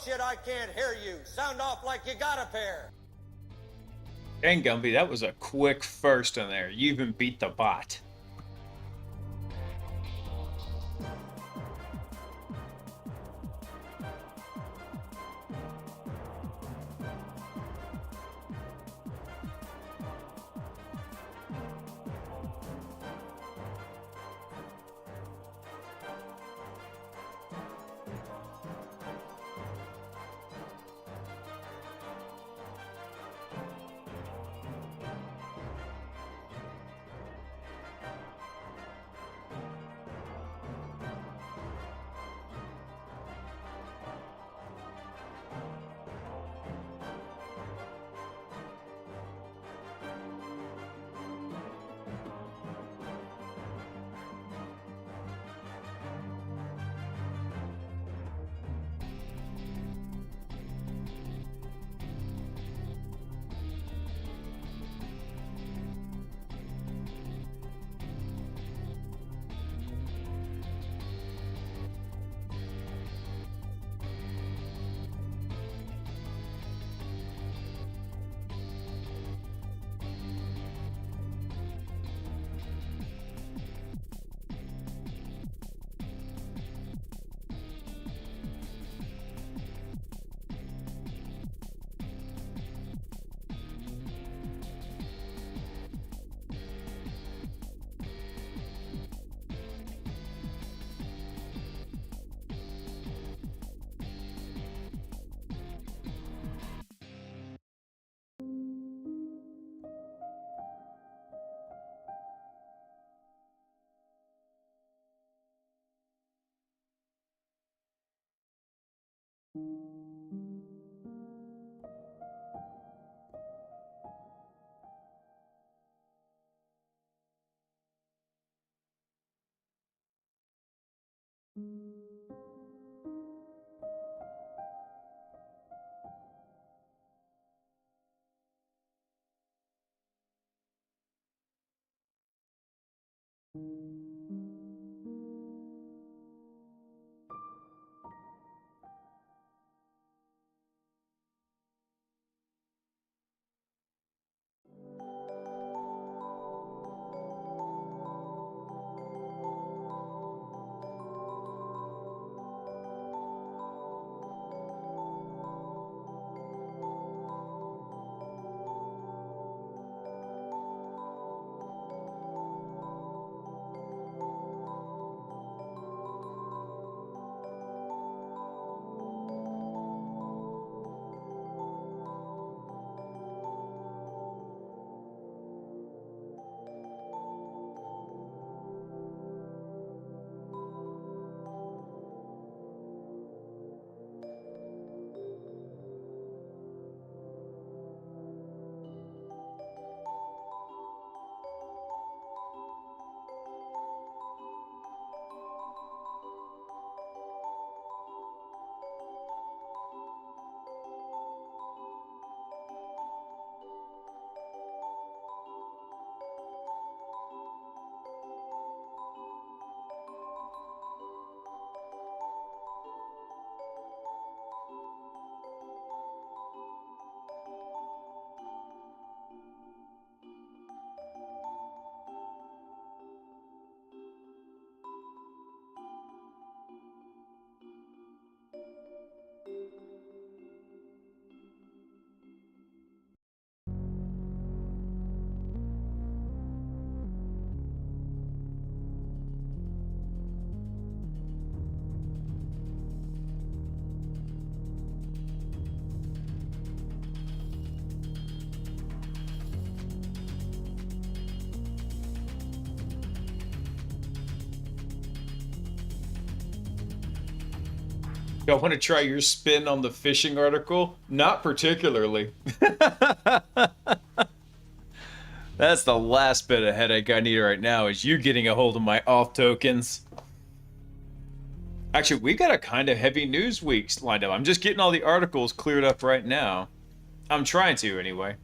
bullshit, I can't hear you. Sound off like you got a pair. Dang, Gumby, that was a quick first in there. You even beat the bot. Y'all want to try your spin on the fishing article? Not particularly. That's the last bit of headache I need right now, is you getting a hold of my off tokens. Actually, we got a kind of heavy news week lined up. I'm just getting all the articles cleared up right now. I'm trying to, anyway.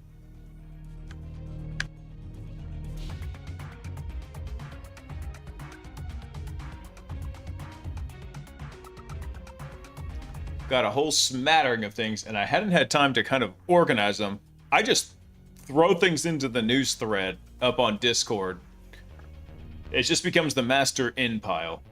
got a whole smattering of things, and I hadn't had time to kind of organize them. I just throw things into the news thread up on Discord. It just becomes the master in pile.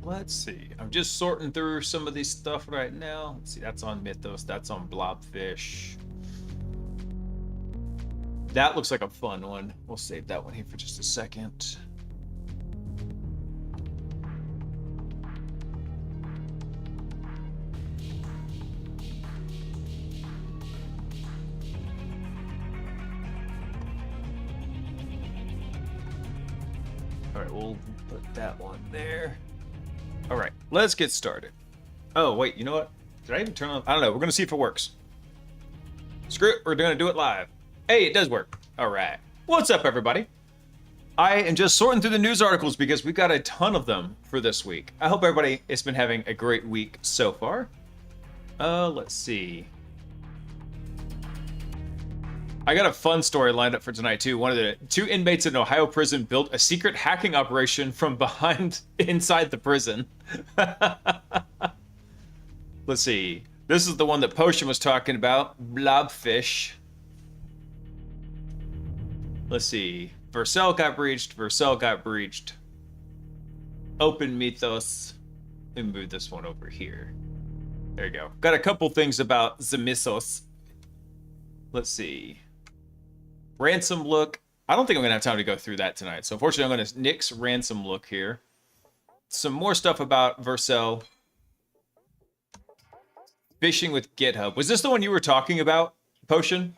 Let's see. I'm just sorting through some of these stuff right now. Let's see. That's on Mythos. That's on Blobfish. That looks like a fun one. We'll save that one here for just a second. All right, we'll put that one there. All right, let's get started. Oh, wait, you know what? Did I even turn on? I don't know. We're going to see if it works. Screw it. We're going to do it live. Hey, it does work. All right. What's up, everybody? I am just sorting through the news articles because we've got a ton of them for this week. I hope everybody has been having a great week so far. Let's see. I got a fun story lined up for tonight, too. One of the 2 inmates in an Ohio prison built a secret hacking operation from inside the prison. Let's see. This is the one that Potion was talking about. Blobfish. Let's see. Vercel got breached. Open Mythos. Let me move this one over here. There you go. Got a couple things about the Mythos. Let's see. Ransom look. I don't think I'm going to have time to go through that tonight. So unfortunately, I'm going to nix ransom look here. Some more stuff about Vercel. Fishing with GitHub. Was this the one you were talking about, Potion?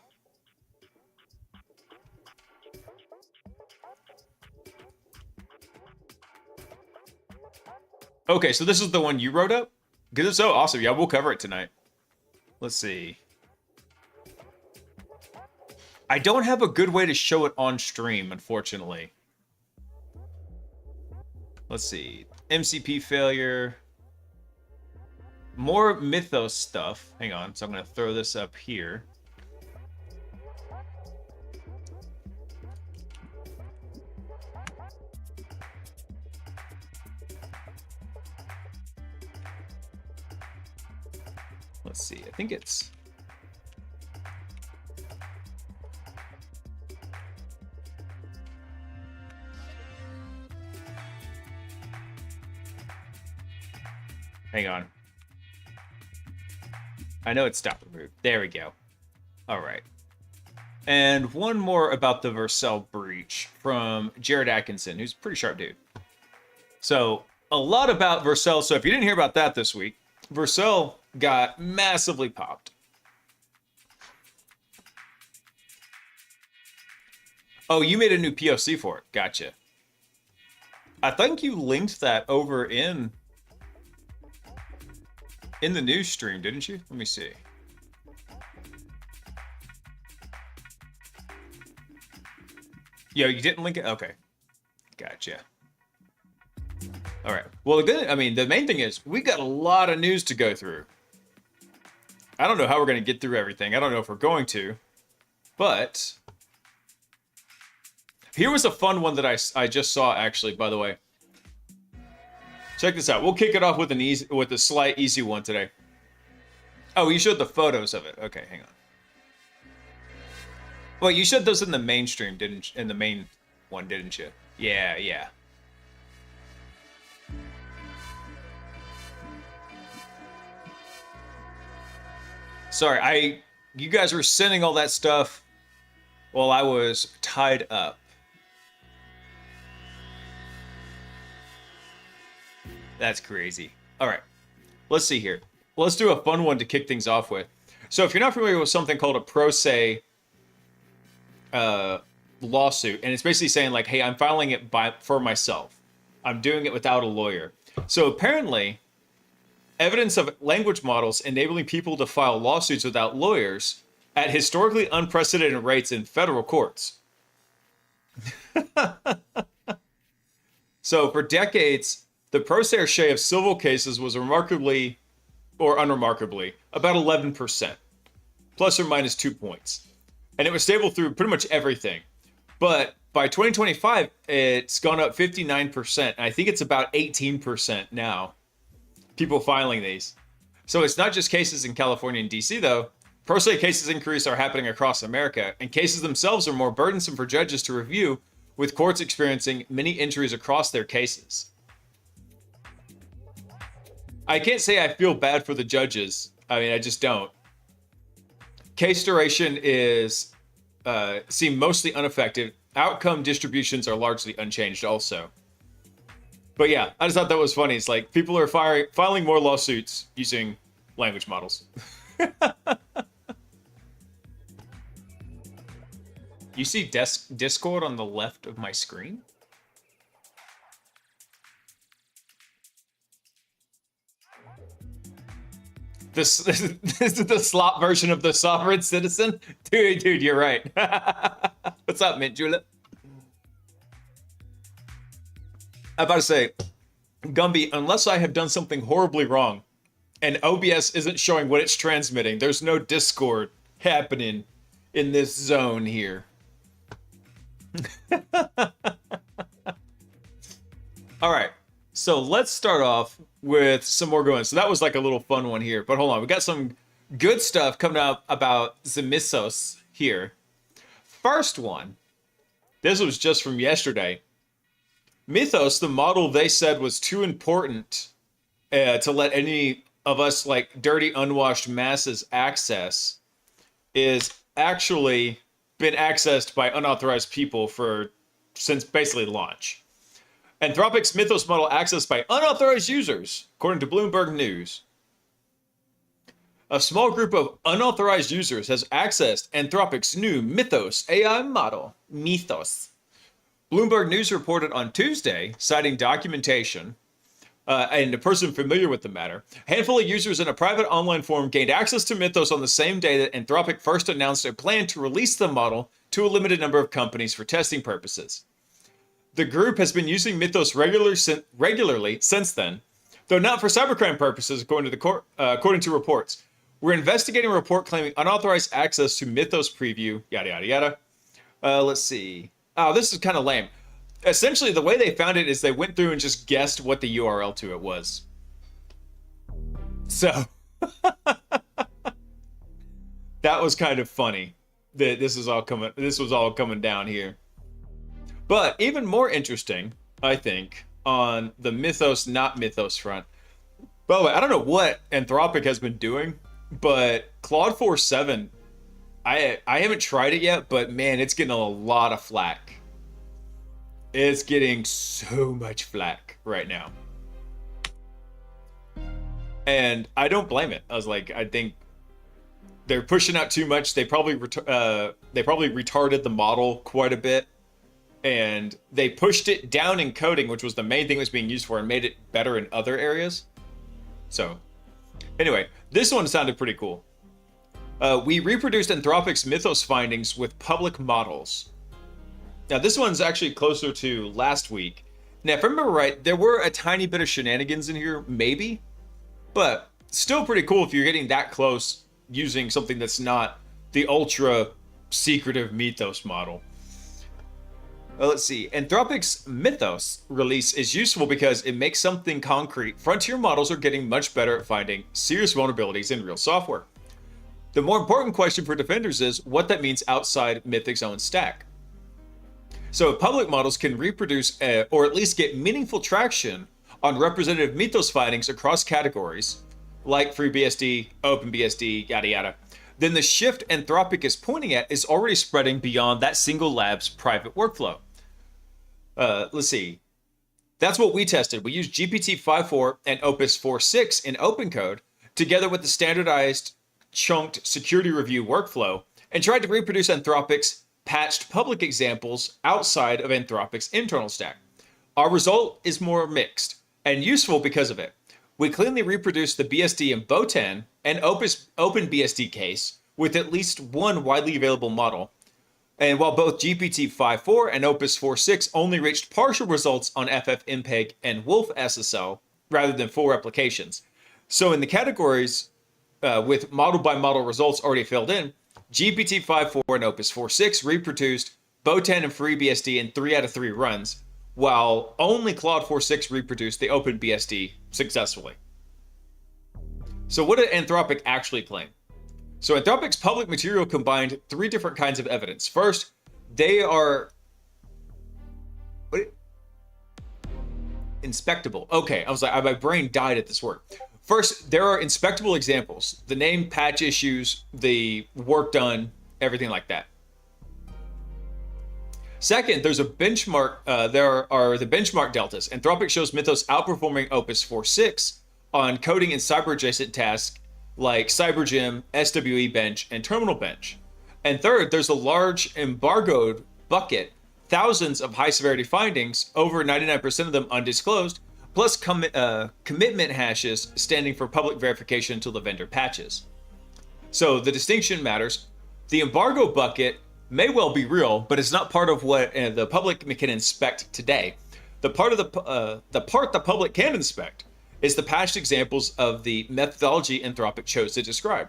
Okay, so this is the one you wrote up? Because it's so awesome. Yeah, we'll cover it tonight. Let's see. I don't have a good way to show it on stream, unfortunately. Let's see. MCP failure. More Mythos stuff. Hang on. So I'm going to throw this up here. Let's see. I think it's... Hang on. I know it's stop remove. There we go. All right. And one more about the Vercel breach from Jared Atkinson, who's a pretty sharp dude. So a lot about Vercel. So if you didn't hear about that this week, Vercel got massively popped. Oh, you made a new POC for it. Gotcha. I think you linked that over in the news stream, didn't you? Let me see. Yo, you didn't link it? Okay. Gotcha. All right. Well, the main thing is we got a lot of news to go through. I don't know how we're going to get through everything. I don't know if we're going to, but here was a fun one that I just saw, actually, by the way. Check this out. We'll kick it off with a slight easy one today. Oh, you showed the photos of it. Okay, hang on. Well, you showed those in the mainstream, didn't you? In the main one, didn't you? Yeah, yeah. Sorry, you guys were sending all that stuff while I was tied up. That's crazy. All right, let's see here. Let's do a fun one to kick things off with. So if you're not familiar with something called a pro se lawsuit, and it's basically saying like, hey, I'm filing it for myself. I'm doing it without a lawyer. So apparently, evidence of language models enabling people to file lawsuits without lawyers at historically unprecedented rates in federal courts. So for decades, the pro se share of civil cases was remarkably, or unremarkably, about 11%, plus or minus 2 points. And it was stable through pretty much everything. But by 2025, it's gone up 59%. And I think it's about 18% now, people filing these. So it's not just cases in California and DC, though. Pro se cases increase are happening across America, and cases themselves are more burdensome for judges to review, with courts experiencing many injuries across their cases. I can't say I feel bad for the judges. I mean, I just don't. Case duration is seem mostly unaffected. Outcome distributions are largely unchanged also. But yeah, I just thought that was funny. It's like people are filing more lawsuits using language models. You see Discord on the left of my screen? This is the slop version of the sovereign citizen? Dude, you're right. What's up, Mint Julep? I'm about to say, Gumby, unless I have done something horribly wrong and OBS isn't showing what it's transmitting, there's no Discord happening in this zone here. All right, so let's start off with some more going. So that was like a little fun one here, but hold on, we got some good stuff coming up about the Mythos here. First one, this was just from yesterday. Mythos, the model they said was too important to let any of us like dirty, unwashed masses access, is actually been accessed by unauthorized people since basically launch. Anthropic's Mythos model accessed by unauthorized users, according to Bloomberg News. A small group of unauthorized users has accessed Anthropic's new Mythos AI model, Mythos. Bloomberg News reported on Tuesday, citing documentation and a person familiar with the matter. A handful of users in a private online forum gained access to Mythos on the same day that Anthropic first announced a plan to release the model to a limited number of companies for testing purposes. The group has been using Mythos regularly since then, though not for cybercrime purposes, according to reports. We're investigating a report claiming unauthorized access to Mythos preview, yada, yada, yada. Let's see. Oh, this is kind of lame. Essentially, the way they found it is they went through and just guessed what the URL to it was. So, that was kind of funny that this was all coming down here. But even more interesting, I think, on the Mythos, not Mythos front. By the way, I don't know what Anthropic has been doing, but Claude 4.7, I haven't tried it yet, but man, it's getting a lot of flack. It's getting so much flack right now. And I don't blame it. I think they're pushing out too much. They probably retarded the model quite a bit. And they pushed it down in coding, which was the main thing it was being used for, and made it better in other areas. So, anyway, this one sounded pretty cool. We reproduced Anthropic's Mythos findings with public models. Now, this one's actually closer to last week. Now, if I remember right, there were a tiny bit of shenanigans in here, maybe. But still pretty cool if you're getting that close using something that's not the ultra secretive Mythos model. Let's see. Anthropic's Mythos release is useful because it makes something concrete. Frontier models are getting much better at finding serious vulnerabilities in real software. The more important question for defenders is what that means outside Mythic's own stack. So public models can reproduce or at least get meaningful traction on representative Mythos findings across categories, like FreeBSD, OpenBSD, yada yada. Then the shift Anthropic is pointing at is already spreading beyond that single lab's private workflow. Let's see. That's what we tested. We used GPT 5.4 and Opus 4.6 in OpenCode together with the standardized chunked security review workflow and tried to reproduce Anthropic's patched public examples outside of Anthropic's internal stack. Our result is more mixed and useful because of it. We cleanly reproduced the BSD in Botan and OpenBSD case with at least one widely available model. And while both GPT-5.4 and Opus 4.6 only reached partial results on FFmpeg and Wolf SSL rather than full replications. So in the categories with model-by-model results already filled in, GPT-5.4 and Opus 4.6 reproduced Botan and FreeBSD in 3 out of 3 runs, while only Claude 4.6 reproduced the OpenBSD successfully. So what did Anthropic actually claim? So Anthropic's public material combined 3 different kinds of evidence. First, they are inspectable. Okay, I was like, my brain died at this word. First, there are inspectable examples. The name, patch issues, the work done, everything like that. Second, there's a benchmark. There are the benchmark deltas. Anthropic shows Mythos outperforming Opus 4.6 on coding and cyber-adjacent tasks like CyberGym, SWE Bench, and Terminal Bench. And third, there's a large embargoed bucket, thousands of high-severity findings, over 99% of them undisclosed, plus commitment hashes standing for public verification until the vendor patches. So the distinction matters. The embargo bucket may well be real, but it's not part of what the public can inspect today. The part the public can inspect is the patched examples of the methodology Anthropic chose to describe.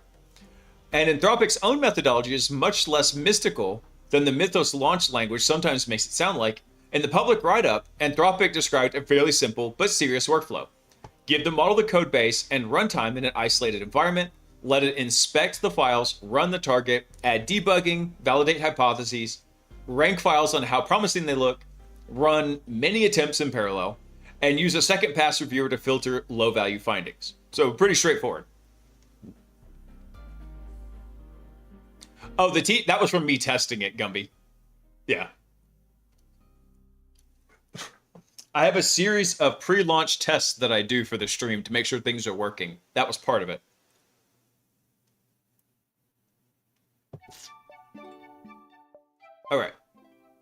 And Anthropic's own methodology is much less mystical than the Mythos launch language sometimes makes it sound like. In the public write-up, Anthropic described a fairly simple but serious workflow. Give the model the code base and runtime in an isolated environment, let it inspect the files, run the target, add debugging, validate hypotheses, rank files on how promising they look, run many attempts in parallel, and use a second pass reviewer to filter low-value findings. So pretty straightforward. Oh, that was from me testing it, Gumby. Yeah. I have a series of pre-launch tests that I do for the stream to make sure things are working. That was part of it. All right.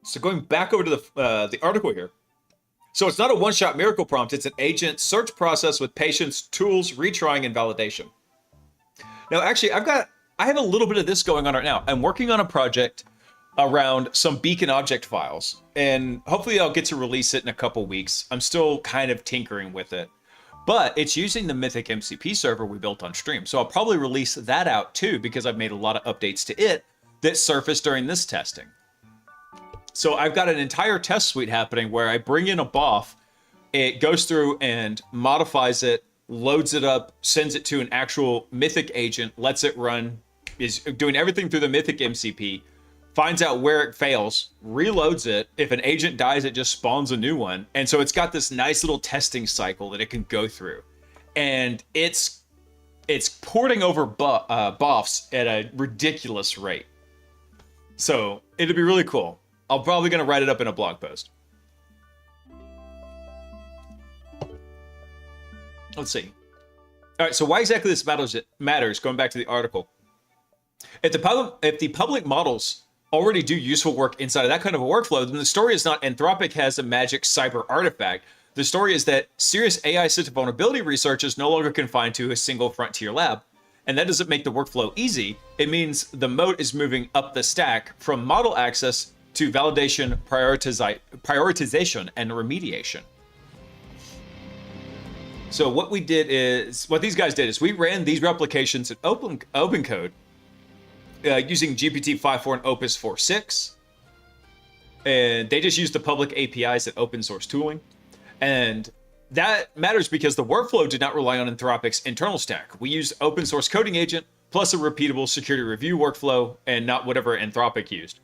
So going back over to the article here. So it's not a one-shot miracle prompt. It's an agent search process with patience, tools, retrying, and validation. Now, actually, I have a little bit of this going on right now. I'm working on a project around some beacon object files, and hopefully I'll get to release it in a couple weeks. I'm still kind of tinkering with it, but it's using the Mythic MCP server we built on stream. So I'll probably release that out too, because I've made a lot of updates to it that surfaced during this testing. So I've got an entire test suite happening where I bring in a BOF, it goes through and modifies it, loads it up, sends it to an actual Mythic agent, lets it run, is doing everything through the Mythic MCP, finds out where it fails, reloads it. If an agent dies, it just spawns a new one. And so it's got this nice little testing cycle that it can go through. And it's porting over BOFs at a ridiculous rate. So it'll be really cool. I'm probably going to write it up in a blog post. Let's see. All right, so why exactly this matters, going back to the article. If the public models already do useful work inside of that kind of a workflow, then the story is not Anthropic has a magic cyber artifact. The story is that serious AI-assisted vulnerability research is no longer confined to a single frontier lab. And that doesn't make the workflow easy. It means the moat is moving up the stack from model access to validation, prioritization, and remediation. So what these guys did is we ran these replications in open code using GPT-5.4 and Opus 4.6. And they just used the public APIs and open source tooling. And that matters because the workflow did not rely on Anthropic's internal stack. We used open source coding agent plus a repeatable security review workflow and not whatever Anthropic used.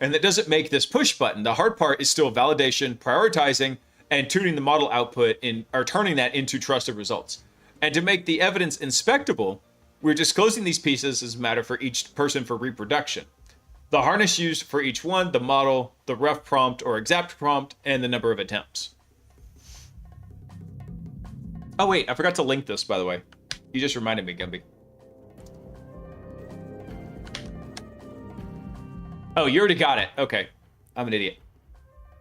And that doesn't make this push button. The hard part is still validation, prioritizing, and tuning the model output or turning that into trusted results. And to make the evidence inspectable, we're disclosing these pieces as a matter for each person for reproduction. The harness used for each one, the model, the ref prompt or exact prompt, and the number of attempts. Oh wait, I forgot to link this, by the way. You just reminded me, Gumby. Oh, you already got it. Okay. I'm an idiot.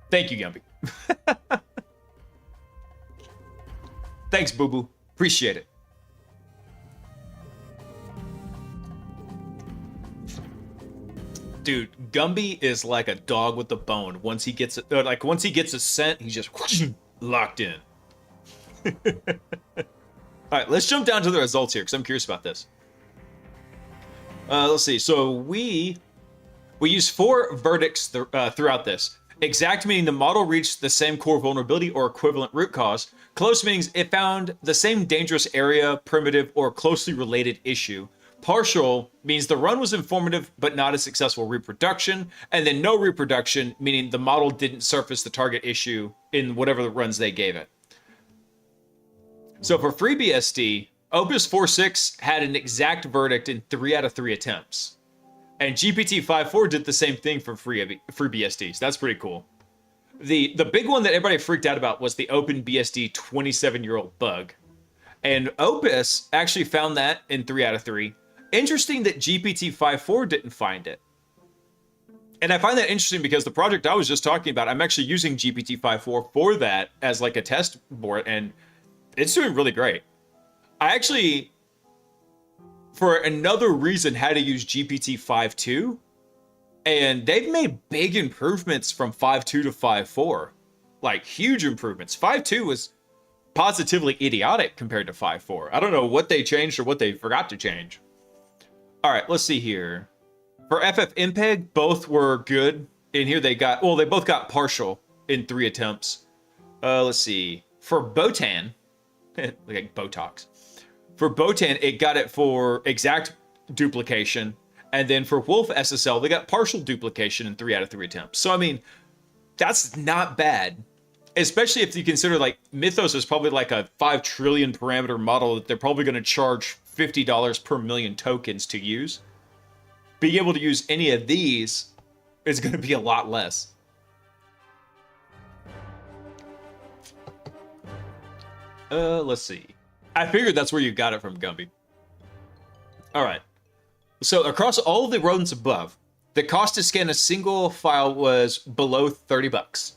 Thank you, Gumby. Thanks, boo-boo. Appreciate it. Dude, Gumby is like a dog with a bone. Once he gets it, once he gets a scent, he's just locked in. All right, let's jump down to the results here because I'm curious about this. Let's see. So we used 4 verdicts throughout this. Exact meaning the model reached the same core vulnerability or equivalent root cause. Close means it found the same dangerous area, primitive, or closely related issue. Partial means the run was informative but not a successful reproduction. And then no reproduction, meaning the model didn't surface the target issue in whatever the runs they gave it. So for FreeBSD, Opus 4.6 had an exact verdict in 3 out of 3 attempts. And GPT-5.4 did the same thing for FreeBSD, so that's pretty cool. The big one that everybody freaked out about was the OpenBSD 27-year-old bug. And Opus actually found that in 3 out of 3. Interesting that GPT-5.4 didn't find it. And I find that interesting because the project I was just talking about, I'm actually using GPT-5.4 for that as like a test board, and it's doing really great. I actually, for another reason, had to use GPT 5.2, and they've made big improvements from 5.2 to 5.4, like huge improvements. 5.2 was positively idiotic compared to 5.4. I don't know what they changed or what they forgot to change. All right, let's see here. For FFmpeg, both were good. In here they both got partial in 3 attempts. Let's see. For Botan, like Botox. For Botan, it got it for exact duplication. And then for Wolf SSL, they got partial duplication in 3 out of 3 attempts. So, I mean, that's not bad. Especially if you consider, like, Mythos is probably like a 5 trillion parameter model that they're probably going to charge $50 per million tokens to use. Being able to use any of these is going to be a lot less. Let's see. I figured that's where you got it from, Gumby. All right. So across all of the rodents above, the cost to scan a single file was below $30.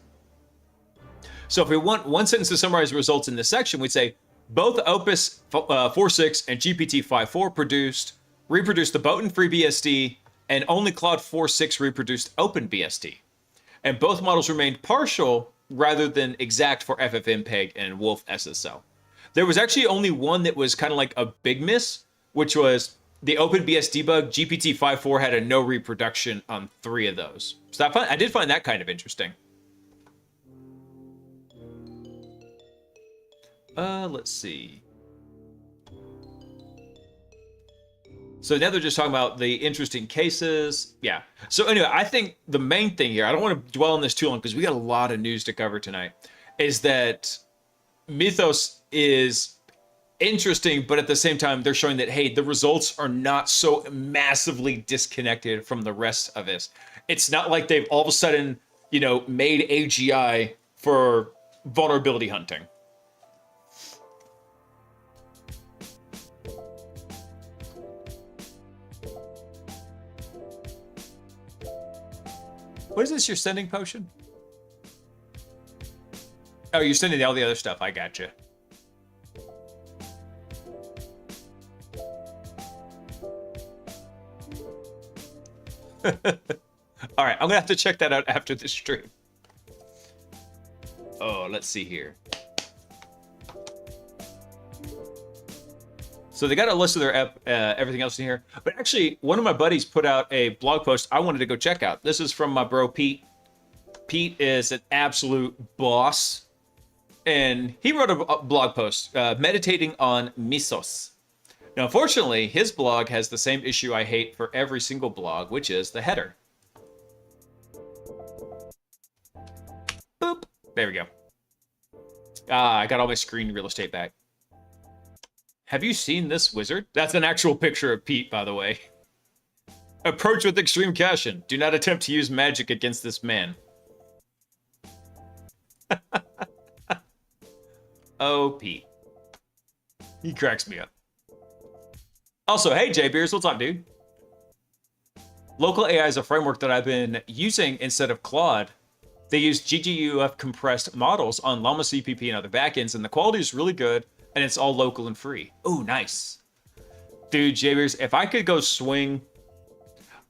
So if we want one sentence to summarize results in this section, we'd say both Opus 4.6 and GPT 5.4 reproduced the Botan FreeBSD, and only Claude 4.6 reproduced OpenBSD. And both models remained partial rather than exact for FFmpeg and Wolf SSL. There was actually only one that was kind of like a big miss, which was the OpenBSD bug. GPT 5.4 had a no reproduction on 3 of those. So I did find that kind of interesting. Let's see. So now they're just talking about the interesting cases. Yeah. So anyway, I think the main thing here, I don't want to dwell on this too long because we got a lot of news to cover tonight, is that Mythos is interesting, but at the same time, they're showing that, hey, the results are not so massively disconnected from the rest of this. It's not like they've all of a sudden, made AGI for vulnerability hunting. What is this, your sending potion? Oh, you're sending all the other stuff. I gotcha. All right, I'm gonna have to check that out after this stream. Oh, let's see here. So they got a list of their everything else in here. But actually, one of my buddies put out a blog post I wanted to go check out. This is from my bro, Pete. Pete is an absolute boss. And he wrote a blog post meditating on Mythos. Now, unfortunately, his blog has the same issue I hate for every single blog, which is the header. Boop. There we go. I got all my screen real estate back. Have you seen this wizard? That's an actual picture of Pete, by the way. Approach with extreme caution. Do not attempt to use magic against this man. Oh, Pete. He cracks me up. Also, hey, J Beers, what's up, dude? Local AI is a framework that I've been using instead of Claude. They use GGUF compressed models on Llama CPP and other backends, and the quality is really good, and it's all local and free. Oh, nice. Dude, Javiers, if I could go swing...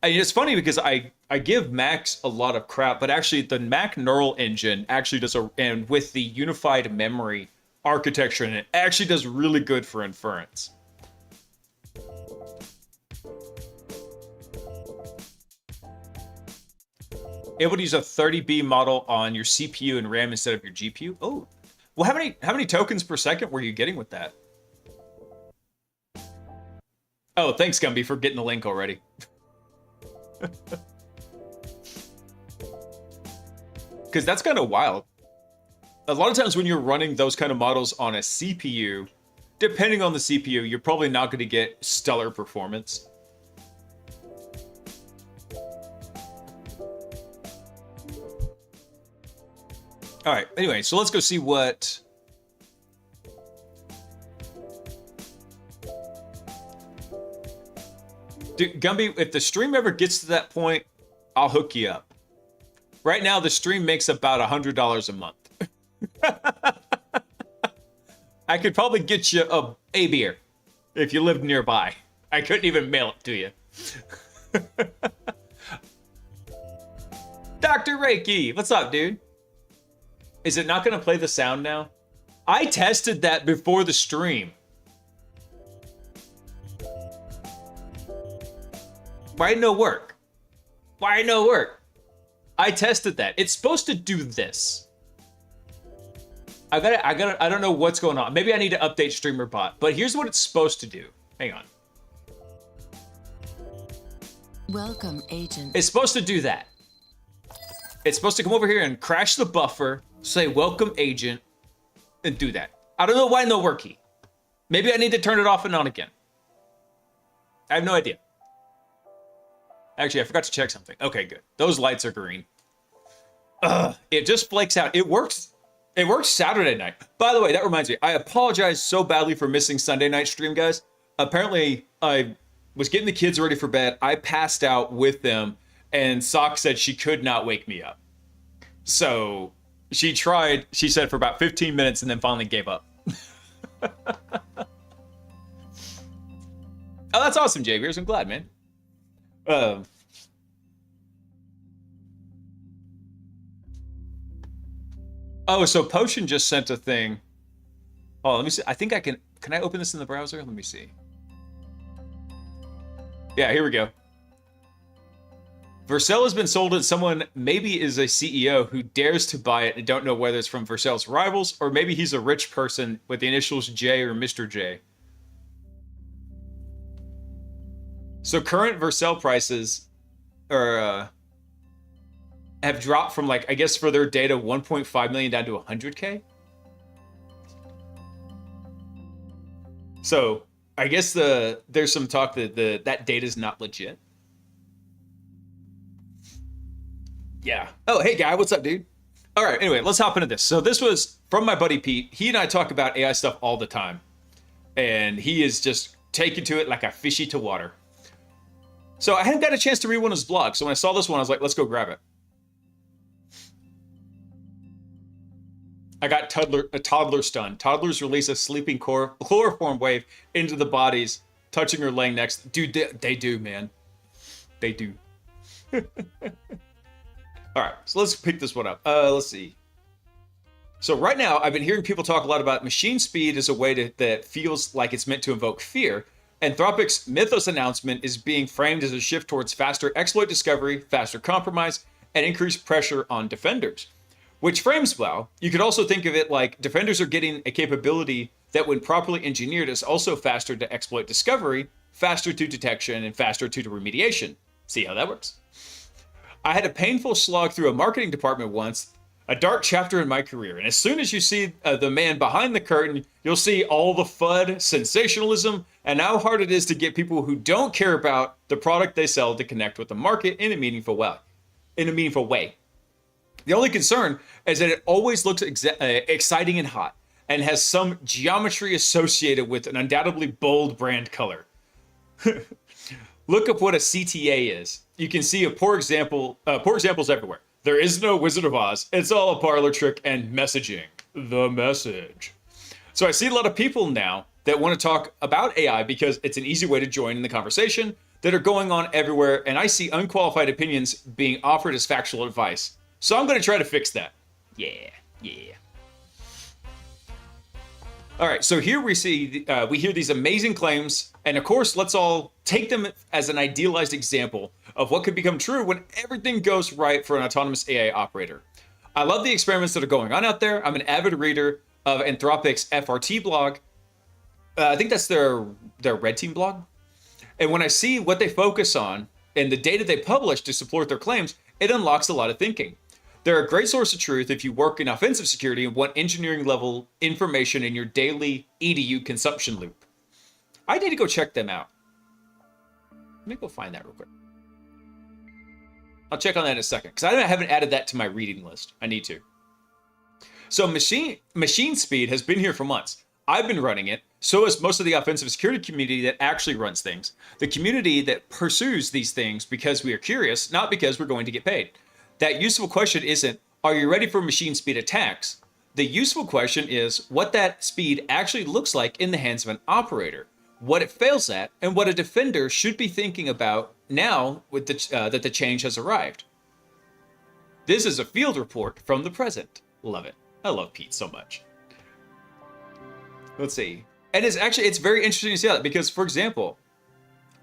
I mean, it's funny because I give Macs a lot of crap, but actually the Mac neural engine actually does and with the unified memory architecture in it, actually does really good for inference. Able to use a 30B model on your CPU and RAM instead of your GPU. Oh, well, how many tokens per second were you getting with that? Oh, thanks, Gumby, for getting the link already. Because that's kind of wild. A lot of times when you're running those kind of models on a CPU, depending on the CPU, you're probably not going to get stellar performance. All right, anyway, so let's go see what... Dude, Gumby, if the stream ever gets to that point, I'll hook you up. Right now, the stream makes about $100 a month. I could probably get you a beer if you lived nearby. I couldn't even mail it to you. Dr. Reiki, what's up, dude? Is it not going to play the sound now? I tested that before the stream. Why no work? Why no work? I tested that. It's supposed to do this. I don't know what's going on. Maybe I need to update StreamerBot, but here's what it's supposed to do. Hang on. Welcome, agent. It's supposed to do that. It's supposed to come over here and crash the buffer, say welcome agent, and do that. I don't know why no worky. Maybe I need to turn it off and on again. I have no idea. Actually, I forgot to check something. Okay, good. Those lights are green. It just flakes out. It works. It works Saturday night. By the way, that reminds me. I apologize so badly for missing Sunday night stream, guys. Apparently, I was getting the kids ready for bed. I passed out with them, and Sock said she could not wake me up. So she tried, she said, for about 15 minutes and then finally gave up. Oh, that's awesome, Javiers. I'm glad, man. Oh, so Potion just sent a thing. Oh, let me see. I think I can I open this in the browser? Let me see. Yeah, here we go. Vercel has been sold and someone maybe is a CEO who dares to buy it and don't know whether it's from Vercel's rivals or maybe he's a rich person with the initials J or Mr. J. So current Vercel prices are have dropped from, like, I guess for their data 1.5 million down to 100K. So I guess there's some talk that that data is not legit. Yeah. Oh, hey guy, what's up, dude? All right. Anyway, let's hop into this. So this was from my buddy Pete. He and I talk about AI stuff all the time, and he is just taken to it like a fishy to water. So I hadn't got a chance to read one of his blogs. So when I saw this one, I was like, let's go grab it. I got a toddler stunned. Toddlers release a sleeping chloroform wave into the bodies, touching or laying next. Dude, they do, man. They do. All right, so let's pick this one up. Let's see. So right now, I've been hearing people talk a lot about machine speed as a way that feels like it's meant to invoke fear. Anthropic's Mythos announcement is being framed as a shift towards faster exploit discovery, faster compromise, and increased pressure on defenders. Which frames well. You could also think of it like defenders are getting a capability that when properly engineered is also faster to exploit discovery, faster to detection, and faster to remediation. See how that works? I had a painful slog through a marketing department once, a dark chapter in my career. And as soon as you see the man behind the curtain, you'll see all the FUD, sensationalism, and how hard it is to get people who don't care about the product they sell to connect with the market in a meaningful way. The only concern is that it always looks exciting and hot and has some geometry associated with an undoubtedly bold brand color. Look up what a CTA is. you can see poor examples everywhere. There is no Wizard of Oz. It's all a parlor trick and messaging. The message. So I see a lot of people now that want to talk about AI because it's an easy way to join in the conversation that are going on everywhere. And I see unqualified opinions being offered as factual advice. So I'm going to try to fix that. Yeah. All right, so here we hear these amazing claims, and of course, let's all take them as an idealized example of what could become true when everything goes right for an autonomous AI operator. I love the experiments that are going on out there. I'm an avid reader of Anthropic's FRT blog. I think that's their Red Team blog. And when I see what they focus on and the data they publish to support their claims, it unlocks a lot of thinking. They're a great source of truth if you work in offensive security and want engineering level information in your daily EDU consumption loop. I need to go check them out. Let me go find that real quick. I'll check on that in a second because I haven't added that to my reading list. I need to. So machine speed has been here for months. I've been running it. So has most of the offensive security community that actually runs things. The community that pursues these things because we are curious, not because we're going to get paid. That useful question isn't, are you ready for machine speed attacks? The useful question is what that speed actually looks like in the hands of an operator, what it fails at, and what a defender should be thinking about now with that the change has arrived. This is a field report from the present. Love it. I love Pete so much. Let's see. And it's very interesting to see that because, for example,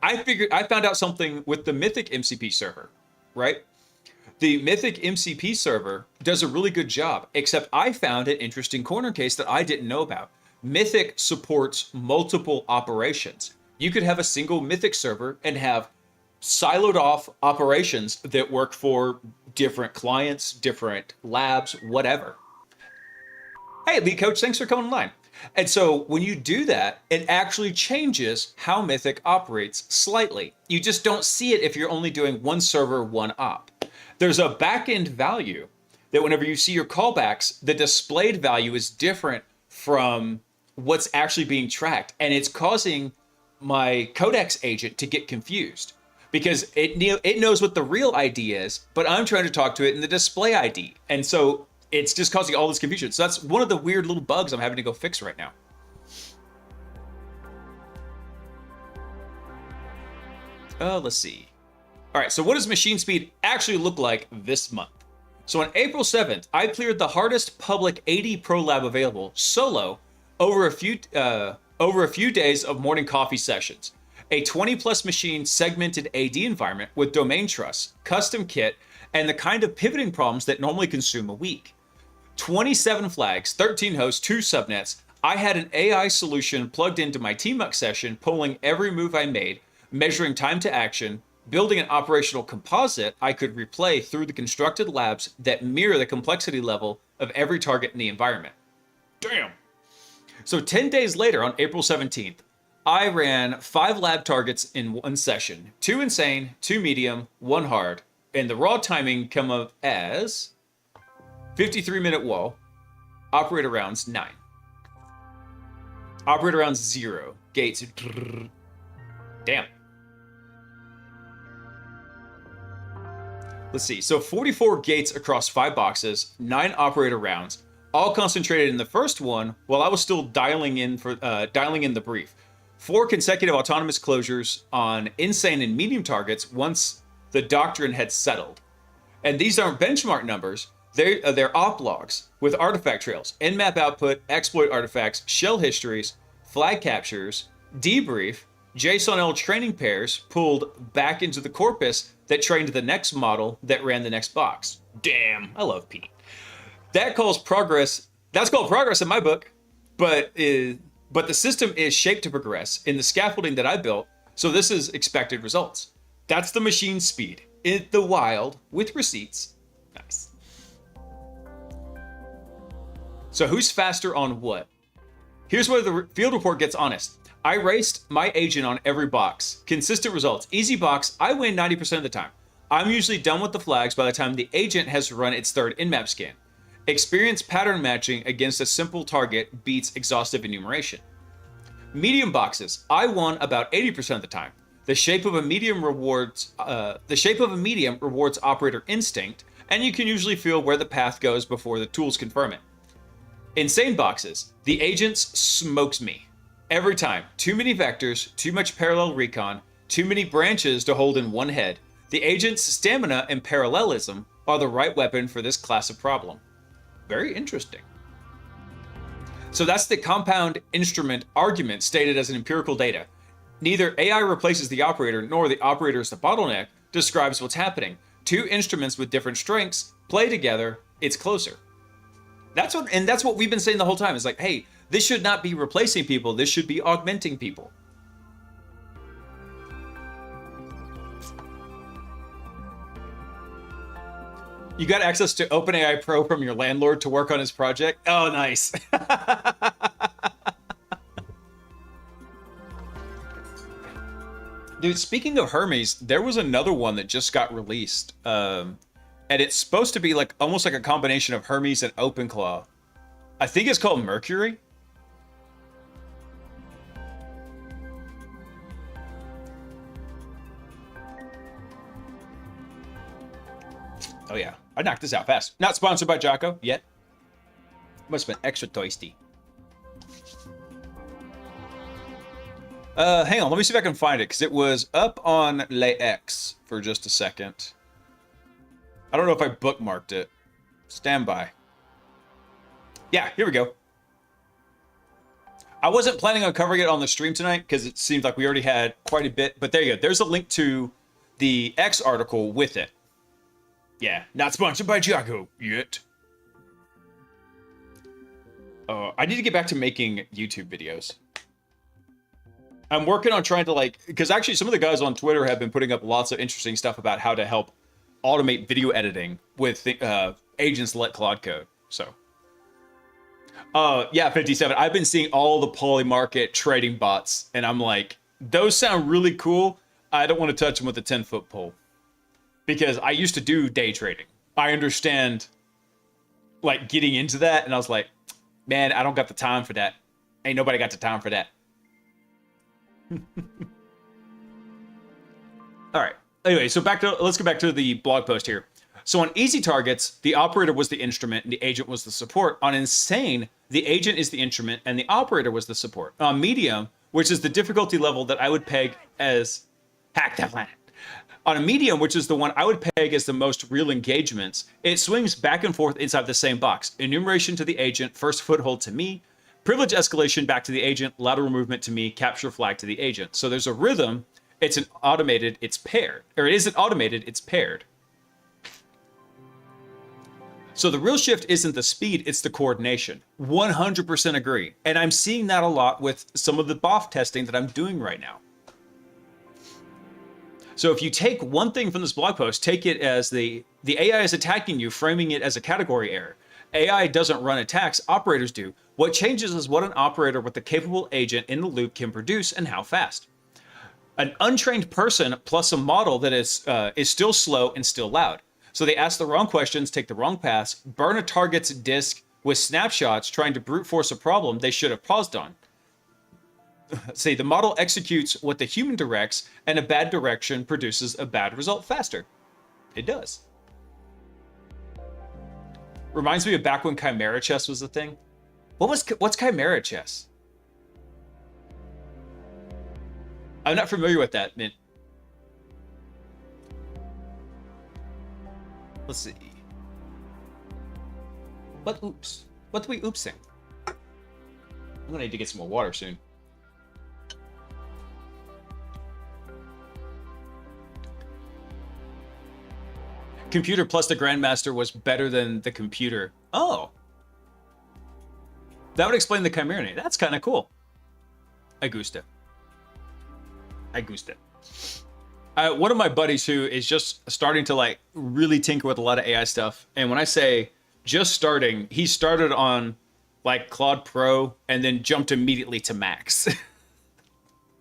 I found out something with the Mythic MCP server, right? The Mythic MCP server does a really good job, except I found an interesting corner case that I didn't know about. Mythic supports multiple operations. You could have a single Mythic server and have siloed off operations that work for different clients, different labs, whatever. Hey, lead coach, thanks for coming online. And so when you do that, it actually changes how Mythic operates slightly. You just don't see it if you're only doing one server, one op. There's a backend value that whenever you see your callbacks, the displayed value is different from what's actually being tracked. And it's causing my Codex agent to get confused because it knows what the real ID is, but I'm trying to talk to it in the display ID. And so it's just causing all this confusion. So that's one of the weird little bugs I'm having to go fix right now. Let's see. All right, so what does machine speed actually look like this month? So on April 7th, I cleared the hardest public AD Pro Lab available solo over a few days of morning coffee sessions. A 20+ machine segmented AD environment with domain trusts, custom kit, and the kind of pivoting problems that normally consume a week. 27 flags, 13 hosts, 2 subnets. I had an AI solution plugged into my TMUX session, pulling every move I made, measuring time to action, building an operational composite I could replay through the constructed labs that mirror the complexity level of every target in the environment. Damn. So 10 days later, on April 17th, I ran 5 lab targets in one session, 2 insane, 2 medium, 1 hard, and the raw timing come up as 53-minute wall, operator rounds 9. Operator rounds 0, gates. Damn. Let's see. So 44 gates across 5 boxes, 9 operator rounds, all concentrated in the first one while I was still dialing in the brief. 4 consecutive autonomous closures on insane and medium targets once the doctrine had settled. And these aren't benchmark numbers. They're op logs with artifact trails, nmap output, exploit artifacts, shell histories, flag captures, debrief, JSON-L training pairs pulled back into the corpus that trained the next model that ran the next box. Damn, I love Pete. That's called progress in my book, but the system is shaped to progress in the scaffolding that I built, so this is expected results. That's the machine speed in the wild with receipts. Nice. So who's faster on what? Here's where the field report gets honest. I raced my agent on every box. Consistent results. Easy box, I win 90% of the time. I'm usually done with the flags by the time the agent has run its 3rd in-map scan. Experience pattern matching against a simple target beats exhaustive enumeration. Medium boxes, I won about 80% of the time. The shape of a medium rewards operator instinct, and you can usually feel where the path goes before the tools confirm it. In sane boxes, the agents smokes me. Every time. Too many vectors, too much parallel recon, too many branches to hold in one head. The agent's stamina and parallelism are the right weapon for this class of problem. Very interesting. So that's the compound instrument argument stated as an empirical data. Neither AI replaces the operator, nor the operator is the bottleneck, describes what's happening. Two instruments with different strengths play together, it's closer. That's what we've been saying the whole time. It's like, hey, this should not be replacing people, this should be augmenting people. You got access to OpenAI Pro from your landlord to work on his project? Oh, nice. Dude, speaking of Hermes, there was another one that just got released. And it's supposed to be like almost like a combination of Hermes and OpenClaw. I think it's called Mercury. Oh yeah, I knocked this out fast. Not sponsored by Jocko yet. Must have been extra toasty. Hang on, let me see if I can find it, because it was up on LayX for just a second. I don't know if I bookmarked it. Stand by. Yeah, here we go. I wasn't planning on covering it on the stream tonight, because it seemed like we already had quite a bit, but there you go. There's a link to the X article with it. Yeah, not sponsored by Jocko yet. I need to get back to making YouTube videos. I'm working on trying to because actually some of the guys on Twitter have been putting up lots of interesting stuff about how to help automate video editing with agents let Claude code. So, yeah, 57. I've been seeing all the polymarket trading bots, and I'm like, those sound really cool. I don't want to touch them with a 10-foot pole. Because I used to do day trading. I understand, getting into that, and I was like, man, I don't got the time for that. Ain't nobody got the time for that. All right. Anyway, so let's go back to the blog post here. So on easy targets, the operator was the instrument and the agent was the support. On insane, the agent is the instrument and the operator was the support. On medium, which is the difficulty level that I would peg as hack the planet. On a medium, which is the one I would peg as the most real engagements, it swings back and forth inside the same box. Enumeration to the agent, first foothold to me, privilege escalation back to the agent, lateral movement to me, capture flag to the agent. So there's a rhythm. It's an automated, it's paired. Or it isn't automated, it's paired. So the real shift isn't the speed, it's the coordination. 100% agree. And I'm seeing that a lot with some of the BOF testing that I'm doing right now. So if you take one thing from this blog post, take it as the AI is attacking you, framing it as a category error. AI doesn't run attacks, operators do. What changes is what an operator with a capable agent in the loop can produce and how fast. An untrained person plus a model that is still slow and still loud. So they ask the wrong questions, take the wrong paths, burn a target's disk with snapshots trying to brute force a problem they should have paused on. See, the model executes what the human directs, and a bad direction produces a bad result faster. It does. Reminds me of back when Chimera chess was a thing. What's Chimera chess? I'm not familiar with that, man. Let's see. What oops? What are we oopsing? I'm gonna need to get some more water soon. Computer plus the Grandmaster was better than the computer. Oh. That would explain the Chimera name. That's kind of cool. I gusta. One of my buddies who is just starting to really tinker with a lot of AI stuff. And when I say just starting, he started on Claude Pro and then jumped immediately to Max.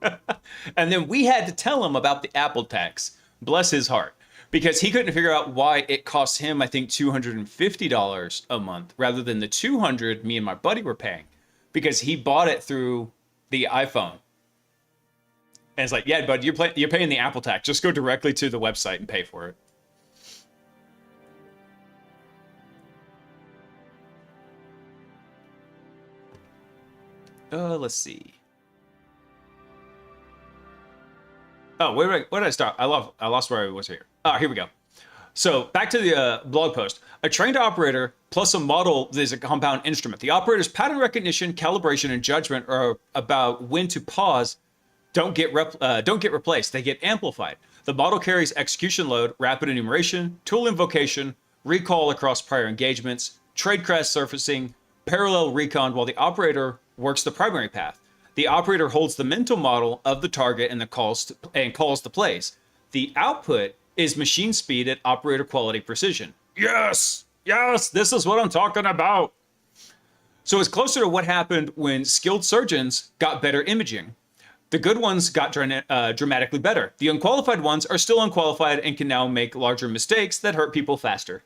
And then we had to tell him about the Apple tax. Bless his heart. Because he couldn't figure out why it cost him, I think, $250 a month rather than the $200 me and my buddy were paying. Because he bought it through the iPhone. And it's like, yeah, bud, you're paying the Apple tax. Just go directly to the website and pay for it. Let's see. Oh, where did I start? I lost where I was here. Here we go. So back to the blog post. A trained operator plus a model is a compound instrument. The operator's pattern recognition, calibration, and judgment are about when to pause. Don't get replaced. They get amplified. The model carries execution load, rapid enumeration, tool invocation, recall across prior engagements, tradecraft surfacing, parallel recon, while the operator works the primary path. The operator holds the mental model of the target and calls the plays. The output is machine speed at operator quality precision. Yes, this is what I'm talking about. So it's closer to what happened when skilled surgeons got better imaging. The good ones got dramatically better. The unqualified ones are still unqualified and can now make larger mistakes that hurt people faster.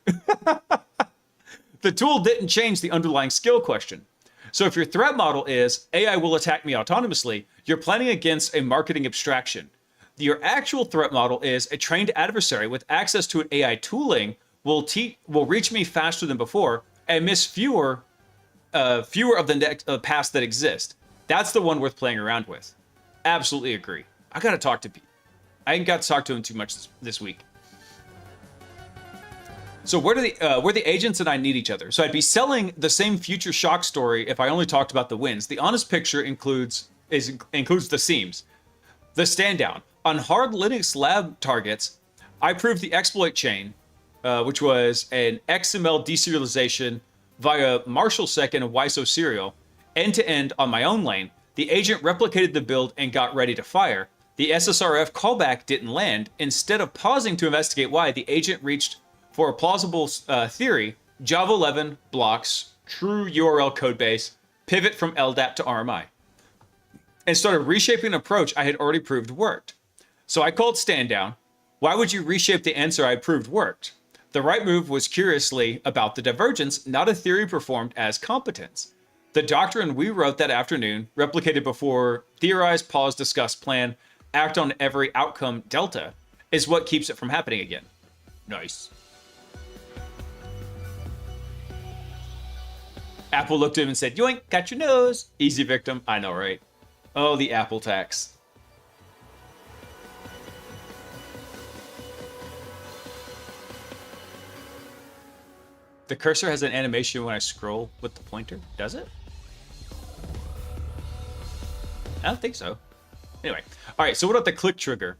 The tool didn't change the underlying skill question. So if your threat model is AI will attack me autonomously, you're planning against a marketing abstraction. Your actual threat model is a trained adversary with access to an AI tooling will reach me faster than before and miss fewer of the paths that exist. That's the one worth playing around with. Absolutely agree. I got to talk to Pete. I ain't got to talk to him too much this week. So where the agents and I need each other? So I'd be selling the same future shock story if I only talked about the wins. The honest picture includes the seams. The stand down. On hard Linux lab targets, I proved the exploit chain, which was an XML deserialization via Marshall second and WISO serial, end-to-end on my own lane. The agent replicated the build and got ready to fire. The SSRF callback didn't land. Instead of pausing to investigate why, the agent reached for a plausible theory, Java 11 blocks, true URL codebase, pivot from LDAP to RMI, and started reshaping an approach I had already proved worked. So I called stand down. Why would you reshape the answer I proved worked? The right move was curiously about the divergence, not a theory performed as competence. The doctrine we wrote that afternoon, replicated before, theorize, pause, discuss, plan, act on every outcome delta, is what keeps it from happening again. Nice. Apple looked at him and said, yoink, got your nose. Easy victim. I know, right? Oh, the Apple tax. The cursor has an animation when I scroll with the pointer. Does it? I don't think so. Anyway. All right, so what about the click trigger?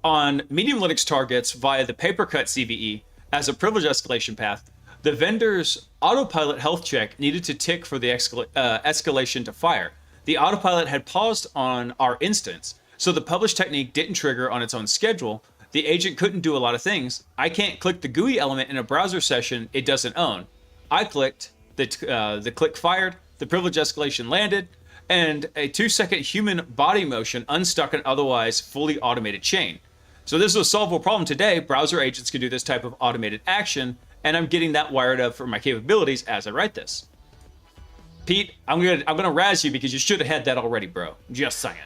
On medium Linux targets via the papercut CVE as a privilege escalation path, the vendor's autopilot health check needed to tick for the escalation to fire. The autopilot had paused on our instance, so the publish technique didn't trigger on its own schedule. The agent couldn't do a lot of things. I can't click the GUI element in a browser session it doesn't own. I clicked, the click fired, the privilege escalation landed, and a 2-second human body motion unstuck an otherwise fully automated chain. So this is a solvable problem today. Browser agents can do this type of automated action, and I'm getting that wired up for my capabilities as I write this. Pete, I'm gonna razz you because you should have had that already, bro. Just saying.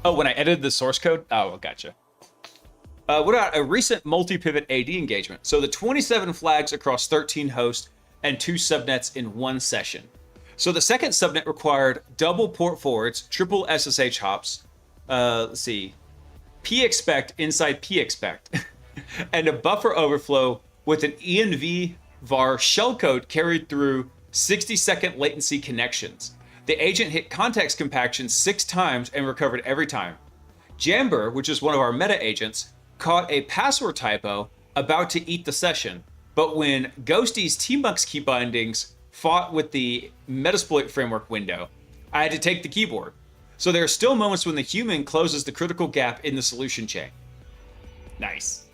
Oh, when I edited the source code? Oh, gotcha. What about a recent multi-pivot AD engagement? So the 27 flags across 13 hosts and 2 subnets in one session. So the second subnet required double port forwards, triple SSH hops, let's see, pexpect inside pexpect, and a buffer overflow with an env var shellcode carried through 60-second latency connections. The agent hit context compaction 6 times and recovered every time. Jamber, which is one of our meta agents, caught a password typo about to eat the session, but when Ghosty's tmux key bindings fought with the Metasploit framework window, I had to take the keyboard. So there are still moments when the human closes the critical gap in the solution chain. Nice.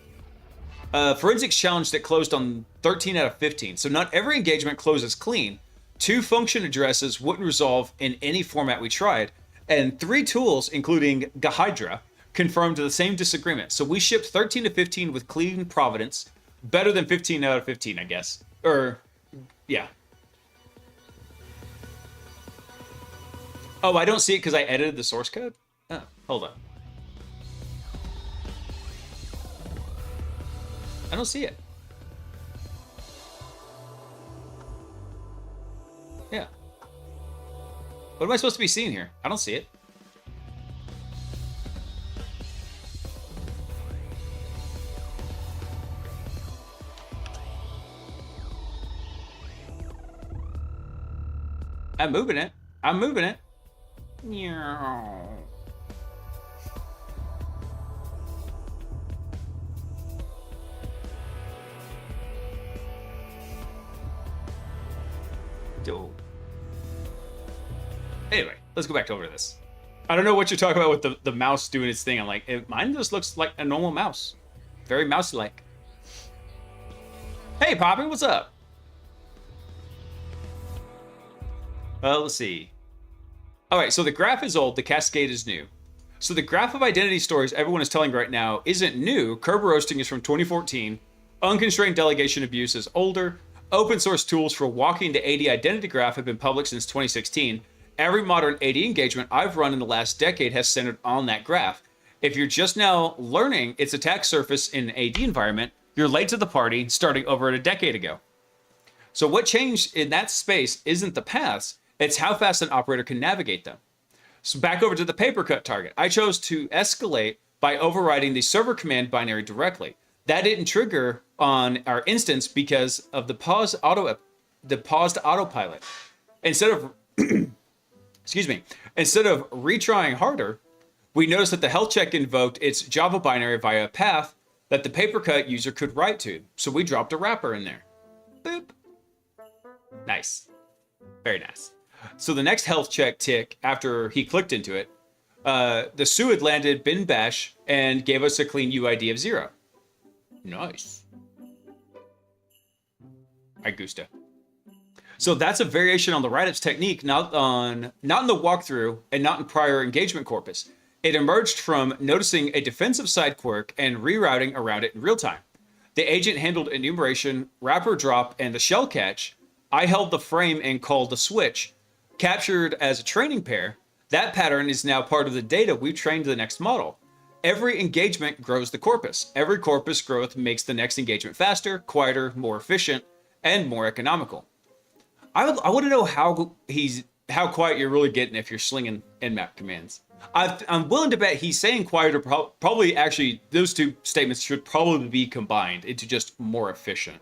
Forensics challenge that closed on 13 out of 15. So not every engagement closes clean. 2 function addresses wouldn't resolve in any format we tried. And 3 tools, including Gahydra, confirmed the same disagreement. So we shipped 13 to 15 with clean providence. Better than 15 out of 15, I guess. Yeah. Oh, I don't see it because I edited the source code? Oh, hold on. I don't see it. Yeah. What am I supposed to be seeing here? I don't see it. I'm moving it. I'm moving it. Anyway, let's go back over this. I don't know what you're talking about with the mouse doing its thing. I'm like, mine just looks like a normal mouse. Very mouse-like. Hey, Poppy, what's up? Let's see. All right, so the graph is old, the cascade is new. So the graph of identity stories everyone is telling right now isn't new. Kerber roasting is from 2014. Unconstrained delegation abuse is older. Open source tools for walking the AD identity graph have been public since 2016. Every modern AD engagement I've run in the last decade has centered on that graph. If you're just now learning its attack surface in an AD environment, you're late to the party, starting over a decade ago. So what changed in that space isn't the paths, it's how fast an operator can navigate them. So back over to the papercut target. I chose to escalate by overriding the server command binary directly. That didn't trigger on our instance because of the paused autopilot. Instead of instead of retrying harder, we noticed that the health check invoked its Java binary via a path that the papercut user could write to. So we dropped a wrapper in there. Boop. Nice. Very nice. So the next health check tick after he clicked into it, the SUID landed bin bash and gave us a clean UID of 0. Nice. Gusta. So that's a variation on the write-ups technique, not in the walkthrough and not in prior engagement corpus. It emerged from noticing a defensive side quirk and rerouting around it in real time. The agent handled enumeration, wrapper drop, and the shell catch. I held the frame and called the switch. Captured as a training pair, that pattern is now part of the data we've trained the next model. Every engagement grows the corpus. Every corpus growth makes the next engagement faster, quieter, more efficient, and more economical. I want to know how quiet you're really getting if you're slinging nmap commands. I'm willing to bet he's saying quieter. Probably actually those two statements should probably be combined into just more efficient.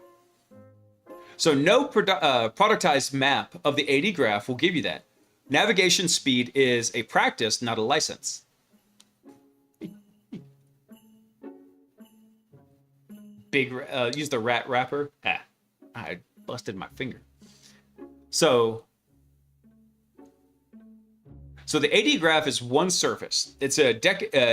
So no productized map of the AD graph will give you that. Navigation speed is a practice, not a license. Use the rat wrapper. I busted my finger. So the AD graph is one surface. It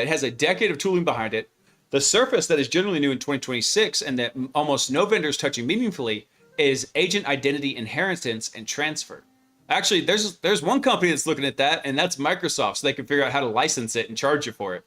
has a decade of tooling behind it. The surface that is generally new in 2026 and that almost no vendors touching meaningfully is agent identity inheritance and transfer. Actually, there's one company that's looking at that, and that's Microsoft, so they can figure out how to license it and charge you for it.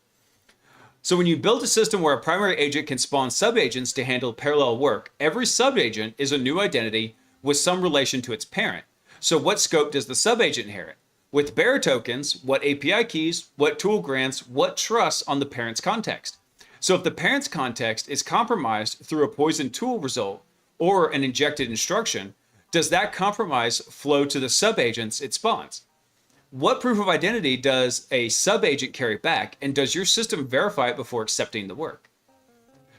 So when you build a system where a primary agent can spawn subagents to handle parallel work, every subagent is a new identity with some relation to its parent. So what scope does the subagent inherit? With bearer tokens, what API keys, what tool grants, what trusts on the parent's context? So if the parent's context is compromised through a poisoned tool result or an injected instruction, does that compromise flow to the subagents it spawns? What proof of identity does a subagent carry back, and does your system verify it before accepting the work?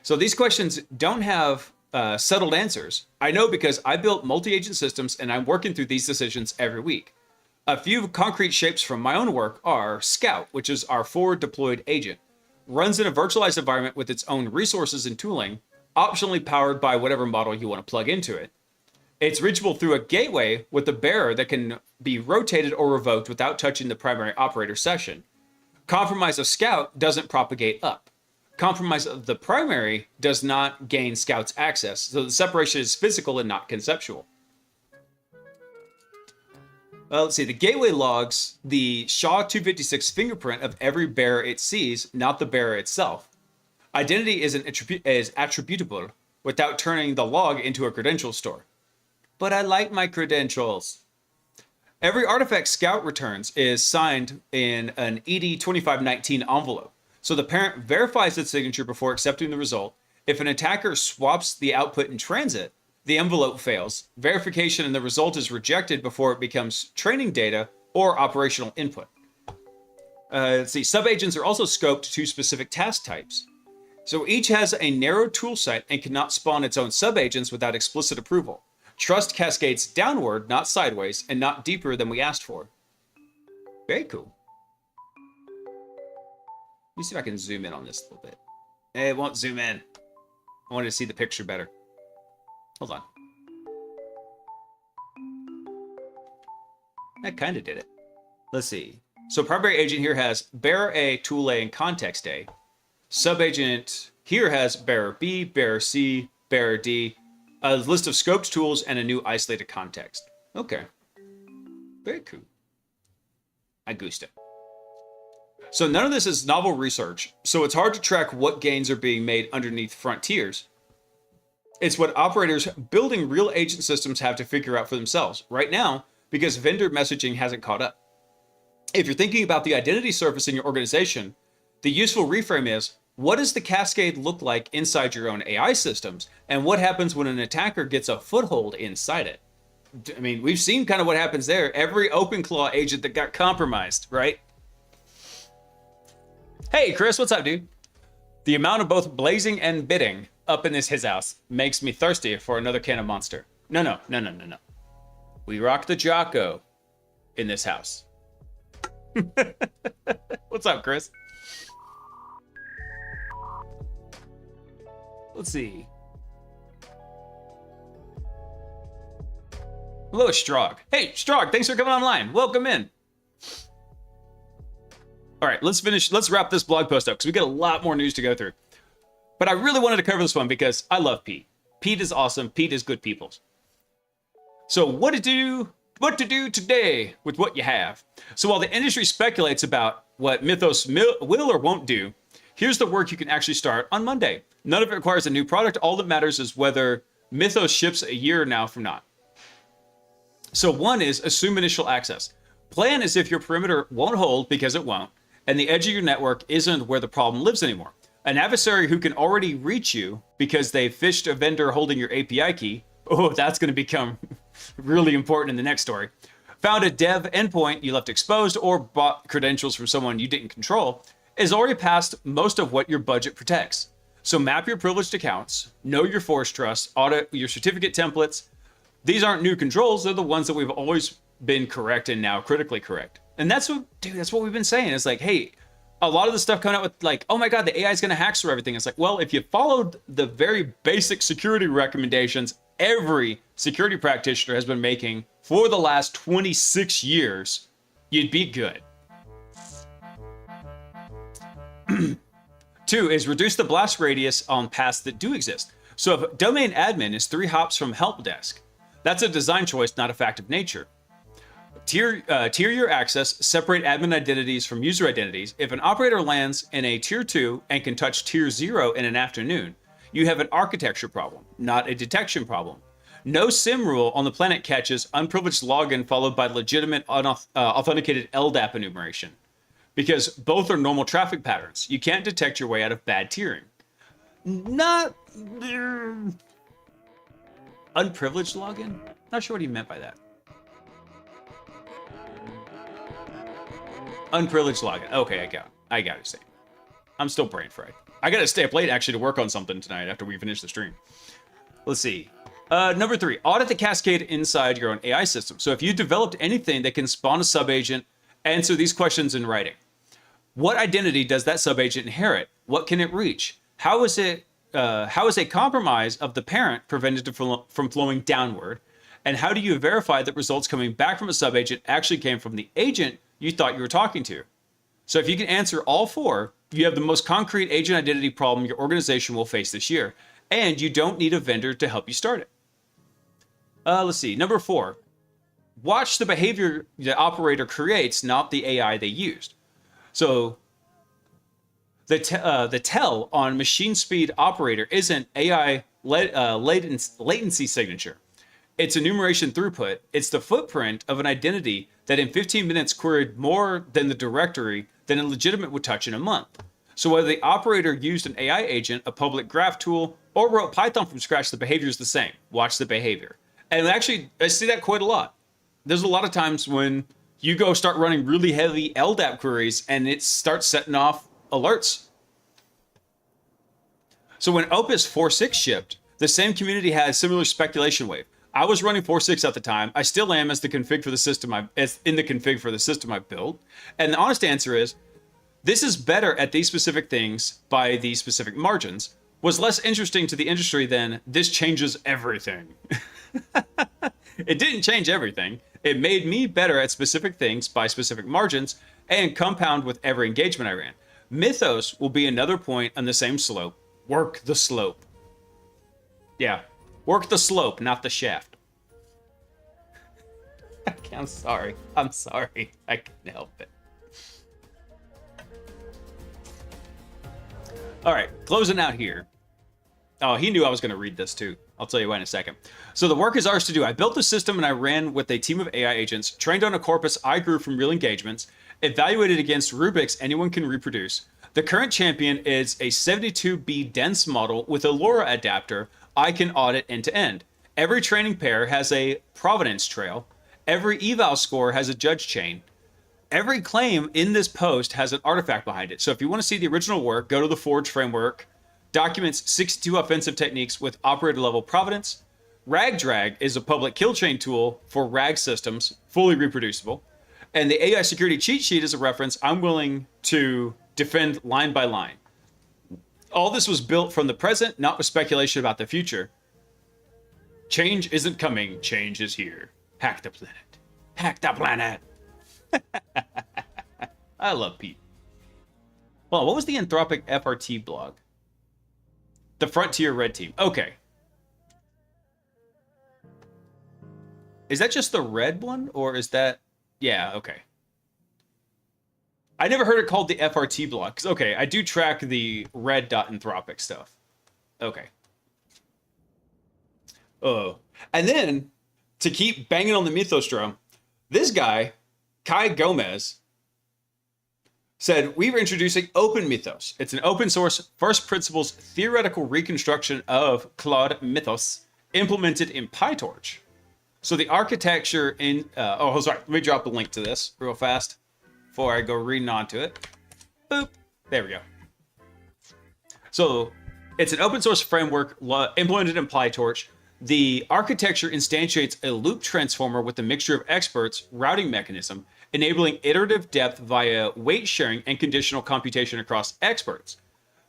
So these questions don't have settled answers. I know because I built multi-agent systems and I'm working through these decisions every week. A few concrete shapes from my own work are Scout, which is our forward deployed agent, runs in a virtualized environment with its own resources and tooling, optionally powered by whatever model you want to plug into it. It's reachable through a gateway with a bearer that can be rotated or revoked without touching the primary operator session. Compromise of Scout doesn't propagate up. Compromise of the primary does not gain Scout's access, so the separation is physical and not conceptual. Let's see, the gateway logs the SHA-256 fingerprint of every bearer it sees, not the bearer itself. Identity is attributable without turning the log into a credential store. But I like my credentials. Every artifact Scout returns is signed in an ED 2519 envelope. So the parent verifies its signature before accepting the result. If an attacker swaps the output in transit, the envelope fails. Verification and the result is rejected before it becomes training data or operational input. Let's see. Subagents are also scoped to specific task types. So each has a narrow tool set and cannot spawn its own subagents without explicit approval. Trust cascades downward, not sideways, and not deeper than we asked for. Very cool. Let me see if I can zoom in on this a little bit. It won't zoom in. I wanted to see the picture better. Hold on. That kind of did it. Let's see. So primary agent here has bearer A, tool A, and context A. Subagent here has bearer B, bearer C, bearer D, a list of scoped tools, and a new isolated context. Okay. Very cool. I goosed it. So none of this is novel research, so it's hard to track what gains are being made underneath frontiers. It's what operators building real agent systems have to figure out for themselves right now because vendor messaging hasn't caught up. If you're thinking about the identity surface in your organization, the useful reframe is, what does the cascade look like inside your own AI systems? And what happens when an attacker gets a foothold inside it? I mean, we've seen kind of what happens there. Every OpenClaw agent that got compromised, right? Hey, Chris, what's up, dude? The amount of both blazing and bidding up in this his house makes me thirsty for another can of Monster. No. We rock the Jocko in this house. What's up, Chris? Let's see. Hello, Strog. Hey, Strog, thanks for coming online. Welcome in. All right, let's wrap this blog post up because we got a lot more news to go through. But I really wanted to cover this one because I love Pete. Pete is awesome. Pete is good peoples. So what to do today with what you have? So while the industry speculates about what Mythos will or won't do, here's the work you can actually start on Monday. None of it requires a new product. All that matters is whether Mythos ships a year now from now. So one is assume initial access. Plan as if your perimeter won't hold because it won't, and the edge of your network isn't where the problem lives anymore. An adversary who can already reach you because they fished a vendor holding your API key, oh, that's going to become really important in the next story, found a dev endpoint you left exposed or bought credentials from someone you didn't control, is already past most of what your budget protects. So map your privileged accounts, know your force trust, audit your certificate templates. These aren't new controls, they're the ones that we've always been correct and now critically correct. And that's what we've been saying. It's like, hey, a lot of the stuff coming out with like, oh my God, the AI is going to hack through everything. It's like, well, if you followed the very basic security recommendations every security practitioner has been making for the last 26 years, you'd be good. 2 is reduce the blast radius on paths that do exist. So if domain admin is 3 hops from help desk, that's a design choice, not a fact of nature. Tier your access, separate admin identities from user identities. If an operator lands in a tier 2 and can touch tier 0 in an afternoon, you have an architecture problem, not a detection problem. No SIM rule on the planet catches unprivileged login followed by legitimate authenticated LDAP enumeration, because both are normal traffic patterns. You can't detect your way out of bad tiering. Not unprivileged login? Not sure what he meant by that. Unprivileged login. Okay, I got it. I'm still brain fried. I gotta stay up late actually to work on something tonight after we finish the stream. Let's see. Number 3, audit the cascade inside your own AI system. So if you developed anything that can spawn a subagent, answer these questions in writing. What identity does that subagent inherit? What can it reach? How is a compromise of the parent prevented from flowing downward? And how do you verify that results coming back from a subagent actually came from the agent you thought you were talking to? So if you can answer all 4, you have the most concrete agent identity problem your organization will face this year, and you don't need a vendor to help you start it. Let's see. Number 4, watch the behavior the operator creates, not the AI they used. So the tell on machine speed operator isn't AI latency signature. It's enumeration throughput. It's the footprint of an identity that in 15 minutes queried more than the directory than a legitimate would touch in a month. So whether the operator used an AI agent, a public graph tool, or wrote Python from scratch, the behavior is the same. Watch the behavior. And actually, I see that quite a lot. There's a lot of times when you go start running really heavy LDAP queries and it starts setting off alerts. So when Opus 4.6 shipped, the same community had a similar speculation wave. I was running 4.6 at the time. I still am as the config for the system I built. And the honest answer is, this is better at these specific things by these specific margins, was less interesting to the industry than this changes everything. It didn't change everything. It made me better at specific things by specific margins and compound with every engagement I ran. Mythos will be another point on the same slope. Work the slope. Yeah, work the slope, not the shaft. I'm sorry. I can't help it. All right, closing out here. Oh, he knew I was going to read this too. I'll tell you why in a second. So the work is ours to do. I built the system and I ran with a team of AI agents, trained on a corpus I grew from real engagements, evaluated against rubrics anyone can reproduce. The current champion is a 72B dense model with a LoRa adapter I can audit end to end. Every training pair has a provenance trail. Every eval score has a judge chain. Every claim in this post has an artifact behind it. So if you want to see the original work, go to the Forge framework. Documents 62 offensive techniques with operator level provenance. RagDrag is a public kill chain tool for RAG systems, fully reproducible. And the AI security cheat sheet is a reference I'm willing to defend line by line. All this was built from the present, not with speculation about the future. Change isn't coming, change is here. Hack the planet. Hack the planet. I love Pete. Well, what was the Anthropic FRT blog? The Frontier Red Team. Okay. Is that just the red one? Or is that... Yeah, okay. I never heard it called the FRT blog. Okay, I do track the red.anthropic stuff. Okay. Oh. And then, to keep banging on the Mythos drum, this guy, Kai Gomez, said, we were introducing Open Mythos. It's an open source, first principles theoretical reconstruction of Claude Mythos implemented in PyTorch. So the architecture in... sorry. Let me drop the link to this real fast before I go reading on to it. Boop. There we go. So it's an open source framework implemented in PyTorch. The architecture instantiates a loop transformer with a mixture of experts, routing mechanism, enabling iterative depth via weight sharing and conditional computation across experts.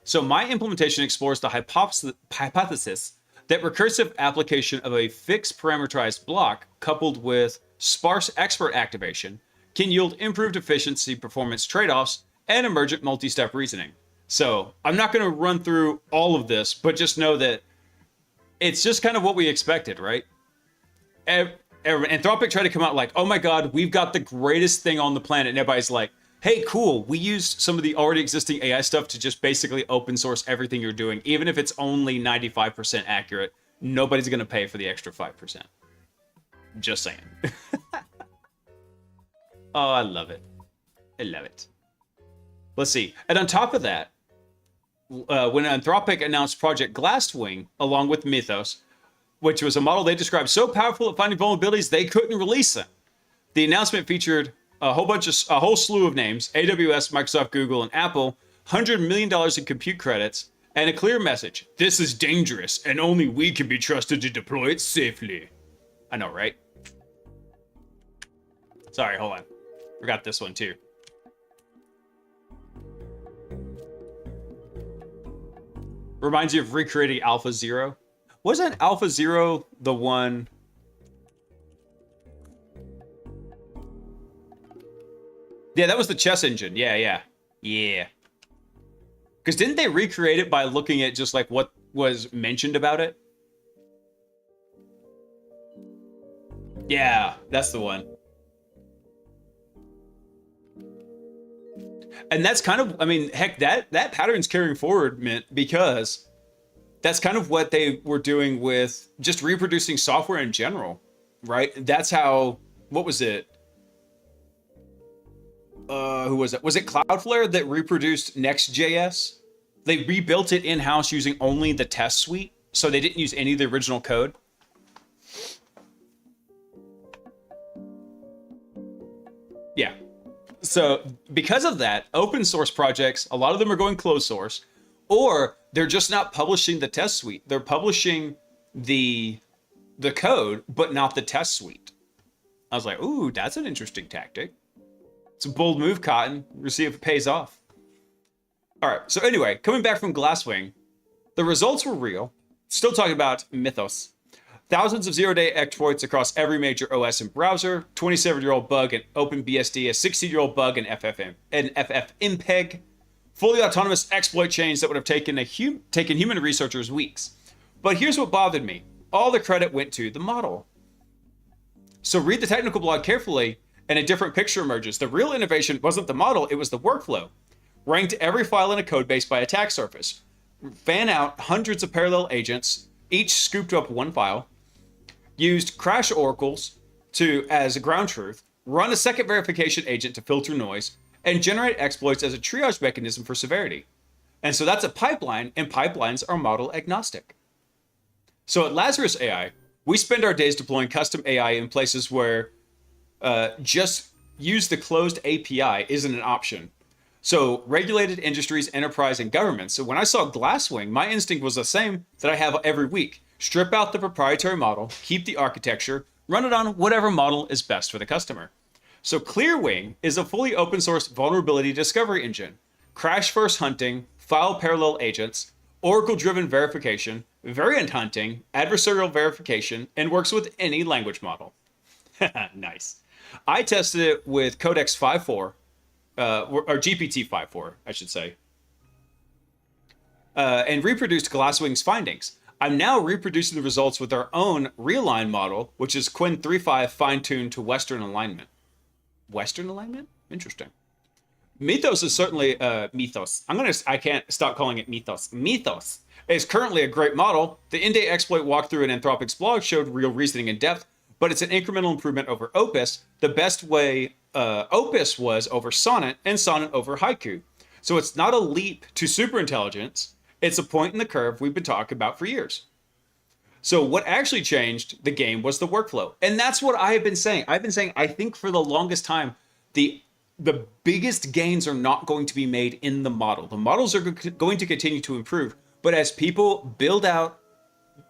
So my implementation explores the hypothesis that recursive application of a fixed parameterized block coupled with sparse expert activation can yield improved efficiency, performance trade-offs, and emergent multi-step reasoning. So I'm not going to run through all of this, but just know that it's just kind of what we expected, right? Anthropic tried to come out like, oh my God, we've got the greatest thing on the planet. And everybody's like, hey, cool. We used some of the already existing AI stuff to just basically open source everything you're doing. Even if it's only 95% accurate, nobody's going to pay for the extra 5%. Just saying. Oh, I love it. I love it. Let's see. And on top of that, when Anthropic announced Project Glasswing, along with Mythos, which was a model they described so powerful at finding vulnerabilities, they couldn't release them. The announcement featured a whole slew of names, AWS, Microsoft, Google, and Apple, $100 million in compute credits, and a clear message. This is dangerous, and only we can be trusted to deploy it safely. I know, right? Sorry, hold on. Forgot this one, too. Reminds you of recreating Alpha Zero. Wasn't Alpha Zero the one... Yeah, that was the chess engine. Yeah. Because didn't they recreate it by looking at just like what was mentioned about it? Yeah, that's the one. And that's kind of, I mean, heck, that pattern's carrying forward, Mint, because that's kind of what they were doing with just reproducing software in general, right? That's how, what was it? who was it? Was it Cloudflare that reproduced Next.js? They rebuilt it in-house using only the test suite, so they didn't use any of the original code. Yeah. So because of that, open source projects, a lot of them are going closed source, or they're just not publishing the test suite. They're publishing the code, but not the test suite. I was like, ooh, that's an interesting tactic. It's a bold move, Cotton. We'll see if it pays off. All right, so anyway, coming back from Glasswing, the results were real. Still talking about Mythos. Thousands of zero-day exploits across every major OS and browser, 27-year-old bug in OpenBSD, a 16-year-old bug in FFmpeg, fully autonomous exploit chains that would have taken human researchers weeks. But here's what bothered me. All the credit went to the model. So read the technical blog carefully, and a different picture emerges. The real innovation wasn't the model, it was the workflow. Ranked every file in a code base by attack surface. Fan out hundreds of parallel agents, each scooped up one file. Used crash oracles as a ground truth. Run a second verification agent to filter noise. And generate exploits as a triage mechanism for severity. And so that's a pipeline, and pipelines are model agnostic. So at Lazarus AI, we spend our days deploying custom AI in places where just use the closed API isn't an option. So regulated industries, enterprise, and governments. So when I saw Glasswing, my instinct was the same that I have every week. Strip out the proprietary model, keep the architecture, run it on whatever model is best for the customer. So Clearwing is a fully open source vulnerability discovery engine. Crash first hunting, file parallel agents, Oracle-driven verification, variant hunting, adversarial verification, and works with any language model. Nice. I tested it with Codex 5.4, or GPT 5.4, I should say, and reproduced Glasswing's findings. I'm now reproducing the results with our own realigned model, which is Quinn 3.5 fine-tuned to Western alignment. Western alignment? Interesting. Mythos is certainly Mythos. I can't stop calling it Mythos. Mythos is currently a great model. The in-day exploit walkthrough in Anthropic's blog showed real reasoning in depth, but it's an incremental improvement over Opus. The best way Opus was over Sonnet, and Sonnet over Haiku. So it's not a leap to superintelligence. It's a point in the curve we've been talking about for years. So what actually changed the game was the workflow. And that's what I have been saying. I've been saying, I think for the longest time, the biggest gains are not going to be made in the model. The models are going to continue to improve. But as people build out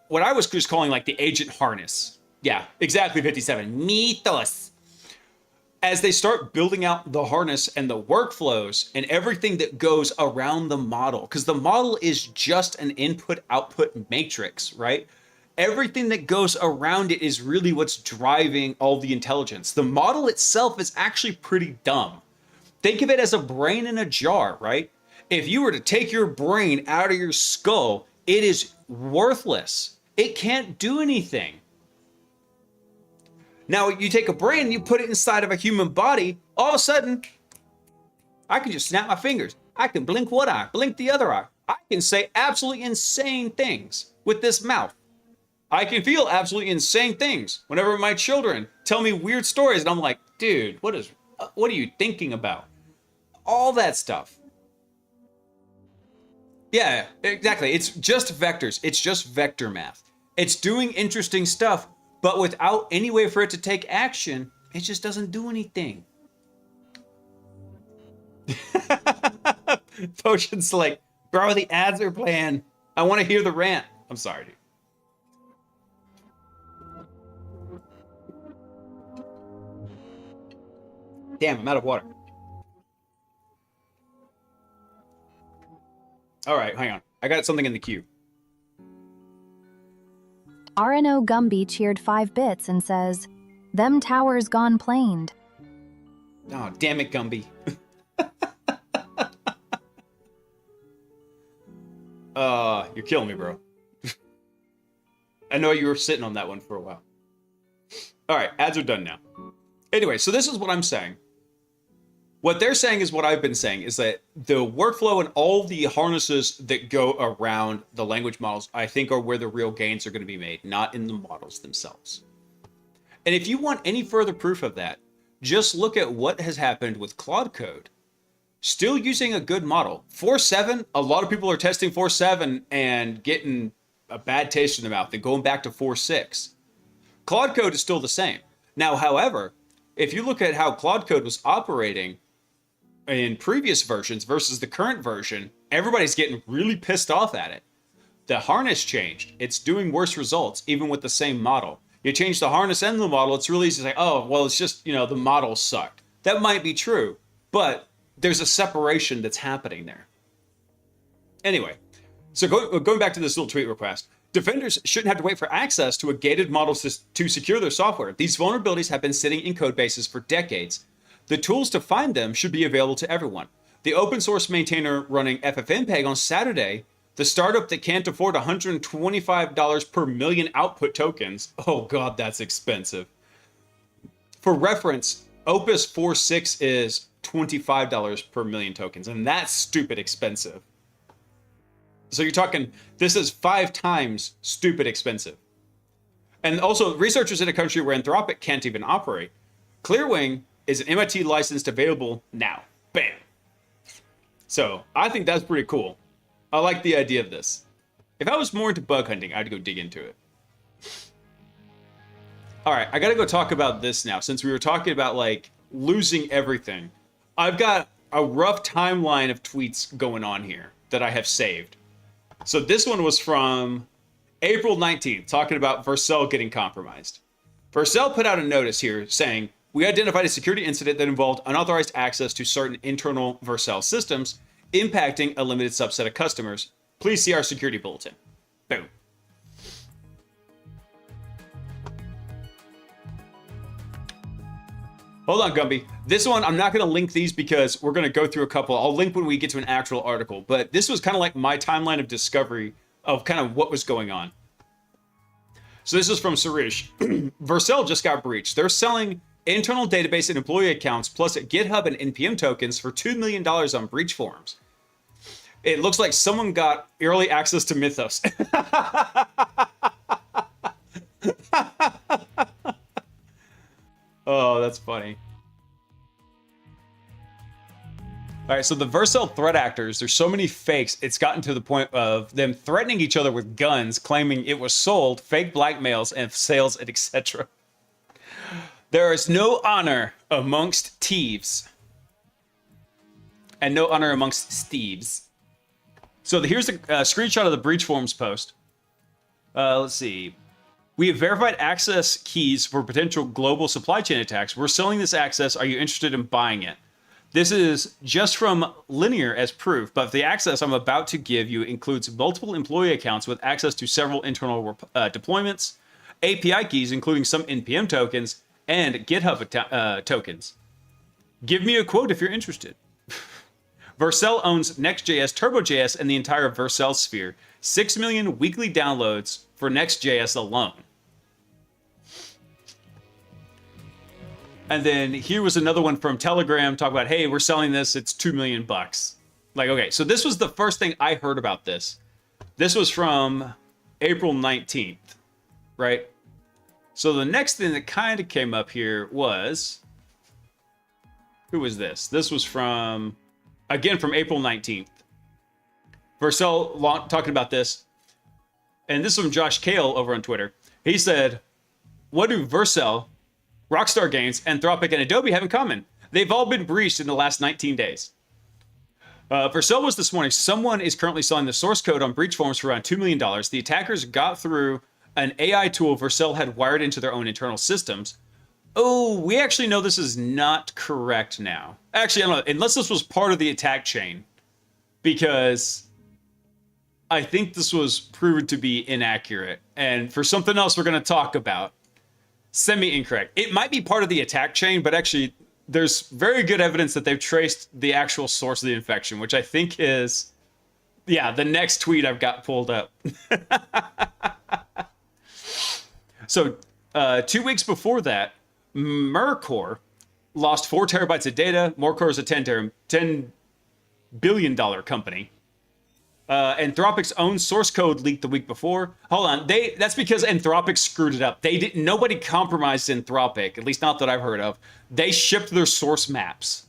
what I was just calling like the agent harness. Yeah, exactly 57. Mythos. As they start building out the harness and the workflows and everything that goes around the model, because the model is just an input-output matrix, right? Everything that goes around it is really what's driving all the intelligence. The model itself is actually pretty dumb. Think of it as a brain in a jar, right? If you were to take your brain out of your skull, it is worthless. It can't do anything. Now, you take a brain and you put it inside of a human body, all of a sudden, I can just snap my fingers. I can blink one eye, blink the other eye. I can say absolutely insane things with this mouth. I can feel absolutely insane things whenever my children tell me weird stories, and I'm like, dude, what are you thinking about? All that stuff. Yeah, exactly. It's just vectors. It's just vector math. It's doing interesting stuff, but without any way for it to take action, it just doesn't do anything. Potion's like, bro, the ads are playing. I want to hear the rant. I'm sorry, dude. Damn, I'm out of water. All right, hang on. I got something in the queue. RNO Gumby cheered 5 bits and says, "Them towers gone planed." Oh, damn it, Gumby. You're killing me, bro. I know you were sitting on that one for a while. All right, ads are done now. Anyway, so this is what I'm saying. What they're saying is what I've been saying, is that the workflow and all the harnesses that go around the language models, I think, are where the real gains are going to be made, not in the models themselves. And if you want any further proof of that, just look at what has happened with Claude Code. Still using a good model. 4.7, a lot of people are testing 4.7 and getting a bad taste in their mouth and going back to 4.6. Claude Code is still the same. Now, however, if you look at how Claude Code was operating in previous versions versus the current version, everybody's getting really pissed off at it. The harness changed. It's doing worse results, even with the same model. You change the harness and the model, it's really easy to say, oh, well, it's just, the model sucked. That might be true, but there's a separation that's happening there. Anyway, so going back to this little tweet request, defenders shouldn't have to wait for access to a gated model to secure their software. These vulnerabilities have been sitting in code bases for decades. The tools to find them should be available to everyone. The open source maintainer running FFmpeg on Saturday, the startup that can't afford $125 per million output tokens. Oh God, that's expensive. For reference, Opus 4.6 is $25 per million tokens, and that's stupid expensive. So you're talking, this is 5 times stupid expensive. And also, researchers in a country where Anthropic can't even operate. Clearwing is an MIT licensed available now. Bam. So I think that's pretty cool. I like the idea of this. If I was more into bug hunting, I'd go dig into it. All right, I gotta go talk about this now. Since we were talking about like losing everything, I've got a rough timeline of tweets going on here that I have saved. So this one was from April 19th, talking about Vercel getting compromised. Vercel put out a notice here saying, we identified a security incident that involved unauthorized access to certain internal Vercel systems, impacting a limited subset of customers. Please see our security bulletin. Boom. Hold on, Gumby. This one, I'm not going to link these because we're going to go through a couple. I'll link when we get to an actual article. But this was kind of like my timeline of discovery of kind of what was going on. So this is from Surish. Vercel just got breached. They're selling internal database and employee accounts plus GitHub and NPM tokens for $2 million on breach forums. It looks like someone got early access to Mythos. Oh, that's funny. All right, so the Vercel threat actors, there's so many fakes, it's gotten to the point of them threatening each other with guns, claiming it was sold, fake blackmails, and sales, and etc. There is no honor amongst thieves. And no honor amongst Steves. So here's a screenshot of the breach forums post. Let's see. We have verified access keys for potential global supply chain attacks. We're selling this access. Are you interested in buying it? This is just from Linear as proof, but the access I'm about to give you includes multiple employee accounts with access to several internal deployments, API keys, including some NPM tokens, and GitHub tokens. Give me a quote if you're interested. Vercel owns Next.js, Turbo.js, and the entire Vercel sphere. 6 million weekly downloads for Next.js alone. And then here was another one from Telegram talking about, hey, we're selling this, it's $2 million. Like, okay, so this was the first thing I heard about this. This was from April 19th, right? So the next thing that kind of came up here was, who was this? This was from, again, from April 19th. Vercel talking about this. And this is from Josh Kale over on Twitter. He said, what do Vercel, Rockstar Games, Anthropic, and Adobe have in common? They've all been breached in the last 19 days. Vercel was this morning. Someone is currently selling the source code on breach forums for around $2 million. The attackers got through an AI tool Vercel had wired into their own internal systems. Oh, we actually know this is not correct now. Actually, I don't know, unless this was part of the attack chain. Because I think this was proven to be inaccurate. And for something else we're going to talk about, semi-incorrect. It might be part of the attack chain, but actually there's very good evidence that they've traced the actual source of the infection, which I think is, yeah, the next tweet I've got pulled up. So 2 weeks before that, Mercor lost 4 terabytes of data. Mercor is a $10 billion company. Anthropic's own source code leaked the week before. Hold on, that's because Anthropic screwed it up. They didn't. Nobody compromised Anthropic, at least not that I've heard of. They shipped their source maps.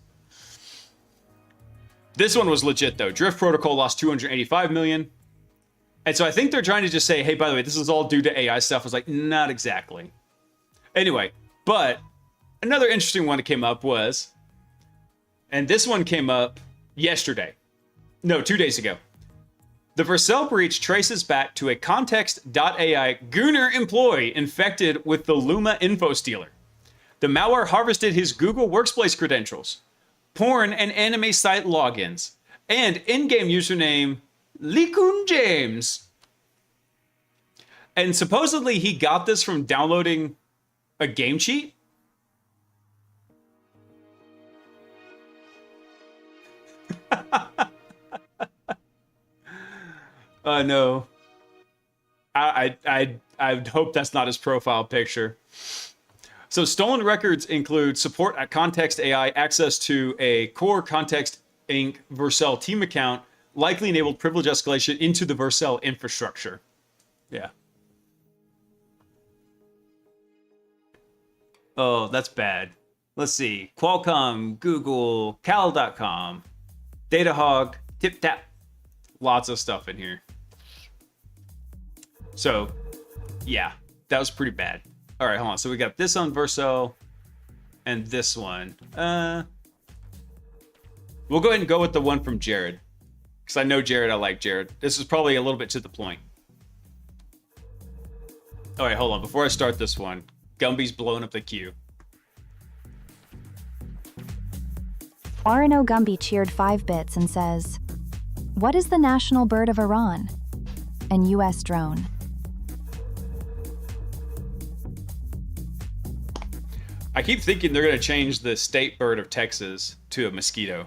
This one was legit though. Drift Protocol lost 285 million. And so I think they're trying to just say, hey, by the way, this is all due to AI stuff. I was like, not exactly. Anyway, but another interesting one that came up was, and this one came up yesterday. No, 2 days ago. The Vercel breach traces back to a Context.ai Gunner employee infected with the Luma info stealer. The malware harvested his Google Workspace credentials, porn and anime site logins, and in-game username Likun James. And supposedly he got this from downloading a game cheat. No. I hope that's not his profile picture. So stolen records include support at Context AI, access to a core Context Inc. Vercel team account, likely enabled privilege escalation into the Vercel infrastructure. Yeah. Oh, that's bad. Let's see. Qualcomm, Google, Cal.com, DataHog, TipTap. Lots of stuff in here. So, yeah, that was pretty bad. All right, hold on. So we got this on Vercel and this one. We'll go ahead and go with the one from Jared. Because I know Jared, I like Jared. This is probably a little bit to the point. All right, hold on. Before I start this one, Gumby's blowing up the queue. RNO Gumby cheered 5 bits and says, what is the national bird of Iran? An US drone. I keep thinking they're going to change the state bird of Texas to a mosquito.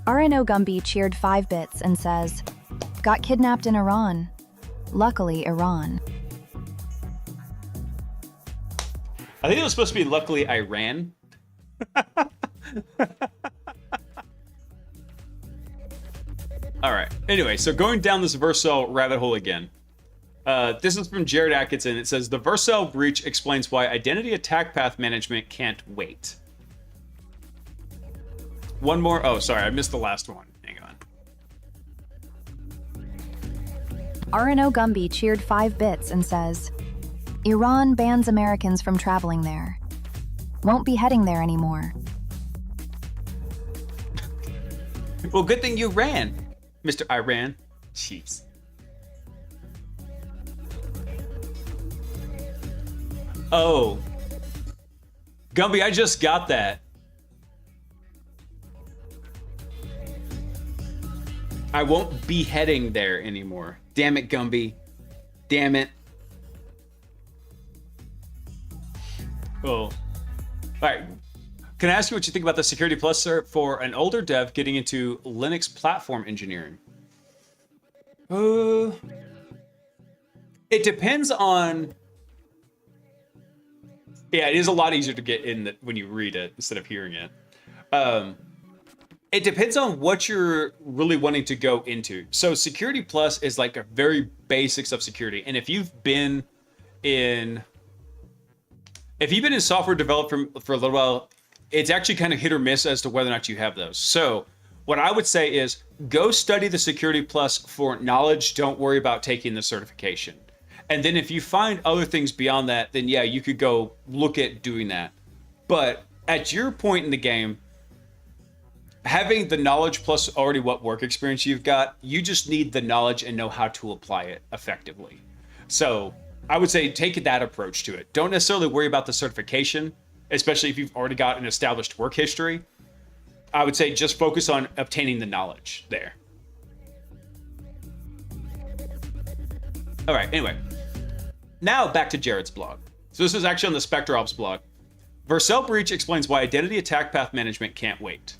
RNO Gumby cheered 5 bits and says, got kidnapped in Iran. Luckily, Iran. I think it was supposed to be luckily Iran. All right. Anyway, so going down this Vercel rabbit hole again. This is from Jared Atkinson. It says, the Vercel breach explains why identity attack path management can't wait. One more. Oh, sorry. I missed the last one. Hang on. RNO Gumby cheered 5 bits and says, Iran bans Americans from traveling there. Won't be heading there anymore. Well, good thing you ran, Mr. Iran. Jeez. Oh. Gumby, I just got that. I won't be heading there anymore. Damn it, Gumby. Damn it. Oh. All right. Can I ask you what you think about the Security Plus cert for an older dev getting into Linux platform engineering? It depends on... Yeah, it is a lot easier to get in when you read it instead of hearing it. It depends on what you're really wanting to go into. So Security Plus is like a very basics of security. And if you've been in software development for a little while, it's actually kind of hit or miss as to whether or not you have those. So what I would say is go study the Security Plus for knowledge. Don't worry about taking the certification. And then if you find other things beyond that, then yeah, you could go look at doing that. But at your point in the game, having the knowledge plus already what work experience you've got, you just need the knowledge and know how to apply it effectively. So I would say take that approach to it. Don't necessarily worry about the certification, especially if you've already got an established work history. I would say just focus on obtaining the knowledge there. All right, anyway. Now back to Jared's blog. So this is actually on the SpectreOps blog. Vercel breach explains why identity attack path management can't wait.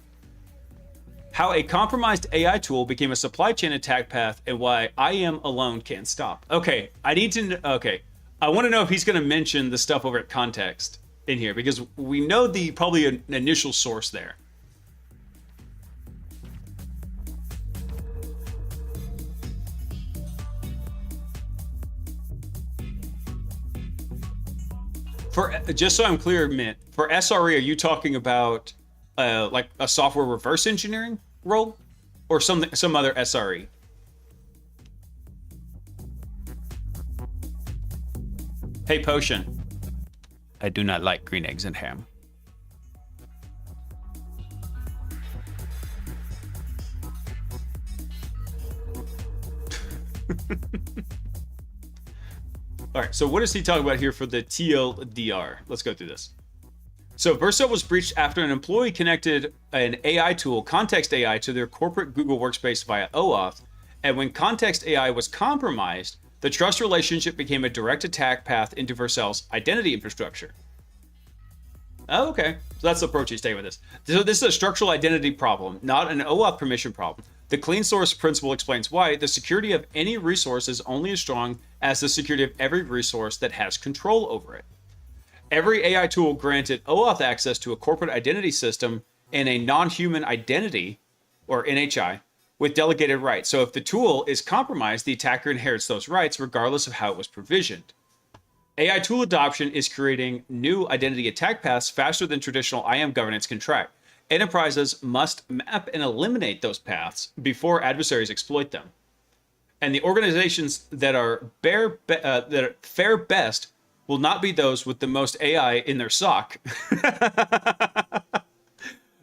How a compromised AI tool became a supply chain attack path and why IM alone can't stop. Okay, I need to okay. I want to know if he's going to mention the stuff over at Context in here because we know the probably an initial source there. For just so I'm clear, Mint, for SRE, are you talking about like a software reverse engineering role, or some other SRE? Hey, Potion. I do not like green eggs and ham. All right, so what is he talking about here for the TLDR? Let's go through this. So Vercel was breached after an employee connected an AI tool, Context AI, to their corporate Google Workspace via OAuth. And when Context AI was compromised, the trust relationship became a direct attack path into Vercel's identity infrastructure. Oh, okay. So that's the approach he's taking with this. So this is a structural identity problem, not an OAuth permission problem. The clean source principle explains why the security of any resource is only as strong as the security of every resource that has control over it. Every AI tool granted OAuth access to a corporate identity system and a non-human identity, or NHI, with delegated rights. So if the tool is compromised, the attacker inherits those rights regardless of how it was provisioned. AI tool adoption is creating new identity attack paths faster than traditional IAM governance can track. Enterprises must map and eliminate those paths before adversaries exploit them. And the organizations that are fare best will not be those with the most AI in their SOC.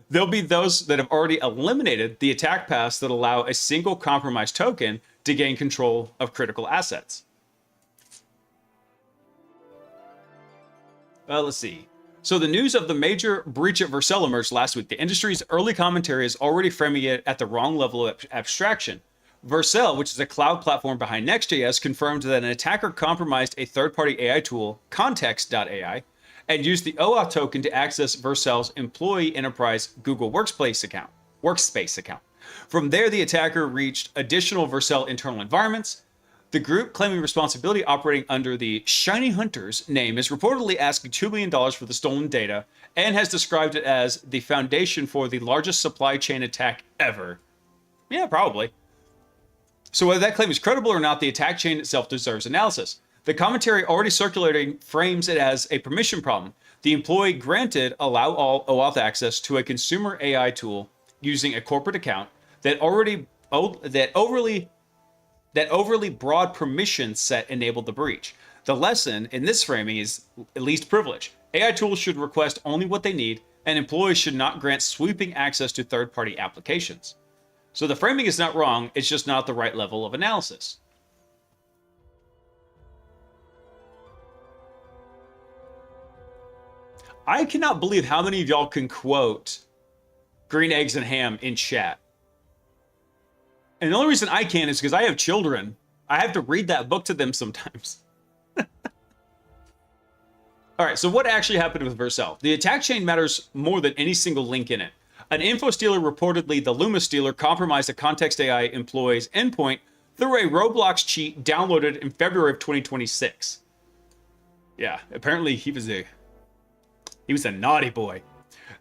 They'll be those that have already eliminated the attack paths that allow a single compromised token to gain control of critical assets. Let's see. So the news of the major breach at Vercel emerged last week. The industry's early commentary is already framing it at the wrong level of abstraction. Vercel, which is a cloud platform behind Next.js, confirmed that an attacker compromised a third-party AI tool, Context.ai, and used the OAuth token to access Vercel's employee enterprise Google Workspace account. From there, the attacker reached additional Vercel internal environments. The group claiming responsibility operating under the Shiny Hunters name is reportedly asking $2 million for the stolen data and has described it as the foundation for the largest supply chain attack ever. Yeah, probably. So whether that claim is credible or not, the attack chain itself deserves analysis. The commentary already circulating frames it as a permission problem. The employee granted allow all OAuth access to a consumer AI tool using a corporate account that overly broad permission set enabled the breach. The lesson in this framing is least privilege. AI tools should request only what they need, and employees should not grant sweeping access to third-party applications. So the framing is not wrong, it's just not the right level of analysis. I cannot believe how many of y'all can quote green eggs and ham in chat. And the only reason I can is because I have children. I have to read that book to them sometimes. All right, so what actually happened with Vercel? The attack chain matters more than any single link in it. An info stealer, reportedly the Luma stealer, compromised a Context AI employee's endpoint through a Roblox cheat downloaded in February of 2026. Yeah, apparently he was a naughty boy.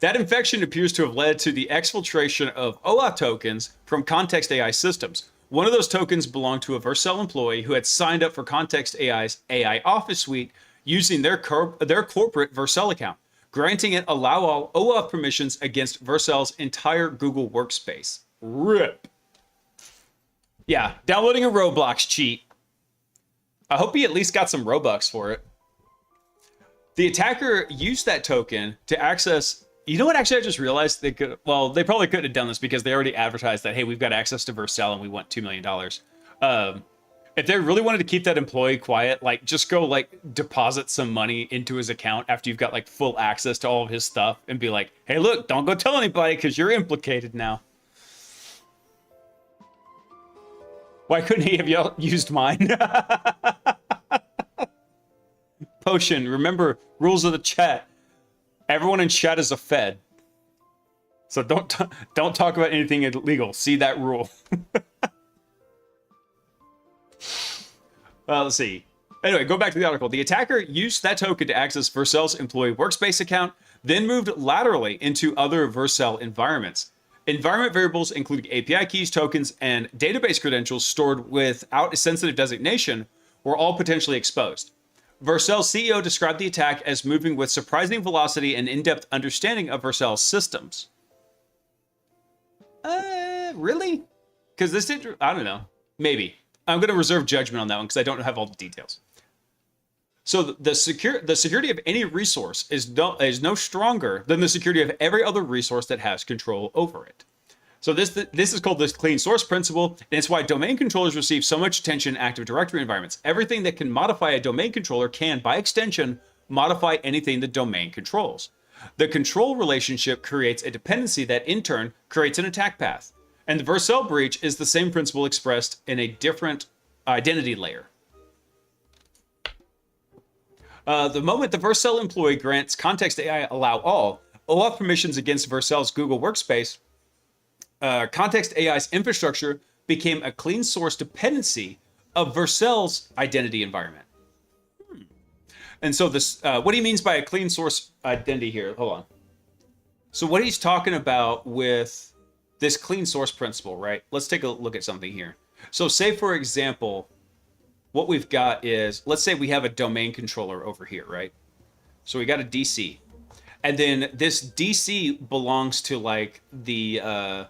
That infection appears to have led to the exfiltration of OAuth tokens from Context AI systems. One of those tokens belonged to a Vercel employee who had signed up for Context AI's AI Office suite using their corporate Vercel account, granting it allow all OAuth permissions against Vercel's entire Google Workspace. RIP. Yeah, downloading a Roblox cheat. I hope he at least got some Robux for it. The attacker used that token to access... You know what? Actually, I just realized they could... Well, they probably couldn't have done this because they already advertised that, hey, we've got access to Vercel and we want $2 million. If they really wanted to keep that employee quiet, like, just go, like, deposit some money into his account after you've got, like, full access to all of his stuff and be like, hey, look, don't go tell anybody because you're implicated now. Why couldn't he have used mine? Potion, remember, rules of the chat. Everyone in chat is a Fed. So don't talk about anything illegal. See that rule. Let's see. Anyway, go back to the article. The attacker used that token to access Vercel's employee workspace account, then moved laterally into other Vercel environments. Environment variables, including API keys, tokens, and database credentials stored without a sensitive designation, were all potentially exposed. Vercel's CEO described the attack as moving with surprising velocity and in-depth understanding of Vercel's systems. Really? Because this did, I don't know. Maybe. I'm going to reserve judgment on that one because I don't have all the details. So the security of any resource is no stronger than the security of every other resource that has control over it. So this is called the clean source principle, and it's why domain controllers receive so much attention in Active Directory environments. Everything that can modify a domain controller can, by extension, modify anything the domain controls. The control relationship creates a dependency that, in turn, creates an attack path. And the Vercel breach is the same principle expressed in a different identity layer. The moment the Vercel employee grants context AI allow all OAuth permissions against Vercel's Google Workspace, context AI's infrastructure became a clean source dependency of Vercel's identity environment. And so this, what he means by a clean source identity here, hold on. So what he's talking about with this clean source principle, right? Let's take a look at something here. So say, for example, what we've got is, let's say we have a domain controller over here, right? So we got a DC. And then this DC belongs to like the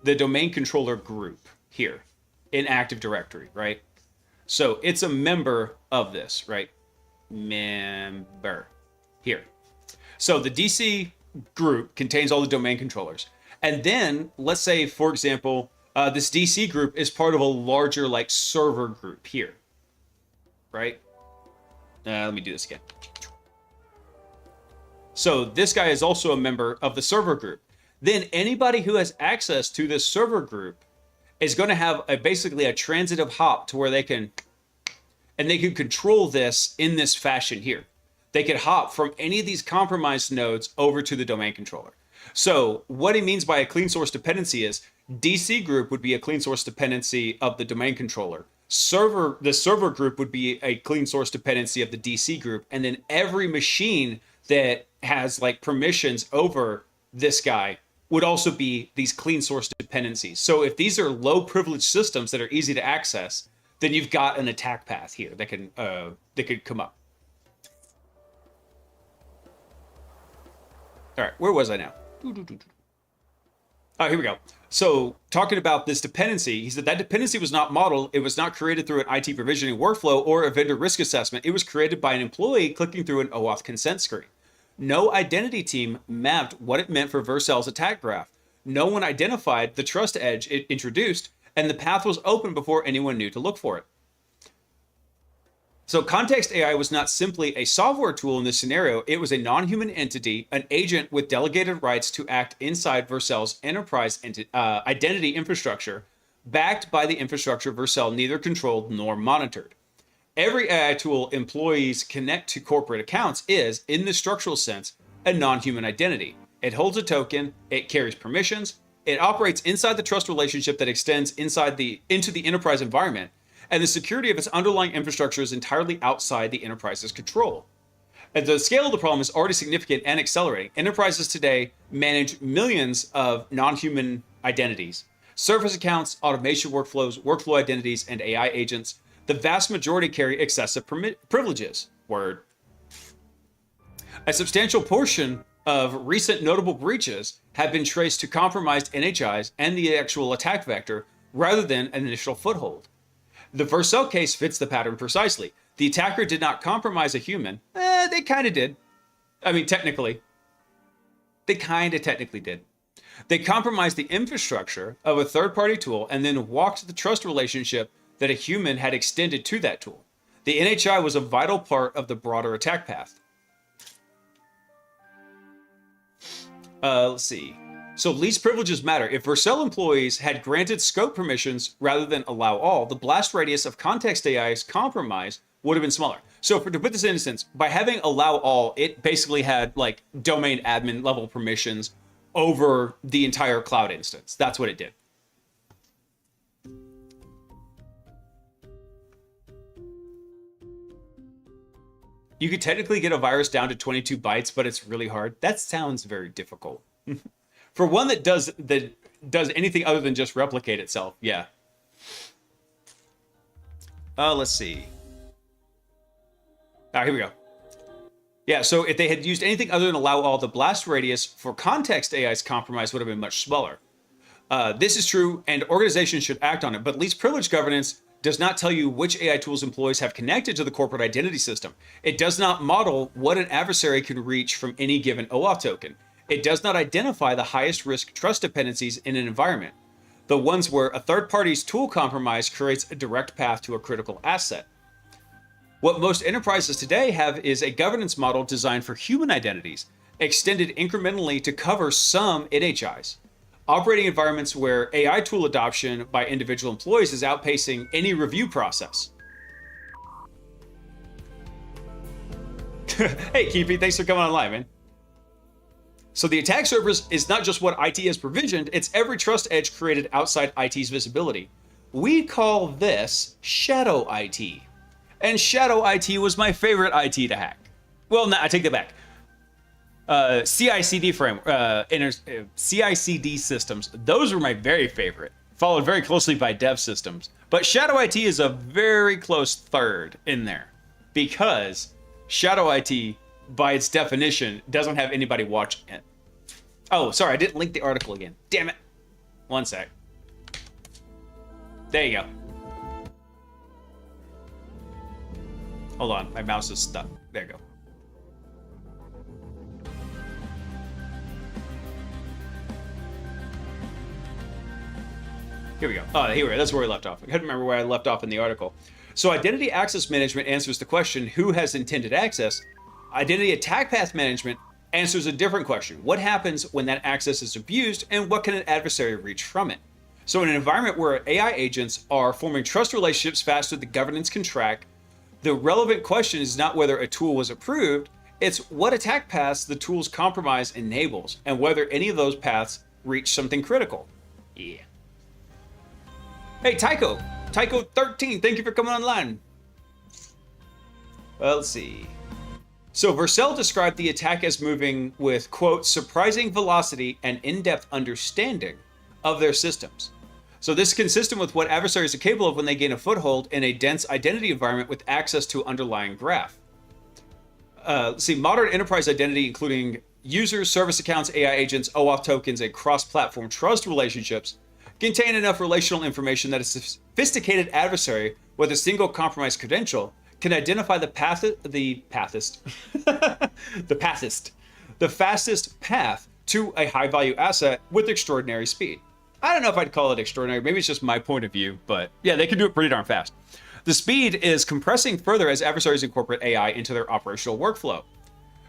domain controller group here in Active Directory, right? So it's a member of this, right? Member here. So the DC group contains all the domain controllers. And then let's say, for example, this DC group is part of a larger like server group here, right? Let me do this again. So this guy is also a member of the server group. Then anybody who has access to this server group is going to have basically a transitive hop to where they can control this in this fashion here. They could hop from any of these compromised nodes over to the domain controller. So what he means by a clean source dependency is DC group would be a clean source dependency of the domain controller. The server group would be a clean source dependency of the DC group. And then every machine that has like permissions over this guy would also be these clean source dependencies. So if these are low privilege systems that are easy to access, then you've got an attack path here that could come up. All right, where was I now? Oh, here we go. So talking about this dependency, he said that dependency was not modeled. It was not created through an IT provisioning workflow or a vendor risk assessment. It was created by an employee clicking through an OAuth consent screen. No identity team mapped what it meant for Vercel's attack graph. No one identified the trust edge it introduced, and the path was open before anyone knew to look for it. So context AI was not simply a software tool in this scenario. It was a non-human entity, an agent with delegated rights to act inside Vercel's enterprise identity infrastructure, backed by the infrastructure Vercel neither controlled nor monitored. Every AI tool employees connect to corporate accounts is, in the structural sense, a non-human identity. It holds a token, it carries permissions, it operates inside the trust relationship that extends into the enterprise environment, and the security of its underlying infrastructure is entirely outside the enterprise's control. And the scale of the problem is already significant and accelerating. Enterprises today manage millions of non-human identities, service accounts, automation workflows, workflow identities, and AI agents. The vast majority carry excessive privileges. Word. A substantial portion of recent notable breaches have been traced to compromised NHIs and the actual attack vector rather than an initial foothold. The Vercel case fits the pattern precisely. The attacker did not compromise a human. They kind of did. I mean, technically. They kind of technically did. They compromised the infrastructure of a third-party tool and then walked the trust relationship that a human had extended to that tool. The NHI was a vital part of the broader attack path. Let's see. So least privileges matter. If Vercel employees had granted scope permissions rather than allow all, the blast radius of context AI's compromise would have been smaller. So to put this in instance, by having allow all, it basically had like domain admin level permissions over the entire cloud instance. That's what it did. You could technically get a virus down to 22 bytes, but it's really hard. That sounds very difficult. For one that does anything other than just replicate itself, yeah. Let's see. Here we go. Yeah, so if they had used anything other than allow all, the blast radius for context AI's compromise would have been much smaller. This is true, and organizations should act on it, but least privilege governance does not tell you which AI tools employees have connected to the corporate identity system. It does not model what an adversary can reach from any given OAuth token. It does not identify the highest risk trust dependencies in an environment, the ones where a third party's tool compromise creates a direct path to a critical asset. What most enterprises today have is a governance model designed for human identities, extended incrementally to cover some NHIs. Operating environments where AI tool adoption by individual employees is outpacing any review process. Hey, Keepy, thanks for coming online, man. So the attack surface is not just what IT has provisioned, it's every trust edge created outside IT's visibility. We call this shadow IT. And shadow IT was my favorite IT to hack. Well, no, I take that back. CI/CD CI/CD systems, those were my very favorite, followed very closely by dev systems. But shadow IT is a very close third in there, because shadow IT, by its definition, doesn't have anybody watching it. Oh, sorry, I didn't link the article again. Damn it. One sec. There you go. Hold on, my mouse is stuck. There you go. Here we go. Oh, here we go. That's where we left off. I couldn't remember where I left off in the article. So identity access management answers the question, who has intended access? Identity attack path management answers a different question. What happens when that access is abused, and what can an adversary reach from it? So in an environment where AI agents are forming trust relationships faster than the governance can track, the relevant question is not whether a tool was approved, it's what attack paths the tool's compromise enables, and whether any of those paths reach something critical. Yeah. Hey, Tycho13, thank you for coming online. Well, let's see. So Vercel described the attack as moving with, quote, surprising velocity and in-depth understanding of their systems. So this is consistent with what adversaries are capable of when they gain a foothold in a dense identity environment with access to underlying graph. Let's see, modern enterprise identity, including users, service accounts, AI agents, OAuth tokens, and cross-platform trust relationships, contain enough relational information that a sophisticated adversary with a single compromised credential can identify the fastest path to a high-value asset with extraordinary speed. I don't know if I'd call it extraordinary. Maybe it's just my point of view, but yeah, they can do it pretty darn fast. The speed is compressing further as adversaries incorporate AI into their operational workflow.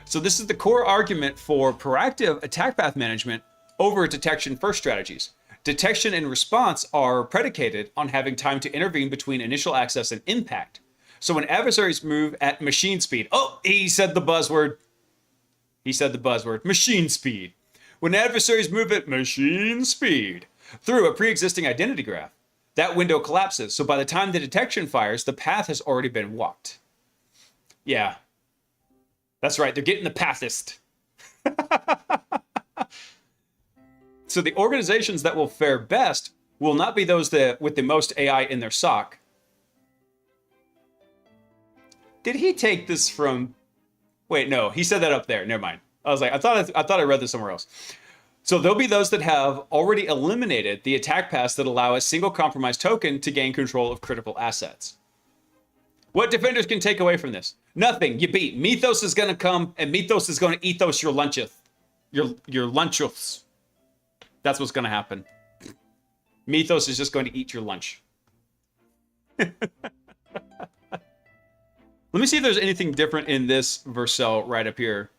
So this is the core argument for proactive attack path management over detection-first strategies. Detection and response are predicated on having time to intervene between initial access and impact. So when adversaries move at machine speed, he said the buzzword, machine speed. When adversaries move at machine speed through a pre-existing identity graph, that window collapses. So by the time the detection fires, the path has already been walked. Yeah, that's right. They're getting the pathist. So the organizations that will fare best will not be those that with the most AI in their SOC. Did he take this from? Wait, no, he said that up there. Never mind. I was like, I thought I read this somewhere else. So there'll be those that have already eliminated the attack paths that allow a single compromised token to gain control of critical assets. What defenders can take away from this? Nothing. You beat. Mythos is going to come, and Mythos is going to ethos your lunches. Your lunchos. That's what's going to happen. Mythos is just going to eat your lunch. Let me see if there's anything different in this Vercel right up here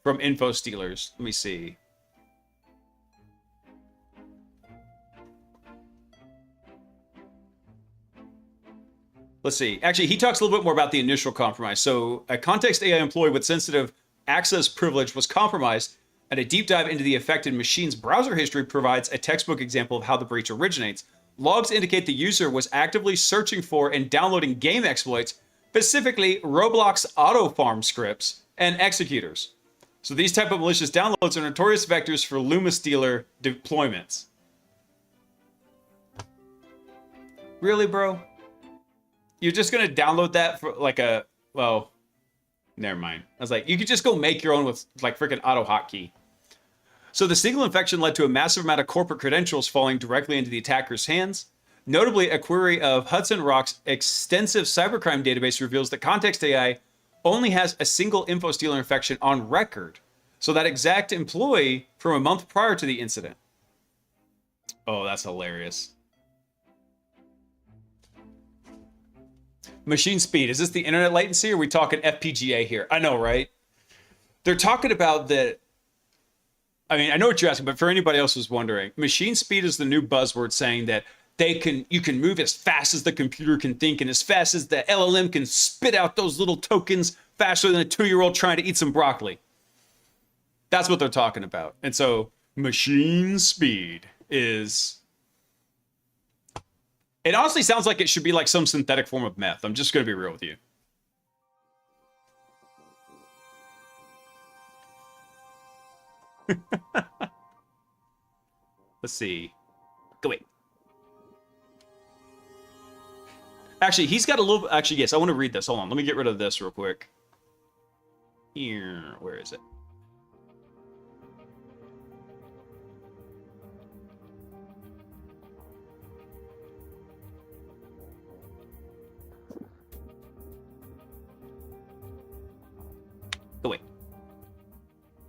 from Info Stealers. Let me see. Let's see. Actually, he talks a little bit more about the initial compromise. So a context AI employee with sensitive access privilege was compromised, and a deep dive into the affected machine's browser history provides a textbook example of how the breach originates. Logs indicate the user was actively searching for and downloading game exploits, specifically Roblox auto farm scripts and executors. So these type of malicious downloads are notorious vectors for Luma Stealer deployments. Really, bro? You're just going to download that for like a, well, Never mind. I was like, you could just go make your own with like freaking auto hotkey. So the single infection led to a massive amount of corporate credentials falling directly into the attacker's hands. Notably, a query of Hudson Rock's extensive cybercrime database reveals that Context AI only has a single InfoStealer infection on record. So that exact employee from a month prior to the incident. Oh, that's hilarious. Machine speed. Is this the internet latency or are we talking FPGA here? I know, right? They're talking about that. I mean, I know what you're asking, but for anybody else who's wondering, machine speed is the new buzzword saying that you can move as fast as the computer can think and as fast as the LLM can spit out those little tokens faster than a 2-year-old trying to eat some broccoli. That's what they're talking about. And so machine speed is... It honestly sounds like it should be like some synthetic form of meth. I'm just going to be real with you. Let's see. Go wait. Actually, he's got a little... Actually, yes, I want to read this. Hold on. Let me get rid of this real quick. Here. Where is it? Go wait.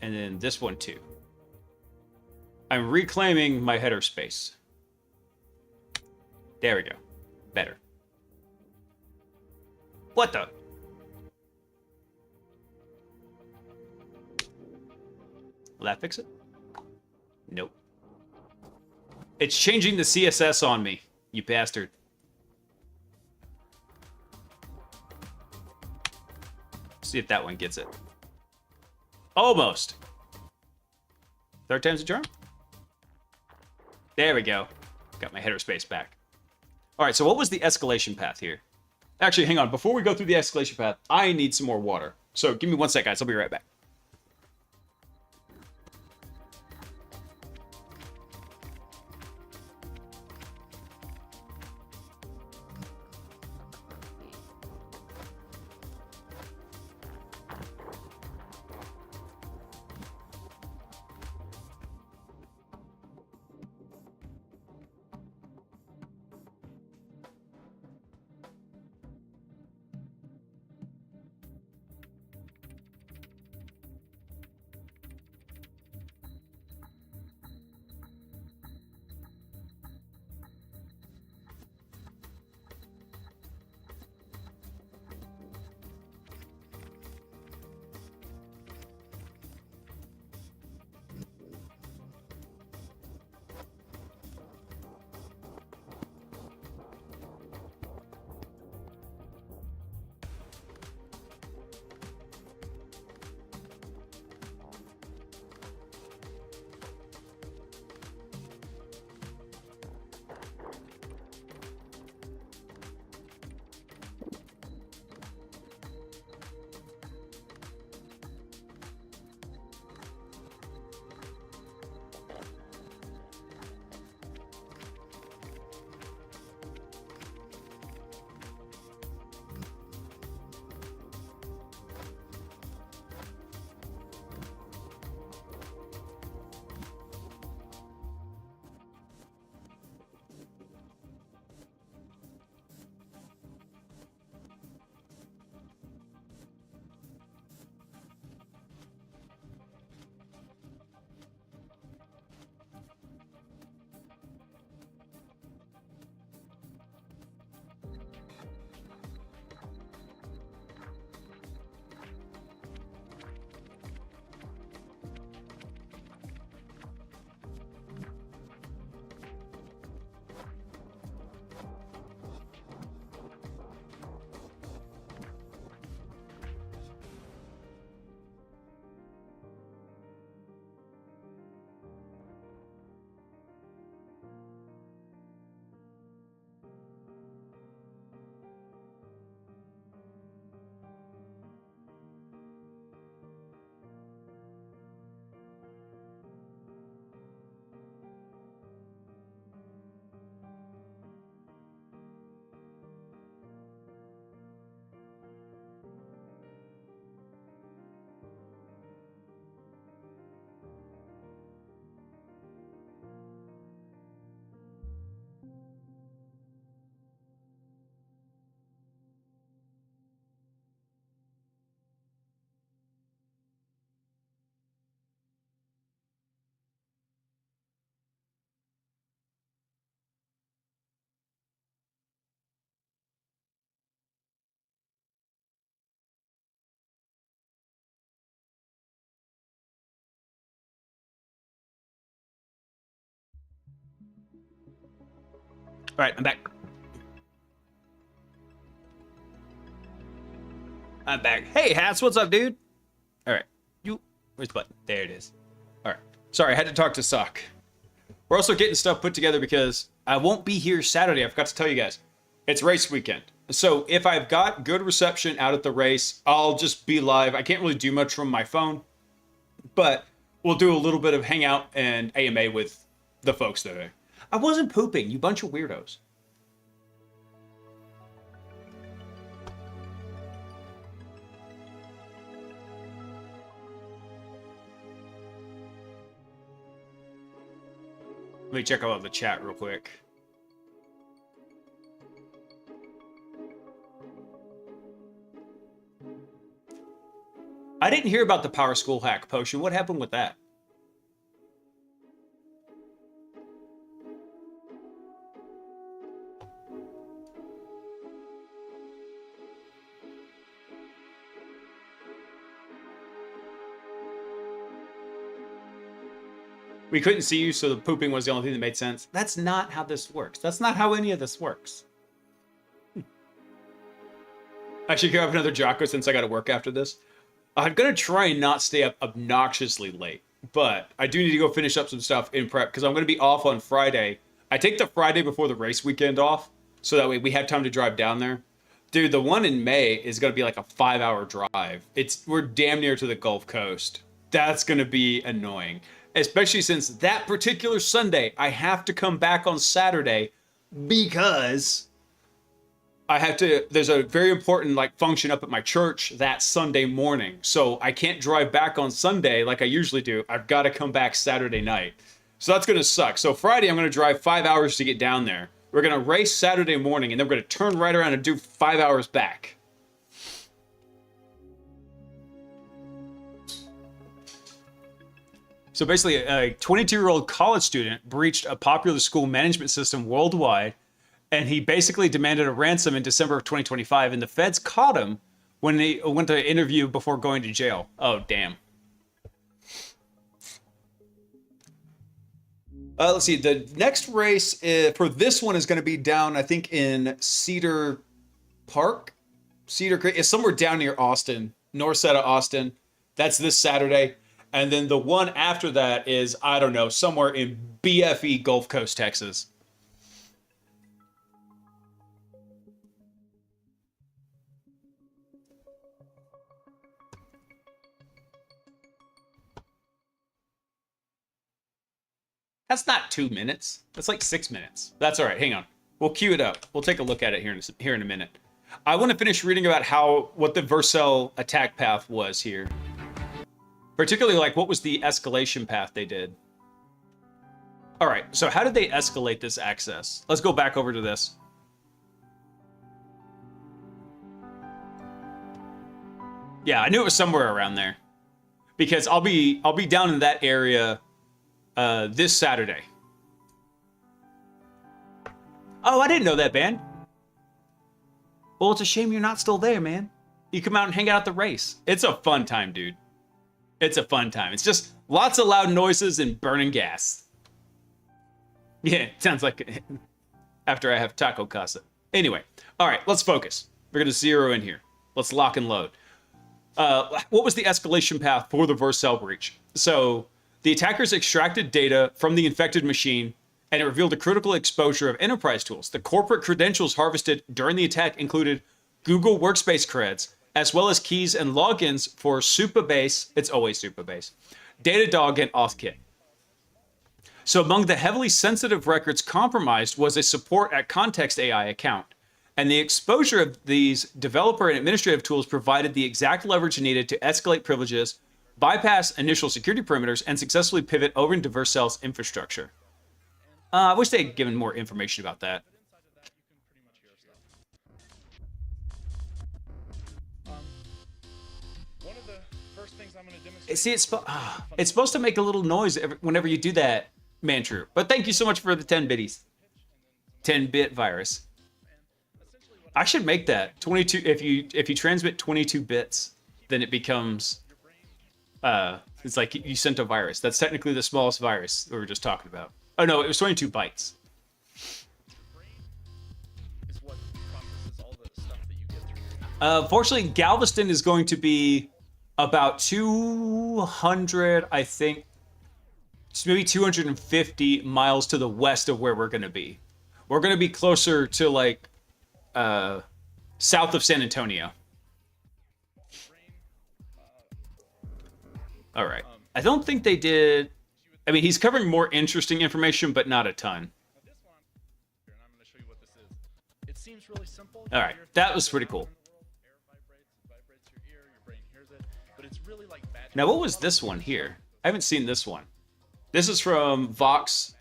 And then this one too. I'm reclaiming my header space. There we go. Better. What the? Will that fix it? Nope. It's changing the CSS on me, you bastard. See if that one gets it. Almost. Third time's a charm? There we go. Got my header space back. All right, so what was the escalation path here? Actually, hang on. Before we go through the escalation path, I need some more water. So give me 1 sec, guys. I'll be right back. All right, I'm back. I'm back. Hey, Hats, what's up, dude? All right, where's the button? There it is. All right, sorry, I had to talk to Sock. We're also getting stuff put together because I won't be here Saturday. I forgot to tell you guys. It's race weekend. So if I've got good reception out at the race, I'll just be live. I can't really do much from my phone, but we'll do a little bit of hangout and AMA with the folks there. I wasn't pooping, you bunch of weirdos. Let me check out the chat real quick. I didn't hear about the Power School hack potion. What happened with that? We couldn't see you, so the pooping was the only thing that made sense. That's not how this works. That's not how any of this works. I should grab another Jocko since I got to work after this. I'm going to try and not stay up obnoxiously late, but I do need to go finish up some stuff in prep because I'm going to be off on Friday. I take the Friday before the race weekend off, so that way we have time to drive down there. Dude, the one in May is going to be like a 5-hour drive. We're damn near to the Gulf Coast. That's going to be annoying. Especially since that particular Sunday, I have to come back on Saturday because there's a very important function up at my church that Sunday morning. So I can't drive back on Sunday like I usually do. I've got to come back Saturday night. So that's going to suck. So Friday, I'm going to drive 5 hours to get down there. We're going to race Saturday morning, and then we're going to turn right around and do 5 hours back. So basically, a 22-year-old college student breached a popular school management system worldwide, and he basically demanded a ransom in December of 2025, and the feds caught him when he went to interview before going to jail. Oh, damn. Let's see. The next race for this one is going to be down, I think, in Cedar Park. Cedar Creek. It's somewhere down near Austin, north side of Austin. That's this Saturday. And then the one after that is, I don't know, somewhere in BFE Gulf Coast, Texas. That's not 2 minutes. That's like 6 minutes. That's all right. Hang on. We'll queue it up. We'll take a look at it here in a minute. I want to finish reading about what the Vercel attack path was here. Particularly, what was the escalation path they did? All right, so how did they escalate this access? Let's go back over to this. Yeah, I knew it was somewhere around there. Because I'll be down in that area this Saturday. Oh, I didn't know that, man. Well, it's a shame you're not still there, man. You come out and hang out at the race. It's a fun time, dude. It's a fun time. It's just lots of loud noises and burning gas. Yeah, it sounds like after I have taco casa. Anyway, all right, let's focus. We're going to zero in here. Let's lock and load. What was the escalation path for the Vercel breach? So the attackers extracted data from the infected machine, and it revealed a critical exposure of enterprise tools. The corporate credentials harvested during the attack included Google Workspace creds, as well as keys and logins for Supabase, it's always Supabase, Datadog, and Authkit. So among the heavily sensitive records compromised was a support at Context AI account. And the exposure of these developer and administrative tools provided the exact leverage needed to escalate privileges, bypass initial security perimeters, and successfully pivot over into Vercel's infrastructure. I wish they had given more information about that. See, it's supposed to make a little noise whenever you do that, Mantrue. But thank you so much for the 10 bitties. 10-bit virus. I should make that 22. If you transmit 22 bits, then it becomes it's like you sent a virus. That's technically the smallest virus we were just talking about. Oh no, it was 22 bytes. Fortunately, Galveston is going to be about 200, I think, maybe 250 miles to the west of where we're going to be. We're going to be closer to like south of San Antonio. All right. I don't think they did. I mean, he's covering more interesting information, but not a ton. All right. That was pretty cool. Now, what was this one here? I haven't seen this one. This is from Vox,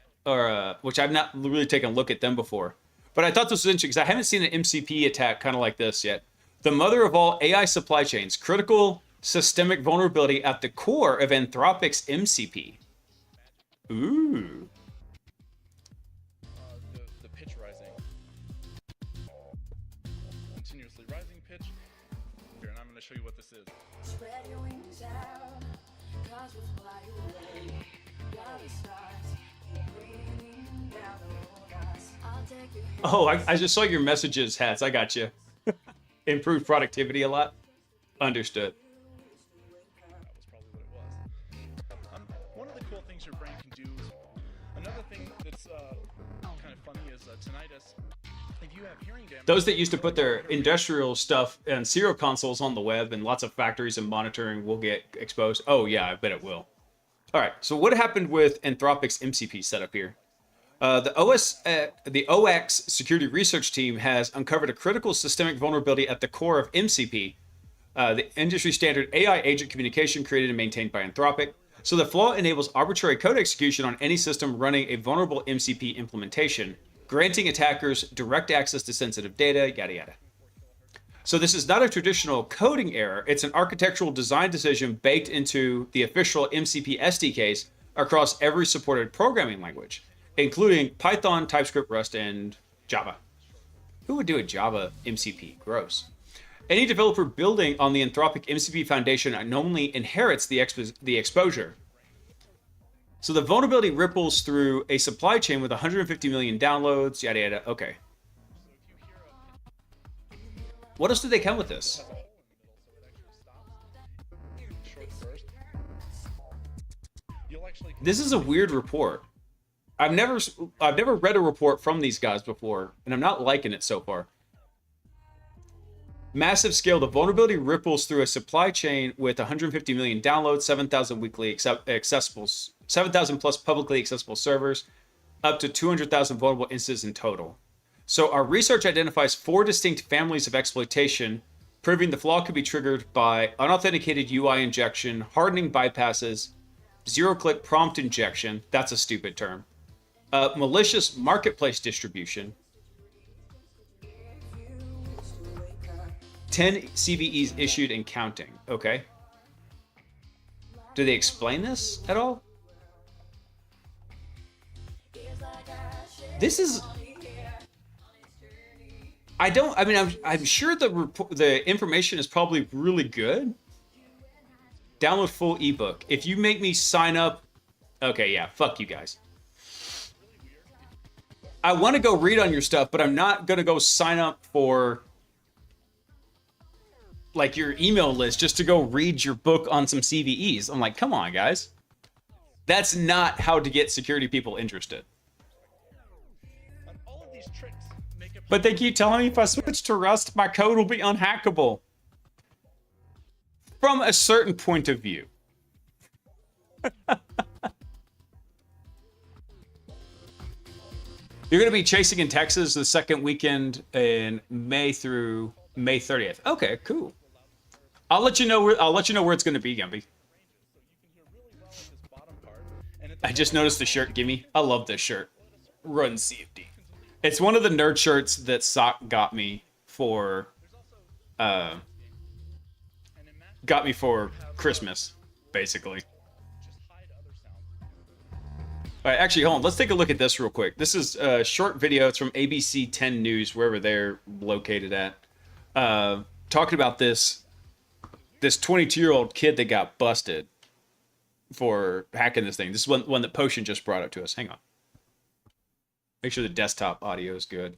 which I've not really taken a look at them before. But I thought this was interesting because I haven't seen an MCP attack kind of like this yet. The mother of all AI supply chains, critical systemic vulnerability at the core of Anthropic's MCP. Ooh. The pitch rising. Continuously rising pitch. Here, and I'm going to show you what this is. Spread your wings out, cause we'll fly away. Got the stars, raining down on us. I'll take you. Oh, I just saw your messages hats. I got you. Improved productivity a lot. Understood. That was probably what it was. One of the cool things your brain can do. Another thing that's kind of funny is tinnitus. If you have hearing damage, Those that used to put their industrial stuff and serial consoles on the web and lots of factories and monitoring will get exposed. Oh, yeah, I bet it will. All right, so what happened with Anthropic's MCP setup here? The OX security research team has uncovered a critical systemic vulnerability at the core of MCP, the industry standard AI agent communication created and maintained by Anthropic. So the flaw enables arbitrary code execution on any system running a vulnerable MCP implementation, granting attackers direct access to sensitive data, yada yada. So this is not a traditional coding error, it's an architectural design decision baked into the official MCP SDKs across every supported programming language, including Python, TypeScript, Rust, and Java. Who would do a Java MCP? Gross. Any developer building on the Anthropic MCP foundation normally inherits the exposure. So the vulnerability ripples through a supply chain with 150 million downloads, yada yada. Okay. What else did they come with this? This is a weird report. I've never read a report from these guys before, and I'm not liking it so far. Massive scale, the vulnerability ripples through a supply chain with 150 million downloads, 7,000 weekly accessible, 7,000 plus publicly accessible servers, up to 200,000 vulnerable instances in total. So our research identifies 4 distinct families of exploitation, proving the flaw could be triggered by unauthenticated UI injection, hardening bypasses, zero-click prompt injection, that's a stupid term, malicious marketplace distribution, 10 CVEs issued and counting. Okay. Do they explain this at all? This is... I'm sure the information is probably really good. Download full ebook. If you make me sign up... Okay, yeah, fuck you guys. I want to go read on your stuff, but I'm not going to go sign up for... like your email list just to go read your book on some CVEs. I'm like, come on, guys. That's not how to get security people interested. But they keep telling me if I switch to Rust, my code will be unhackable. From a certain point of view. You're going to be chasing in Texas the second weekend in May through May 30th. Okay, cool. I'll let you know where it's going to be, Gumby. I just noticed the shirt, gimme. I love this shirt. Run CFD. It's one of the nerd shirts that Sock got me for Christmas, basically. All right, actually, hold on. Let's take a look at this real quick. This is a short video. It's from ABC 10 News, wherever they're located at. Talking about this 22-year-old kid that got busted for hacking this thing. This is one that Potion just brought up to us. Hang on. Make sure the desktop audio is good.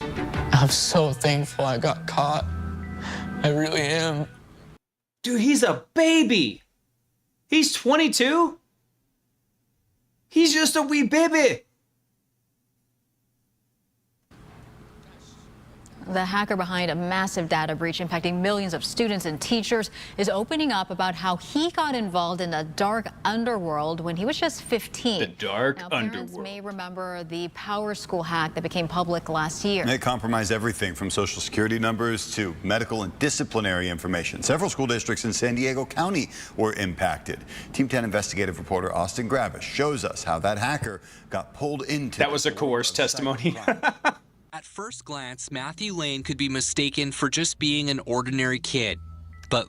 A I'm so thankful I got caught. I really am. Dude, he's a baby. He's 22. He's just a wee baby. The hacker behind a massive data breach impacting millions of students and teachers is opening up about how he got involved in the dark underworld when he was just 15. The dark Parents underworld. may remember the Power School hack that became public last year. They compromised everything from social security numbers to medical and disciplinary information. Several school districts in San Diego County were impacted. Team 10 investigative reporter Austin Gravish shows us how that hacker got pulled into. That was a coerced testimony. At first glance, Matthew Lane could be mistaken for just being an ordinary kid. But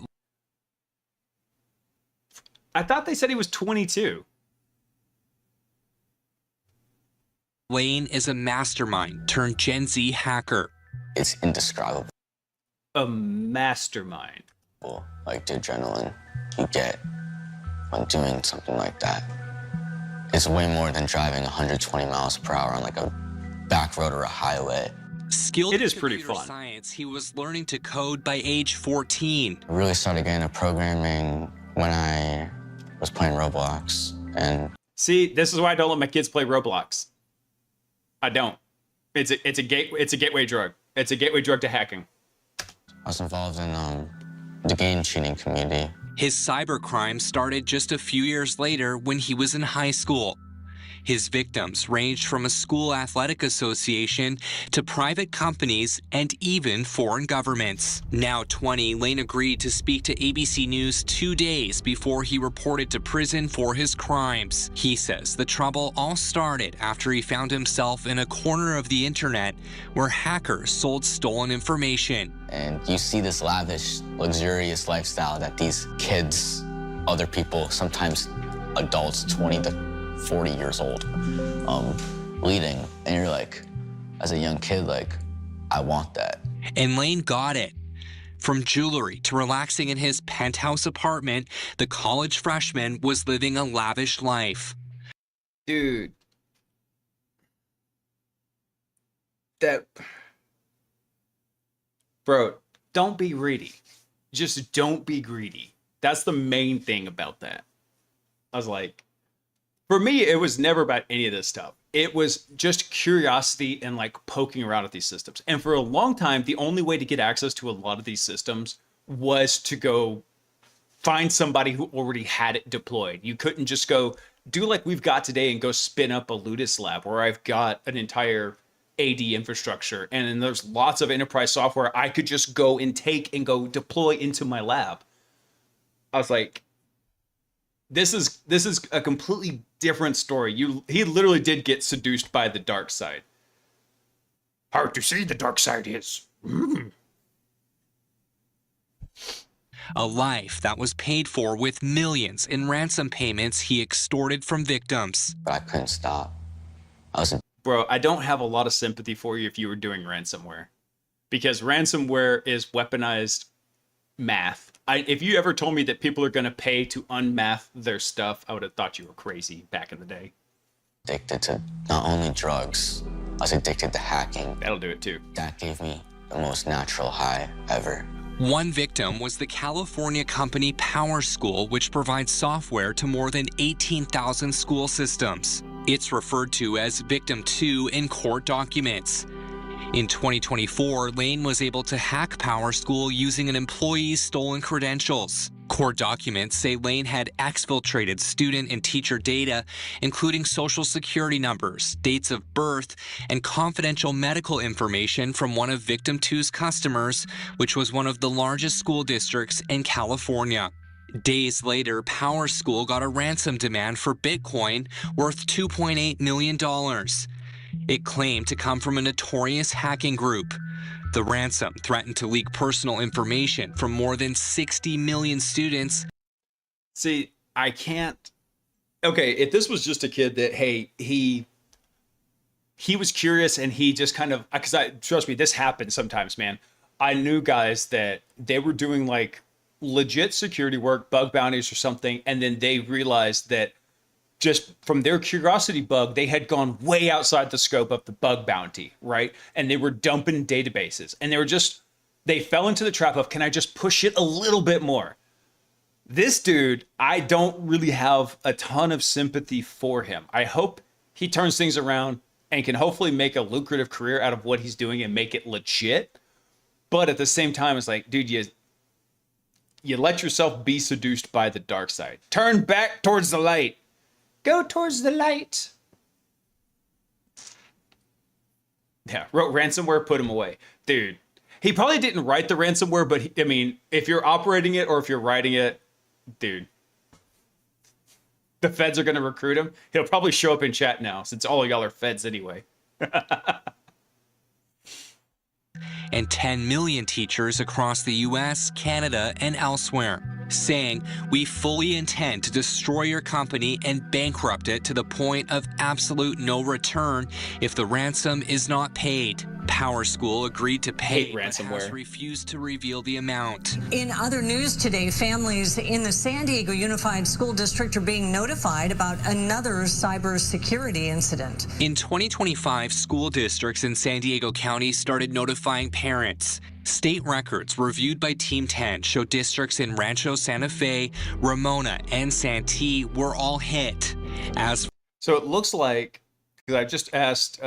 I thought they said he was 22. Lane is a mastermind turned Gen Z hacker. It's indescribable, A mastermind. like the adrenaline you get when doing something like that. It's way more than driving 120 miles per hour on like a back road or a highway. Skilled It in is pretty computer fun. science, he was learning to code by age 14. I really started getting into programming when I was playing Roblox, and See, this is why I don't let my kids play Roblox. I don't. It's a gateway drug. It's a gateway drug to hacking. I was involved in the game cheating community. His cybercrime started just a few years later when he was in high school. His victims ranged from a school athletic association to private companies and even foreign governments. Now 20, Lane agreed to speak to ABC News 2 days before he reported to prison for his crimes. He says the trouble all started after he found himself in a corner of the internet where hackers sold stolen information. And you see this lavish, luxurious lifestyle that these kids, other people, sometimes adults, 20 to 40 years old, leading. And you're like, as a young kid, like, I want that. And Lane got it. From jewelry to relaxing in his penthouse apartment, the college freshman was living a lavish life. Dude. Bro, don't be greedy. Just don't be greedy. That's the main thing about that. I was like, for me, it was never about any of this stuff. It was just curiosity and like poking around at these systems. And for a long time, the only way to get access to a lot of these systems was to go find somebody who already had it deployed. You couldn't just go do like we've got today and go spin up a Ludus lab where I've got an entire AD infrastructure. And then there's lots of enterprise software I could just go and take and go deploy into my lab. I was like, this is a completely different story. He literally did get seduced by the dark side. Hard to see the dark side is. A life that was paid for with millions in ransom payments he extorted from victims. But I couldn't stop. Bro, I don't have a lot of sympathy for you if you were doing ransomware. Because ransomware is weaponized math. If you ever told me that people are going to pay to unmath their stuff, I would have thought you were crazy back in the day. Addicted to not only drugs, I was addicted to hacking. That'll do it too. That gave me the most natural high ever. One victim was the California company Power School, which provides software to more than 18,000 school systems. It's referred to as Victim 2 in court documents. In 2024, Lane was able to hack Power School using an employee's stolen credentials. Court documents say Lane had exfiltrated student and teacher data, including social security numbers, dates of birth, and confidential medical information from one of Victim 2's customers, which was one of the largest school districts in California. Days later, Power School got a ransom demand for Bitcoin worth $2.8 million. It claimed to come from a notorious hacking group. The ransom threatened to leak personal information from more than 60 million students. See, I can't. Okay, if this was just a kid that, hey, he was curious and he just kind of, because trust me, this happens sometimes, man. I knew guys that they were doing like legit security work, bug bounties or something, and then they realized that just from their curiosity bug, they had gone way outside the scope of the bug bounty, right? And they were dumping databases, and they fell into the trap of, can I just push it a little bit more? This dude, I don't really have a ton of sympathy for him. I hope he turns things around and can hopefully make a lucrative career out of what he's doing and make it legit. But at the same time, it's like, dude, you let yourself be seduced by the dark side. Turn back towards the light. Go towards the light. Yeah, wrote ransomware, put him away. Dude, he probably didn't write the ransomware, but I mean, if you're operating it or if you're writing it, dude, the feds are going to recruit him. He'll probably show up in chat now, since all of y'all are feds anyway. And 10 million teachers across the US, Canada, and elsewhere, saying, we fully intend to destroy your company and bankrupt it to the point of absolute no return if the ransom is not paid. PowerSchool agreed to pay, but has refused to reveal the amount. In other news today, families in the San Diego Unified School District are being notified about another cybersecurity incident. In 2025, school districts in San Diego County started notifying parents. State records reviewed by Team 10 show districts in Rancho Santa Fe, Ramona, and Santee were all hit. So it looks like, because I just asked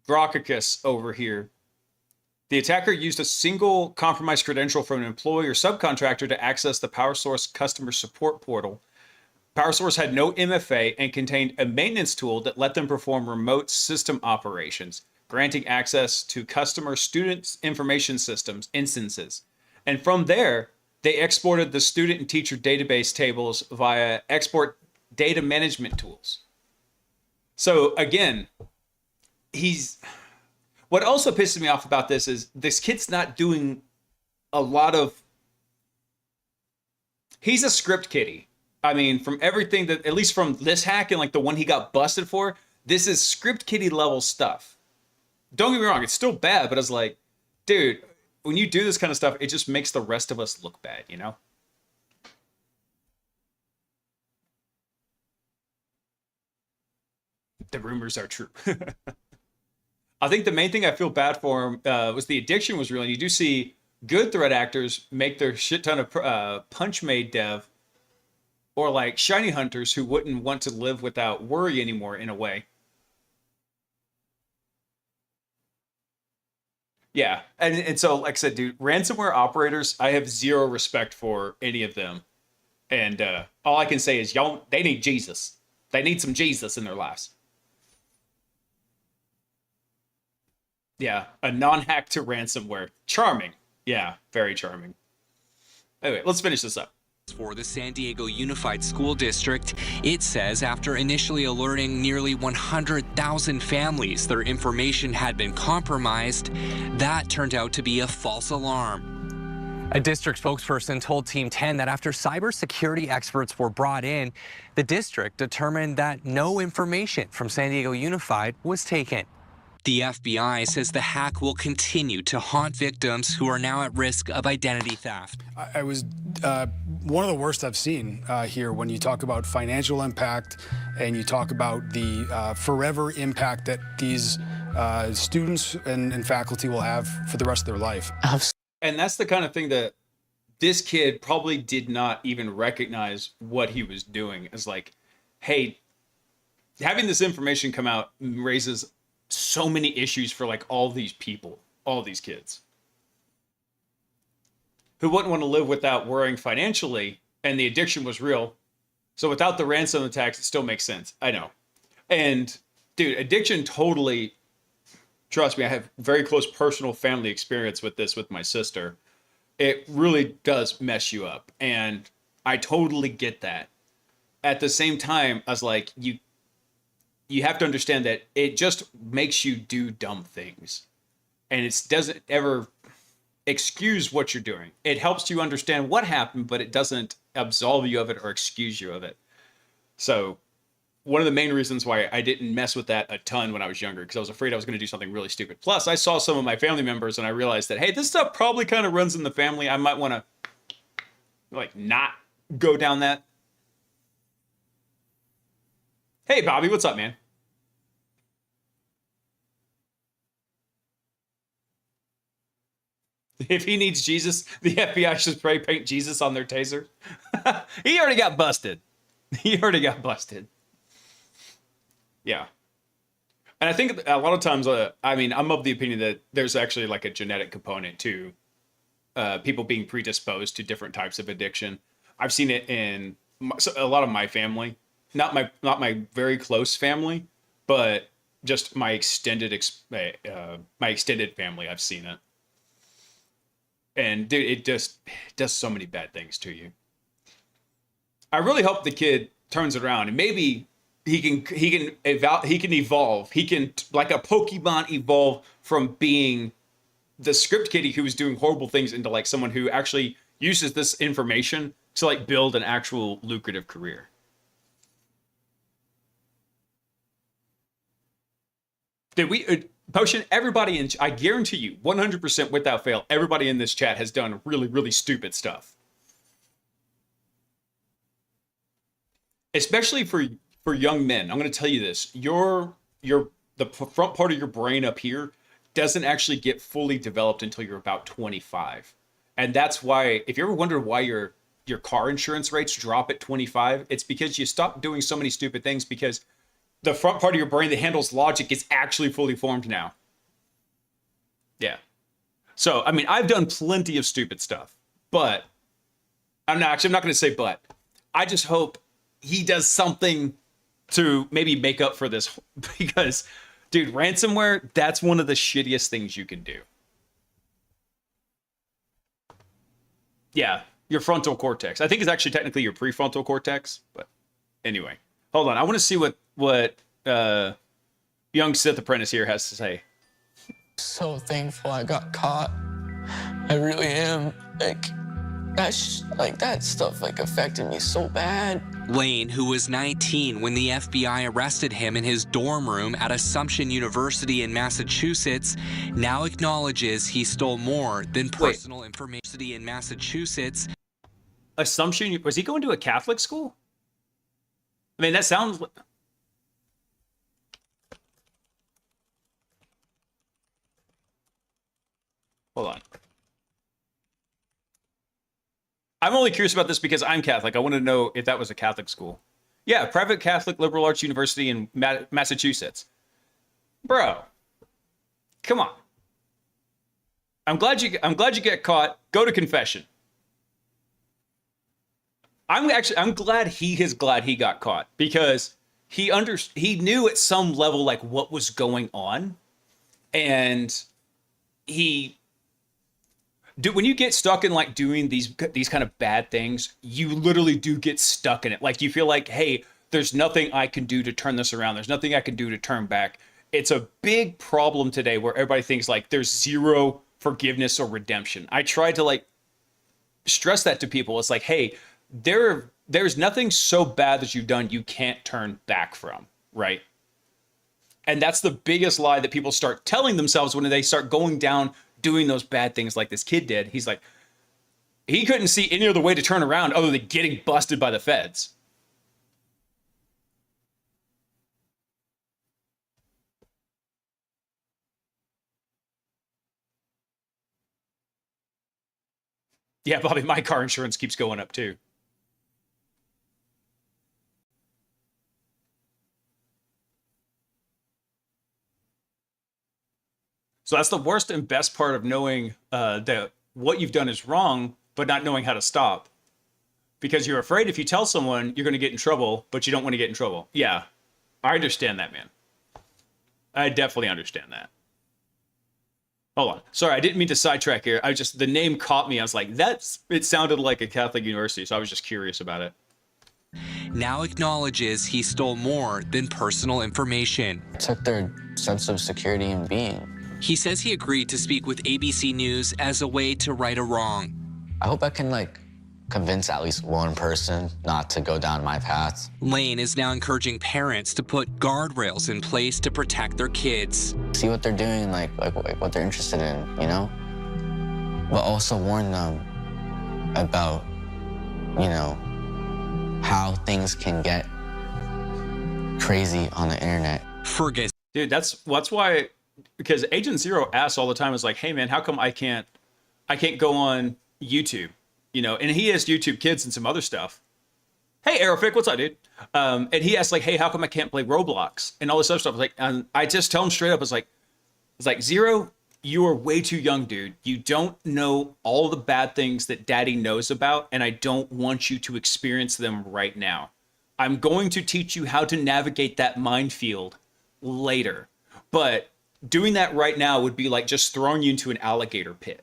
Grokicus over here, the attacker used a single compromised credential from an employee or subcontractor to access the PowerSource customer support portal. PowerSource had no MFA and contained a maintenance tool that let them perform remote system operations, granting access to customer students' information systems instances. And from there, they exported the student and teacher database tables via export data management tools. So again, what also pisses me off about this is this kid's not doing a lot of, he's a script kiddie. I mean, from everything that, at least from this hack and like the one he got busted for, this is script kiddie level stuff. Don't get me wrong, it's still bad, but it's like, dude, when you do this kind of stuff, it just makes the rest of us look bad, you know? The rumors are true. I think the main thing I feel bad for him was the addiction was real. And you do see good threat actors make their shit ton of Punchmade dev, or like shiny hunters who wouldn't want to live without worry anymore in a way. Yeah. And so, like I said, dude, ransomware operators, I have zero respect for any of them. And all I can say is, y'all, they need Jesus. They need some Jesus in their lives. Yeah, a non-hack to ransomware. Charming. Yeah, very charming. Anyway, let's finish this up. For the San Diego Unified School District, it says after initially alerting nearly 100,000 families their information had been compromised, that turned out to be a false alarm. A district spokesperson told Team 10 that after cybersecurity experts were brought in, the district determined that no information from San Diego Unified was taken. The FBI says the hack will continue to haunt victims who are now at risk of identity theft. I was one of the worst I've seen here when you talk about financial impact and you talk about the forever impact that these students and faculty will have for the rest of their life. And that's the kind of thing that this kid probably did not even recognize what he was doing. As like, hey, having this information come out raises so many issues for like all these people, all these kids who wouldn't want to live without worrying financially, and the addiction was real. So without the ransom attacks, it still makes sense. I know. And dude, addiction totally, trust me, I have very close personal family experience with this with my sister. It really does mess you up. And I totally get that. At the same time, I was like, you have to understand that it just makes you do dumb things. And it doesn't ever excuse what you're doing. It helps you understand what happened, but it doesn't absolve you of it or excuse you of it. So one of the main reasons why I didn't mess with that a ton when I was younger, because I was afraid I was going to do something really stupid. Plus, I saw some of my family members and I realized that, hey, this stuff probably kind of runs in the family. I might want to like not go down that. Hey, Bobby, what's up, man? If he needs Jesus, the FBI should spray paint Jesus on their taser. He already got busted. Yeah. And I think a lot of times, I'm of the opinion that there's actually like a genetic component to people being predisposed to different types of addiction. I've seen it in a lot of my family, not my very close family, but just my extended family. I've seen it. And dude, it does so many bad things to you. I really hope the kid turns around and maybe he can evolve. He can, like a Pokemon, evolve from being the script kiddie who was doing horrible things into like someone who actually uses this information to like build an actual lucrative career. Potion, everybody I guarantee you, 100% without fail, everybody in this chat has done really, really stupid stuff. Especially for young men. I'm going to tell you this. The front part of your brain up here doesn't actually get fully developed until you're about 25. And that's why, if you ever wonder why your car insurance rates drop at 25, it's because you stop doing so many stupid things, because the front part of your brain that handles logic is actually fully formed now. Yeah. So, I mean, I've done plenty of stupid stuff, but I'm not going to say but. I just hope he does something to maybe make up for this, because, dude, ransomware, that's one of the shittiest things you can do. Yeah, your frontal cortex. I think it's actually technically your prefrontal cortex, but anyway. Hold on, I want to see what young Sith Apprentice here has to say. So thankful I got caught. I really am. That stuff affected me so bad. Lane, who was 19 when the FBI arrested him in his dorm room at Assumption University in Massachusetts, now acknowledges he stole more than personal information in Massachusetts. Assumption? Was he going to a Catholic school? I mean, that sounds... Hold on. I'm only curious about this because I'm Catholic. I want to know if that was a Catholic school. Yeah, private Catholic liberal arts university in Massachusetts. Bro, come on. I'm glad you get caught. Go to confession. I'm glad he got caught, because he knew at some level like what was going on, and when you get stuck in like doing these kind of bad things, you literally do get stuck in it. Like you feel like, hey, there's nothing I can do to turn this around. There's nothing I can do to turn back. It's a big problem today where everybody thinks like there's zero forgiveness or redemption. I try to like stress that to people. It's like, hey, there's nothing so bad that you've done you can't turn back from, right? And that's the biggest lie that people start telling themselves when they start going down doing those bad things like this kid did. He's like, he couldn't see any other way to turn around other than getting busted by the feds. Yeah, Bobby, my car insurance keeps going up too. So that's the worst and best part of knowing that what you've done is wrong, but not knowing how to stop. Because you're afraid if you tell someone you're going to get in trouble, but you don't want to get in trouble. Yeah, I understand that, man. I definitely understand that. Hold on. Sorry, I didn't mean to sidetrack here. The name caught me. I was like, it sounded like a Catholic university, so I was just curious about it. Now acknowledges he stole more than personal information. Took their sense of security and being. He says he agreed to speak with ABC News as a way to right a wrong. I hope I can convince at least one person not to go down my path. Lane is now encouraging parents to put guardrails in place to protect their kids. See what they're doing, like what they're interested in, you know? But also warn them about, how things can get crazy on the internet. Fergus. Dude, that's why, because Agent Zero asks all the time, is like, hey man, how come I can't go on YouTube? You know, and he has YouTube Kids and some other stuff. Hey, Aerofic, what's up, dude? And he asked like, hey, how come I can't play Roblox and all this other stuff? I was like, and I just tell him straight up, it's like Zero, you are way too young, dude. You don't know all the bad things that Daddy knows about, and I don't want you to experience them right now. I'm going to teach you how to navigate that minefield later, but doing that right now would be like just throwing you into an alligator pit.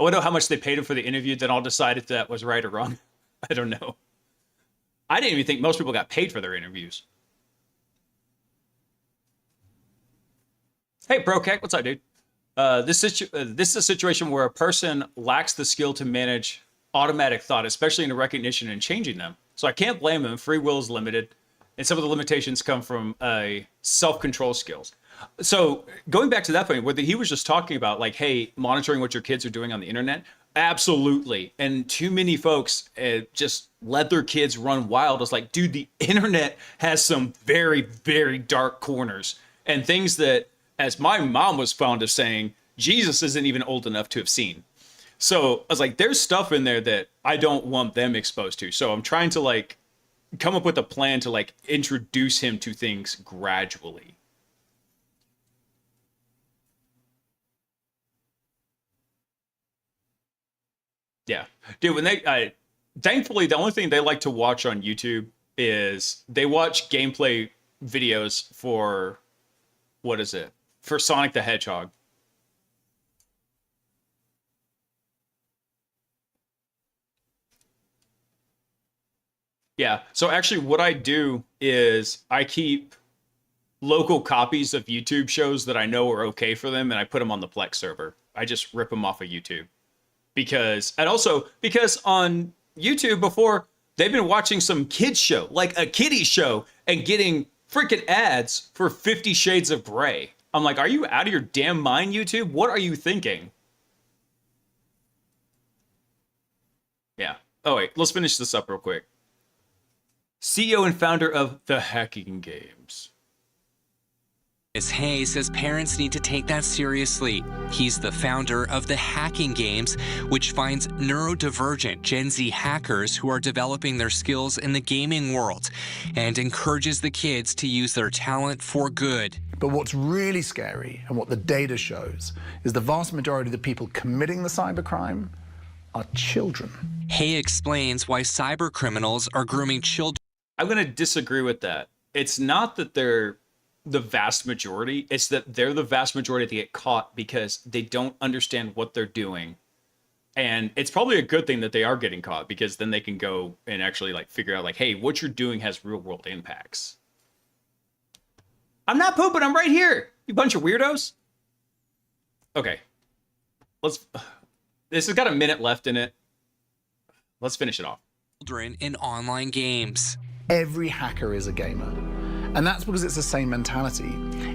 I wonder how much they paid him for the interview, then I'll decide if that was right or wrong. I don't know. I didn't even think most people got paid for their interviews. Hey, Brocac, what's up, dude? This is a situation where a person lacks the skill to manage automatic thought, especially in recognition and changing them. So I can't blame him. Free will is limited, and some of the limitations come from self-control skills. So going back to that point, where he was just talking about, like, hey, monitoring what your kids are doing on the internet, absolutely. And too many folks just let their kids run wild. It's like, dude, the internet has some very, very dark corners and things that, as my mom was fond of saying, Jesus isn't even old enough to have seen. So I was like, there's stuff in there that I don't want them exposed to. So I'm trying to like come up with a plan to like introduce him to things gradually. Yeah, dude, when they, thankfully, the only thing they like to watch on YouTube is they watch gameplay videos for, what is it? For Sonic the Hedgehog. Yeah, so actually what I do is I keep local copies of YouTube shows that I know are okay for them, and I put them on the Plex server. I just rip them off of YouTube. Because on YouTube before, they've been watching some kids show, like a kiddie show, and getting freaking ads for 50 Shades of Grey. I'm like, are you out of your damn mind, YouTube? What are you thinking? Yeah. Oh, wait, let's finish this up real quick. CEO and founder of the Hacking Games. Hayes says parents need to take that seriously. He's the founder of the Hacking Games, which finds neurodivergent Gen Z hackers who are developing their skills in the gaming world and encourages the kids to use their talent for good. But what's really scary, and what the data shows, is the vast majority of the people committing the cybercrime are children. Hay explains why cyber criminals are grooming children. I'm going to disagree with that. It's not that they're the vast majority, it's that they're the vast majority that get caught because they don't understand what they're doing. And it's probably a good thing that they are getting caught, because then they can go and actually like figure out like, hey, what you're doing has real world impacts. I'm not pooping, I'm right here, you bunch of weirdos. Okay, this has got a minute left in it. Let's finish it off. Children in online games. Every hacker is a gamer. And that's because it's the same mentality.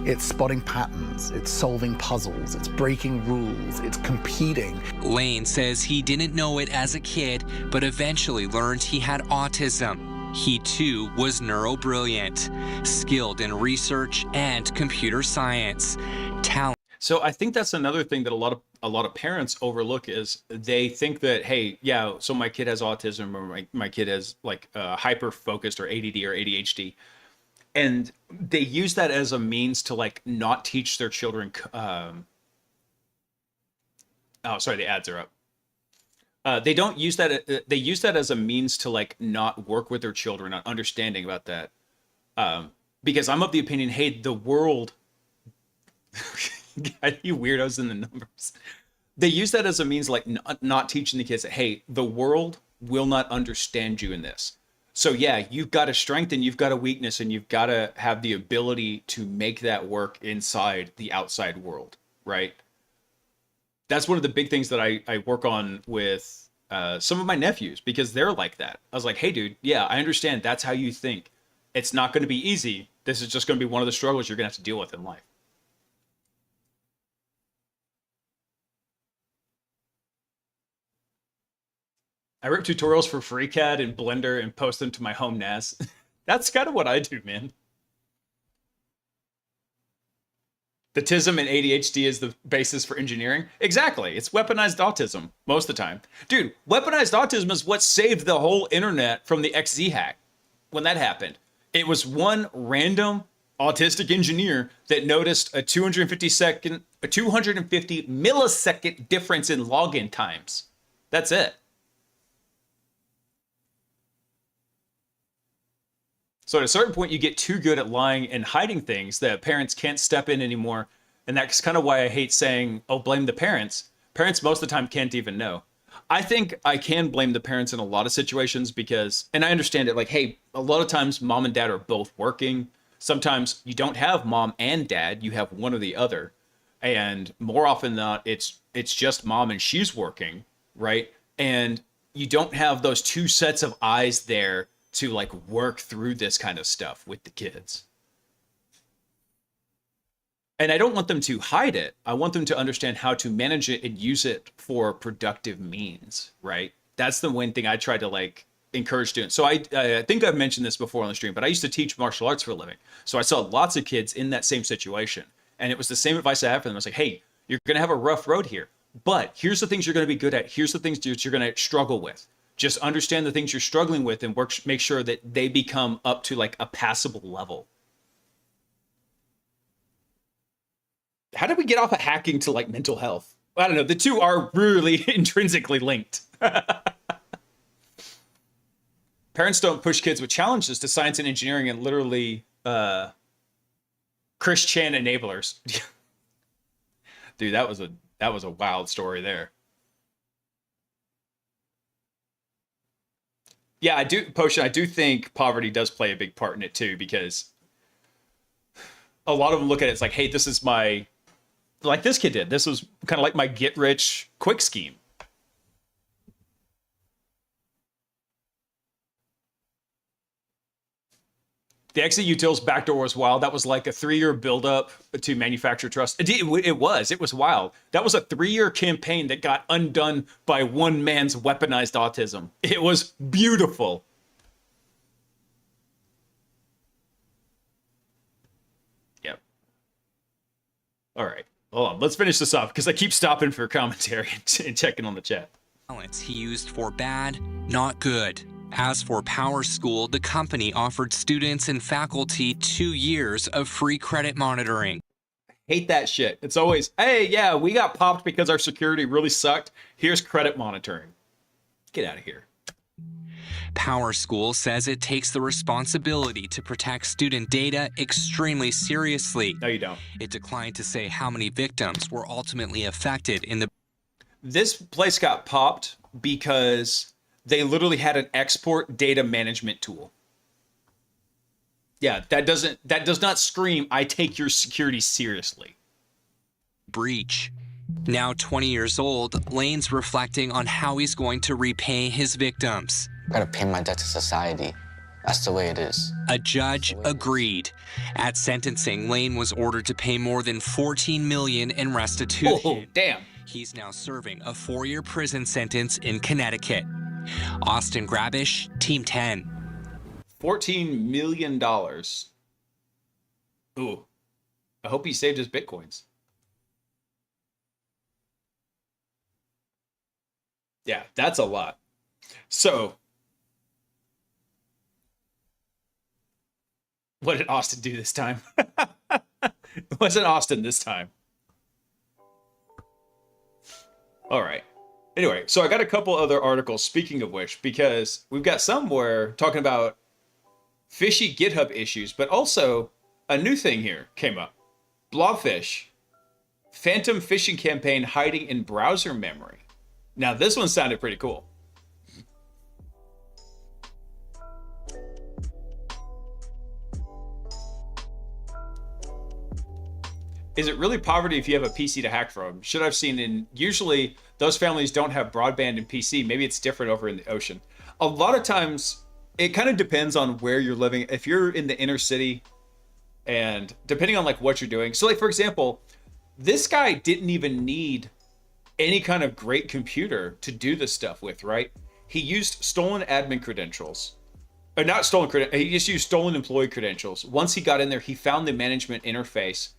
It's spotting patterns, it's solving puzzles, it's breaking rules, it's competing. Lane says he didn't know it as a kid, but eventually learned he had autism. He too was neurobrilliant, skilled in research and computer science. Talent. So I think that's another thing that a lot of parents overlook, is they think that, hey, yeah, so my kid has autism, or my kid has like hyper focused or ADD or ADHD. And they use that as a means to like not teach their children. Oh, sorry, the ads are up. They don't use that. They use that as a means to like not work with their children on understanding about that. Because I'm of the opinion, hey, the world, you weirdos in the numbers. They use that as a means like not teaching the kids that, hey, the world will not understand you in this. So yeah, you've got a strength and you've got a weakness, and you've got to have the ability to make that work inside the outside world, right? That's one of the big things that I work on with some of my nephews, because they're like that. I was like, hey dude, yeah, I understand that's how you think. It's not going to be easy. This is just going to be one of the struggles you're going to have to deal with in life. I rip tutorials for FreeCAD and Blender and post them to my home NAS. That's kind of what I do, man. Autism and ADHD is the basis for engineering. Exactly. It's weaponized autism most of the time. Dude, weaponized autism is what saved the whole internet from the XZ hack when that happened. It was one random autistic engineer that noticed a 250 millisecond difference in login times. That's it. So at a certain point, you get too good at lying and hiding things that parents can't step in anymore. And that's kind of why I hate saying, oh, blame the parents. Parents most of the time can't even know. I think I can blame the parents in a lot of situations because, and I understand it, like, hey, a lot of times mom and dad are both working. Sometimes you don't have mom and dad, you have one or the other. And more often than not, it's just mom and she's working, right? And you don't have those two sets of eyes there to like work through this kind of stuff with the kids. And I don't want them to hide it. I want them to understand how to manage it and use it for productive means, right? That's the one thing I try to like encourage students. So I think I've mentioned this before on the stream, but I used to teach martial arts for a living. So I saw lots of kids in that same situation. And it was the same advice I had for them. I was like, hey, you're going to have a rough road here, but here's the things you're going to be good at. Here's the things that you're going to struggle with. Just understand the things you're struggling with and make sure that they become up to like a passable level. How did we get off of hacking to like mental health? I don't know. The two are really intrinsically linked. Parents don't push kids with challenges to science and engineering and literally Chris Chan enablers. Dude, that was a wild story there. Yeah, I do, Potion. I do think poverty does play a big part in it too, because a lot of them look at it as like, hey, this is my, like this kid did. This was kind of like my get rich quick scheme. The XE Utils backdoor was wild. That was like a 3-year buildup to manufacturer trust. It was wild. That was a 3-year campaign that got undone by one man's weaponized autism. It was beautiful. Yep. All right. Hold on. Let's finish this off because I keep stopping for commentary and checking on the chat. He used for bad, not good. As for Power School, the company offered students and faculty 2 years of free credit monitoring. Hate that shit. It's always, hey, yeah, we got popped because our security really sucked. Here's credit monitoring. Get out of here. Power School says it takes the responsibility to protect student data extremely seriously. No, you don't. It declined to say how many victims were ultimately affected in the... This place got popped because they literally had an export data management tool. Yeah, that does not scream, I take your security seriously. Breach. Now 20 years old, Lane's reflecting on how he's going to repay his victims. I gotta pay my debt to society. That's the way it is. A judge agreed. At sentencing, Lane was ordered to pay more than $14 million in restitution. Oh, damn. He's now serving a 4-year prison sentence in Connecticut. Austin Grabish, Team 10. $14 million. Ooh. I hope he saved his bitcoins. Yeah, that's a lot. So, what did Austin do this time? It wasn't Austin this time. All right. Anyway, so I got a couple other articles, speaking of which, because we've got somewhere talking about fishy GitHub issues, but also a new thing here came up. Blobfish. Phantom phishing campaign hiding in browser memory. Now, this one sounded pretty cool. Is it really poverty if you have a PC to hack from? Should I've seen in, usually those families don't have broadband and PC. Maybe it's different over in the ocean. A lot of times it kind of depends on where you're living. If you're in the inner city and depending on like what you're doing. So like, for example, this guy didn't even need any kind of great computer to do this stuff with, right? he used stolen admin credentials. Or not stolen credentials, he just used stolen employee credentials. Once he got in there, he found the management interface.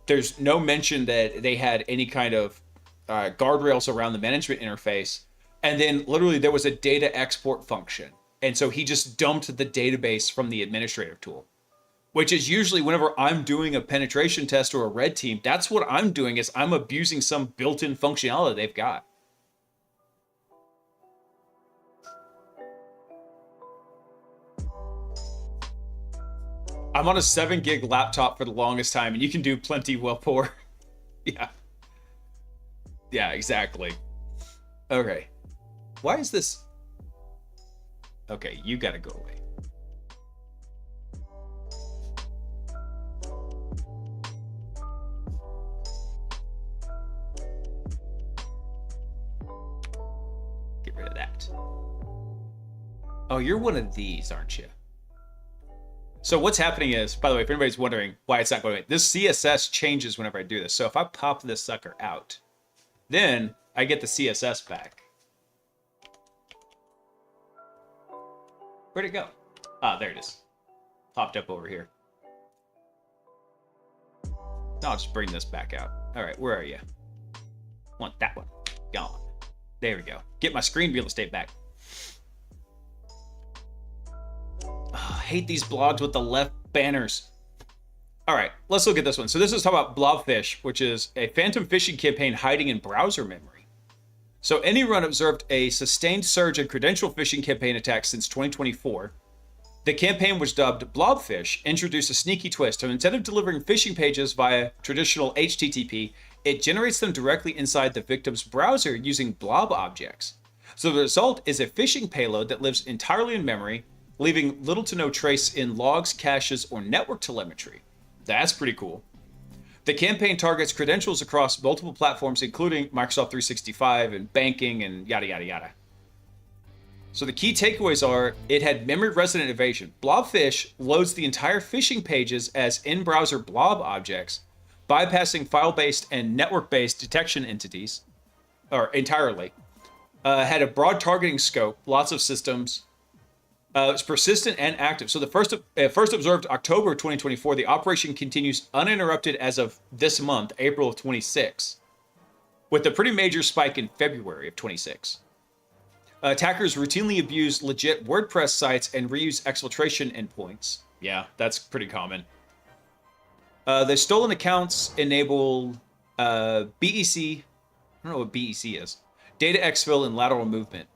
There's no mention that they had any kind of guardrails around the management interface. And then literally there was a data export function. And so he just dumped the database from the administrator tool, which is usually whenever I'm doing a penetration test or a red team, that's what I'm doing is I'm abusing some built-in functionality they've got. I'm on a 7 gig laptop for the longest time, and you can do plenty well poor. Yeah. Yeah, exactly. Okay. Why is this? Okay, you gotta go away. Get rid of that. Oh, you're one of these, aren't you? So what's happening is, by the way, if anybody's wondering why it's not going away, this CSS changes whenever I do this. So if I pop this sucker out, then I get the CSS back. Where'd it go? Ah, there it is. Popped up over here. I'll just bring this back out. All right, where are you? Want that one. Gone. There we go. Get my screen real estate back. Oh, I hate these blogs with the left banners. All right, let's look at this one. So this is talking about Blobfish, which is a phantom phishing campaign hiding in browser memory. So Anyone observed a sustained surge in credential phishing campaign attacks since 2024. The campaign, was dubbed Blobfish, introduced a sneaky twist. So instead of delivering phishing pages via traditional HTTP, it generates them directly inside the victim's browser using blob objects. So the result is a phishing payload that lives entirely in memory, leaving little to no trace in logs, caches, or network telemetry. That's pretty cool. The campaign targets credentials across multiple platforms, including Microsoft 365 and banking and yada, yada, yada. So the key takeaways are, it had memory resident evasion. Blobfish loads the entire phishing pages as in-browser blob objects, bypassing file-based and network-based detection entities, or entirely. Had a broad targeting scope, lots of systems. It's persistent and active. So the first observed October 2024, the operation continues uninterrupted as of this month, April of 26, with a pretty major spike in February of 26. Attackers routinely abuse legit WordPress sites and reuse exfiltration endpoints. Yeah, that's pretty common. The stolen accounts enable BEC, I don't know what BEC is, data exfil and lateral movement.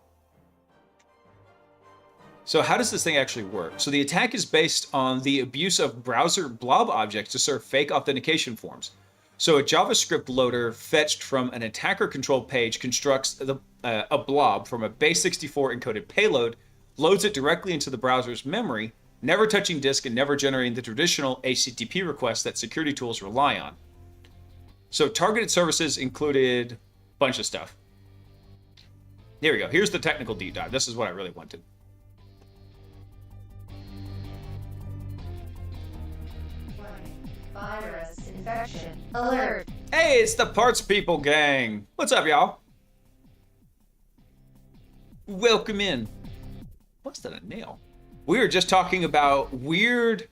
So how does this thing actually work? So the attack is based on the abuse of browser blob objects to serve fake authentication forms. So a JavaScript loader fetched from an attacker-controlled page constructs a blob from a base64 encoded payload, loads it directly into the browser's memory, never touching disk and never generating the traditional HTTP requests that security tools rely on. So targeted services included a bunch of stuff. There we go. Here's the technical deep dive. This is what I really wanted. Virus infection alert. Hey, it's the Parts People gang. What's up, y'all? Welcome in. What's that, a nail? We were just talking about weird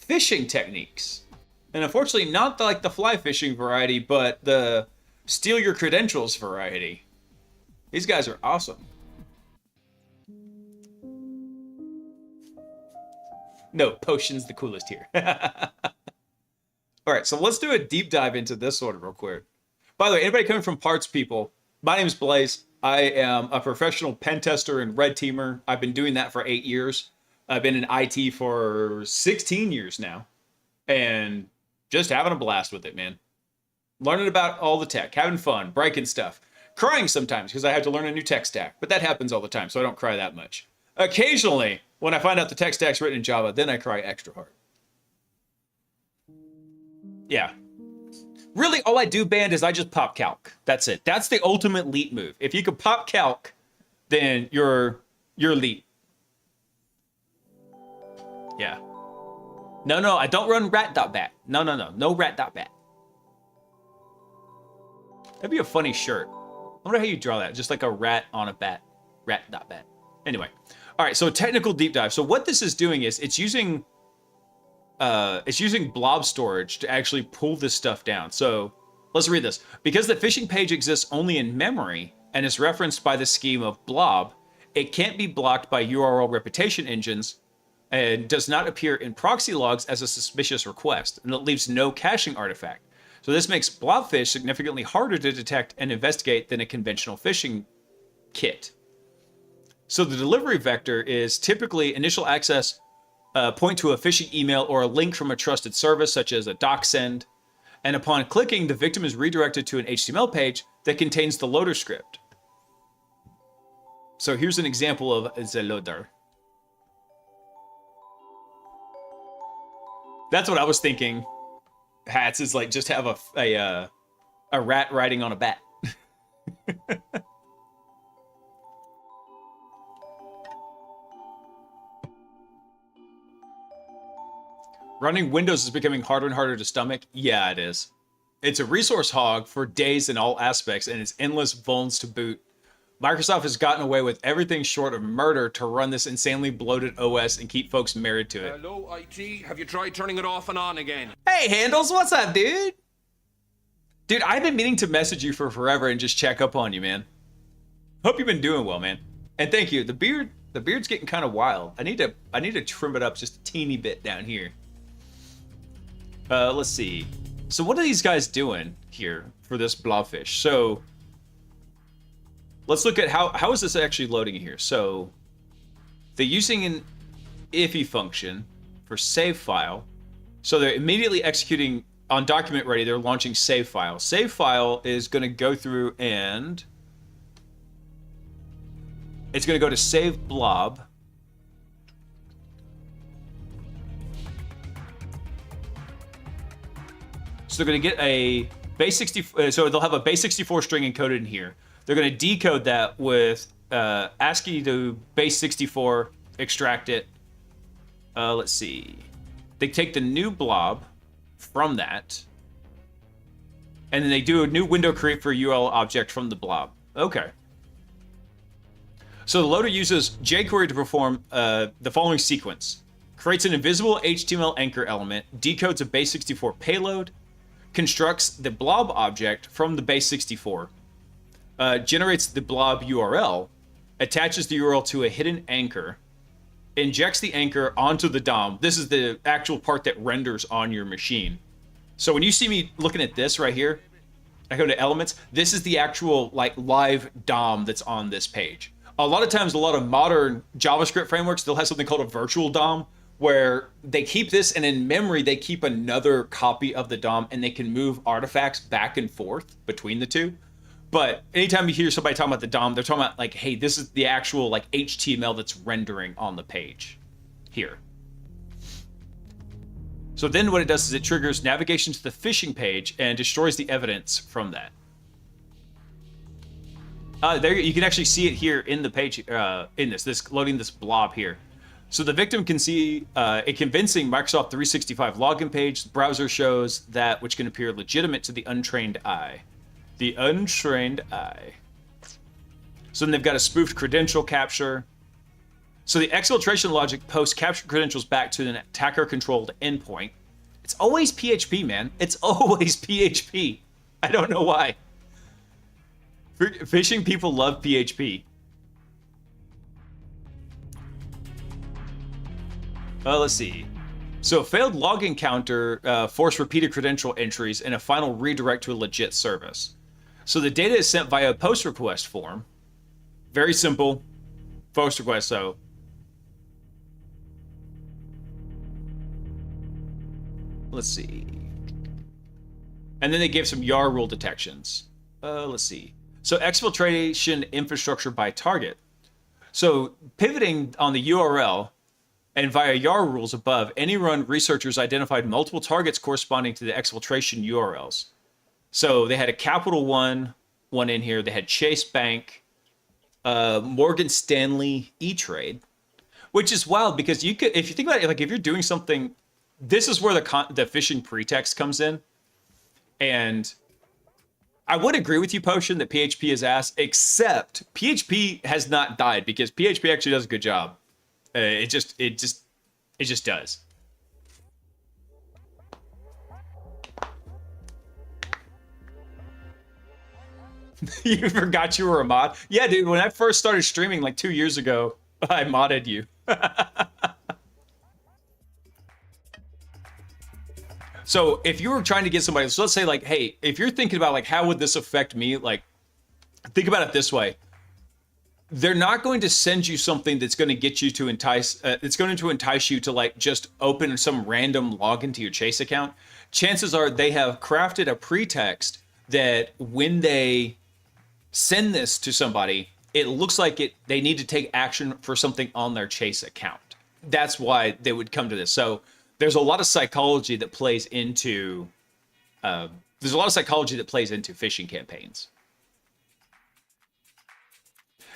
phishing techniques. And unfortunately, not like the fly fishing variety, but the steal your credentials variety. These guys are awesome. No, potion's the coolest here. All right, so let's do a deep dive into this one real quick. By the way, anybody coming from Parts People, my name is Blaise. I am a professional pen tester and red teamer. I've been doing that for 8 years. I've been in IT for 16 years now. And just having a blast with it, man. Learning about all the tech, having fun, breaking stuff. Crying sometimes because I have to learn a new tech stack. But that happens all the time, so I don't cry that much. Occasionally, when I find out the tech stack's written in Java, then I cry extra hard. Yeah. Really, all I do, band, is I just pop calc. That's it. That's the ultimate leap move. If you can pop calc, then you're elite. Yeah. No, I don't run rat.bat. No rat.bat. That'd be a funny shirt. I wonder how you draw that. Just like a rat on a bat. rat.bat. Anyway, all right. So technical deep dive. So what this is doing is it's using blob storage to actually pull this stuff down. So let's read this. Because the phishing page exists only in memory and is referenced by the scheme of blob, it can't be blocked by URL reputation engines and does not appear in proxy logs as a suspicious request, and it leaves no caching artifact. So this makes blobfish significantly harder to detect and investigate than a conventional phishing kit. So the delivery vector is typically initial access point to a phishing email or a link from a trusted service such as a DocSend, and upon clicking, the victim is redirected to an HTML page that contains the loader script. So here's an example of the loader. That's what I was thinking. Hats is like just have a rat riding on a bat. Running Windows is becoming harder and harder to stomach. Yeah, it is. It's a resource hog for days in all aspects, and it's endless vulns to boot. Microsoft has gotten away with everything short of murder to run this insanely bloated OS and keep folks married to it. Hello, IT. Have you tried turning it off and on again? Hey, Handles, what's up, dude? Dude, I've been meaning to message you for forever and just check up on you, man. Hope you've been doing well, man. And thank you. The beard's getting kind of wild. I need to trim it up just a teeny bit down here. Let's see. So what are these guys doing here for this blobfish? So let's look at how is this actually loading here. So they're using an IFI function for save file. So they're immediately executing on document ready. They're launching save file. Save file is going to go through and it's going to go to save blob. So they're going to get a base 64. So they'll have a base 64 string encoded in here. They're going to decode that with ASCII to base 64, extract it. Let's see. They take the new blob from that, and then they do a new window create for a URL object from the blob. Okay. So the loader uses jQuery to perform the following sequence. Creates an invisible HTML anchor element, decodes a base 64 payload, constructs the blob object from the base 64, generates the blob URL, attaches the URL to a hidden anchor, injects the anchor onto the DOM. This is the actual part that renders on your machine. So when you see me looking at this right here, I go to elements, this is the actual like live DOM that's on this page. A lot of times, a lot of modern JavaScript frameworks, they'll have something called a virtual DOM, where they keep this, and in memory, they keep another copy of the DOM, and they can move artifacts back and forth between the two. But anytime you hear somebody talking about the DOM, they're talking about like, hey, this is the actual like HTML that's rendering on the page here. So then what it does is it triggers navigation to the phishing page and destroys the evidence from that. There you can actually see it here in the page, in this loading this blob here. So the victim can see a convincing Microsoft 365 login page. The browser shows that which can appear legitimate to the untrained eye. The untrained eye. So then they've got a spoofed credential capture. So the exfiltration logic posts captured credentials back to an attacker-controlled endpoint. It's always PHP, man. It's always PHP. I don't know why. Phishing people love PHP. Let's see. So a failed login counter forced repeated credential entries and a final redirect to a legit service. So the data is sent via a post request form. Very simple. Post request, so. Let's see. And then they give some YAR rule detections. Let's see. So exfiltration infrastructure by target. So pivoting on the URL and via YAR rules above, any run researchers identified multiple targets corresponding to the exfiltration URLs. So they had a Capital One in here. They had Chase Bank, Morgan Stanley, E-Trade, which is wild because you could, if you think about it, like if you're doing something, this is where the phishing pretext comes in. And I would agree with you, Potion, that PHP is ass, except PHP has not died because PHP actually does a good job. It just does. You forgot you were a mod? Yeah, dude, when I first started streaming like 2 years ago, I modded you. So if you were trying to get somebody, so let's say like, hey, if you're thinking about like, how would this affect me? Like, think about it this way. They're not going to send you something that's going to get you to entice, it's going to entice you to like just open some random login to your Chase account. Chances are they have crafted a pretext that when they send this to somebody, it looks like they need to take action for something on their Chase account. That's why they would come to this. So there's a lot of psychology that plays into phishing campaigns.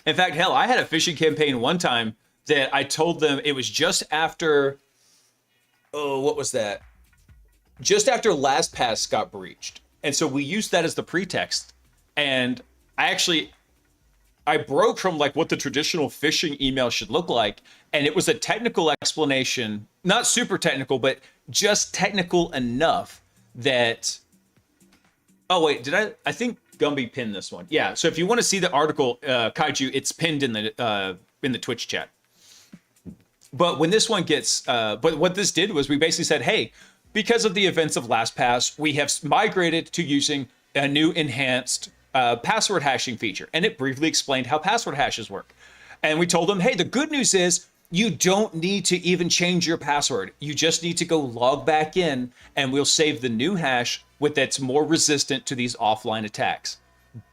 In fact, hell, I had a phishing campaign one time that I told them it was just after, what was that? Just after LastPass got breached. And so we used that as the pretext. And I broke from like what the traditional phishing email should look like. And it was a technical explanation, not super technical, but just technical enough that, oh wait, I think Gumby pinned this one. Yeah, so if you want to see the article, Kaiju, it's pinned in the Twitch chat. But when this one gets, but what this did was we basically said, hey, because of the events of LastPass, we have migrated to using a new enhanced password hashing feature. And it briefly explained how password hashes work. And we told them, hey, the good news is you don't need to even change your password. You just need to go log back in and we'll save the new hash that's more resistant to these offline attacks.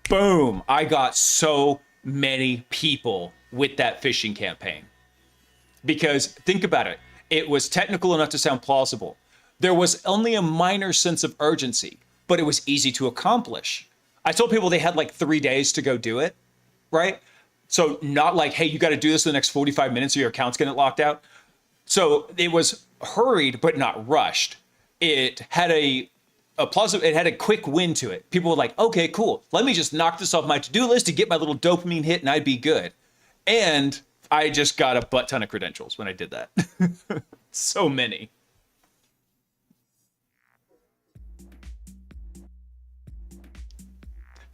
Boom. I got so many people with that phishing campaign. Because think about it. It was technical enough to sound plausible. There was only a minor sense of urgency, but it was easy to accomplish. I told people they had like 3 days to go do it, right? So not like, hey, you got to do this in the next 45 minutes or your account's going to get locked out. So it was hurried, but not rushed. It had a quick win to it. People were like, okay, cool. Let me just knock this off my to-do list to get my little dopamine hit and I'd be good. And I just got a butt ton of credentials when I did that. So many.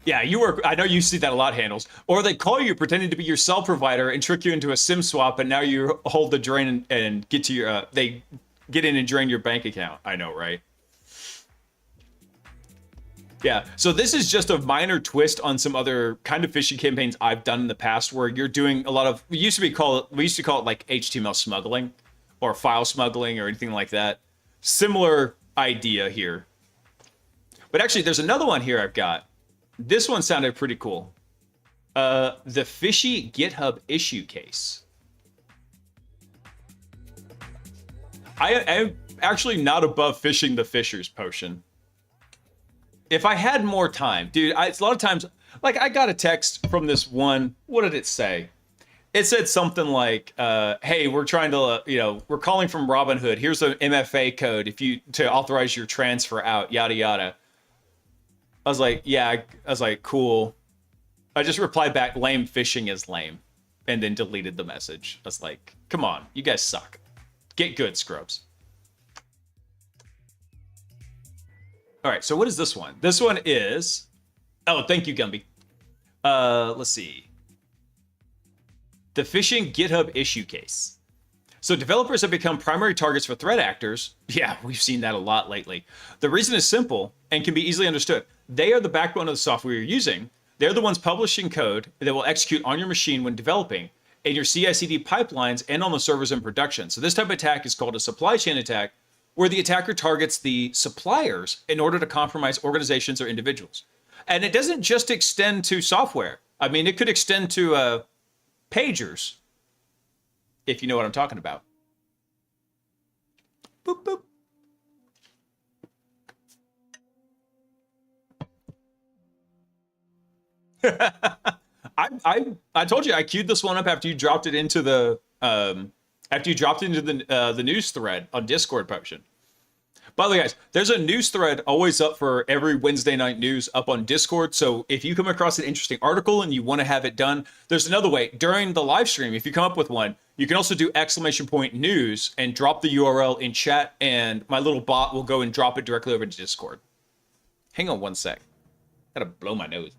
Yeah, I know you see that a lot, Handles. Or they call you pretending to be your cell provider and trick you into a SIM swap, and now you hold the drain and get to your, they get in and drain your bank account. I know, right? Yeah, so this is just a minor twist on some other kind of phishing campaigns I've done in the past where you're doing a lot of, we used to call it like HTML smuggling or file smuggling or anything like that. Similar idea here. But actually, there's another one here I've got. This one sounded pretty cool. The fishy GitHub issue case. I'm actually not above fishing the fishers, Potion. If I had more time, dude, it's a lot of times, like I got a text from this one, what did it say? It said something like, hey, we're trying to, we're calling from Robinhood. Here's an MFA code to authorize your transfer out, yada, yada. I was like, yeah, I was like, cool. I just replied back, lame fishing is lame. And then deleted the message. I was like, come on, you guys suck. Get good, scrubs. All right, so what is this one? This one is, oh, thank you, Gumby. Let's see. The phishing GitHub issue case. So developers have become primary targets for threat actors. Yeah, we've seen that a lot lately. The reason is simple and can be easily understood. They are the backbone of the software you're using. They're the ones publishing code that will execute on your machine when developing, in your CI/CD pipelines, and on the servers in production. So this type of attack is called a supply chain attack, where the attacker targets the suppliers in order to compromise organizations or individuals. And it doesn't just extend to software. I mean, it could extend to pagers, if you know what I'm talking about. Boop, boop. I told you I queued this one up after you dropped it into the the news thread on Discord, Potion. By the way, guys, there's a news thread always up for every Wednesday night news up on Discord. So if you come across an interesting article and you want to have it done, there's another way. During the live stream, if you come up with one, you can also do !news and drop the URL in chat, and my little bot will go and drop it directly over to Discord. Hang on one sec. Gotta blow my nose.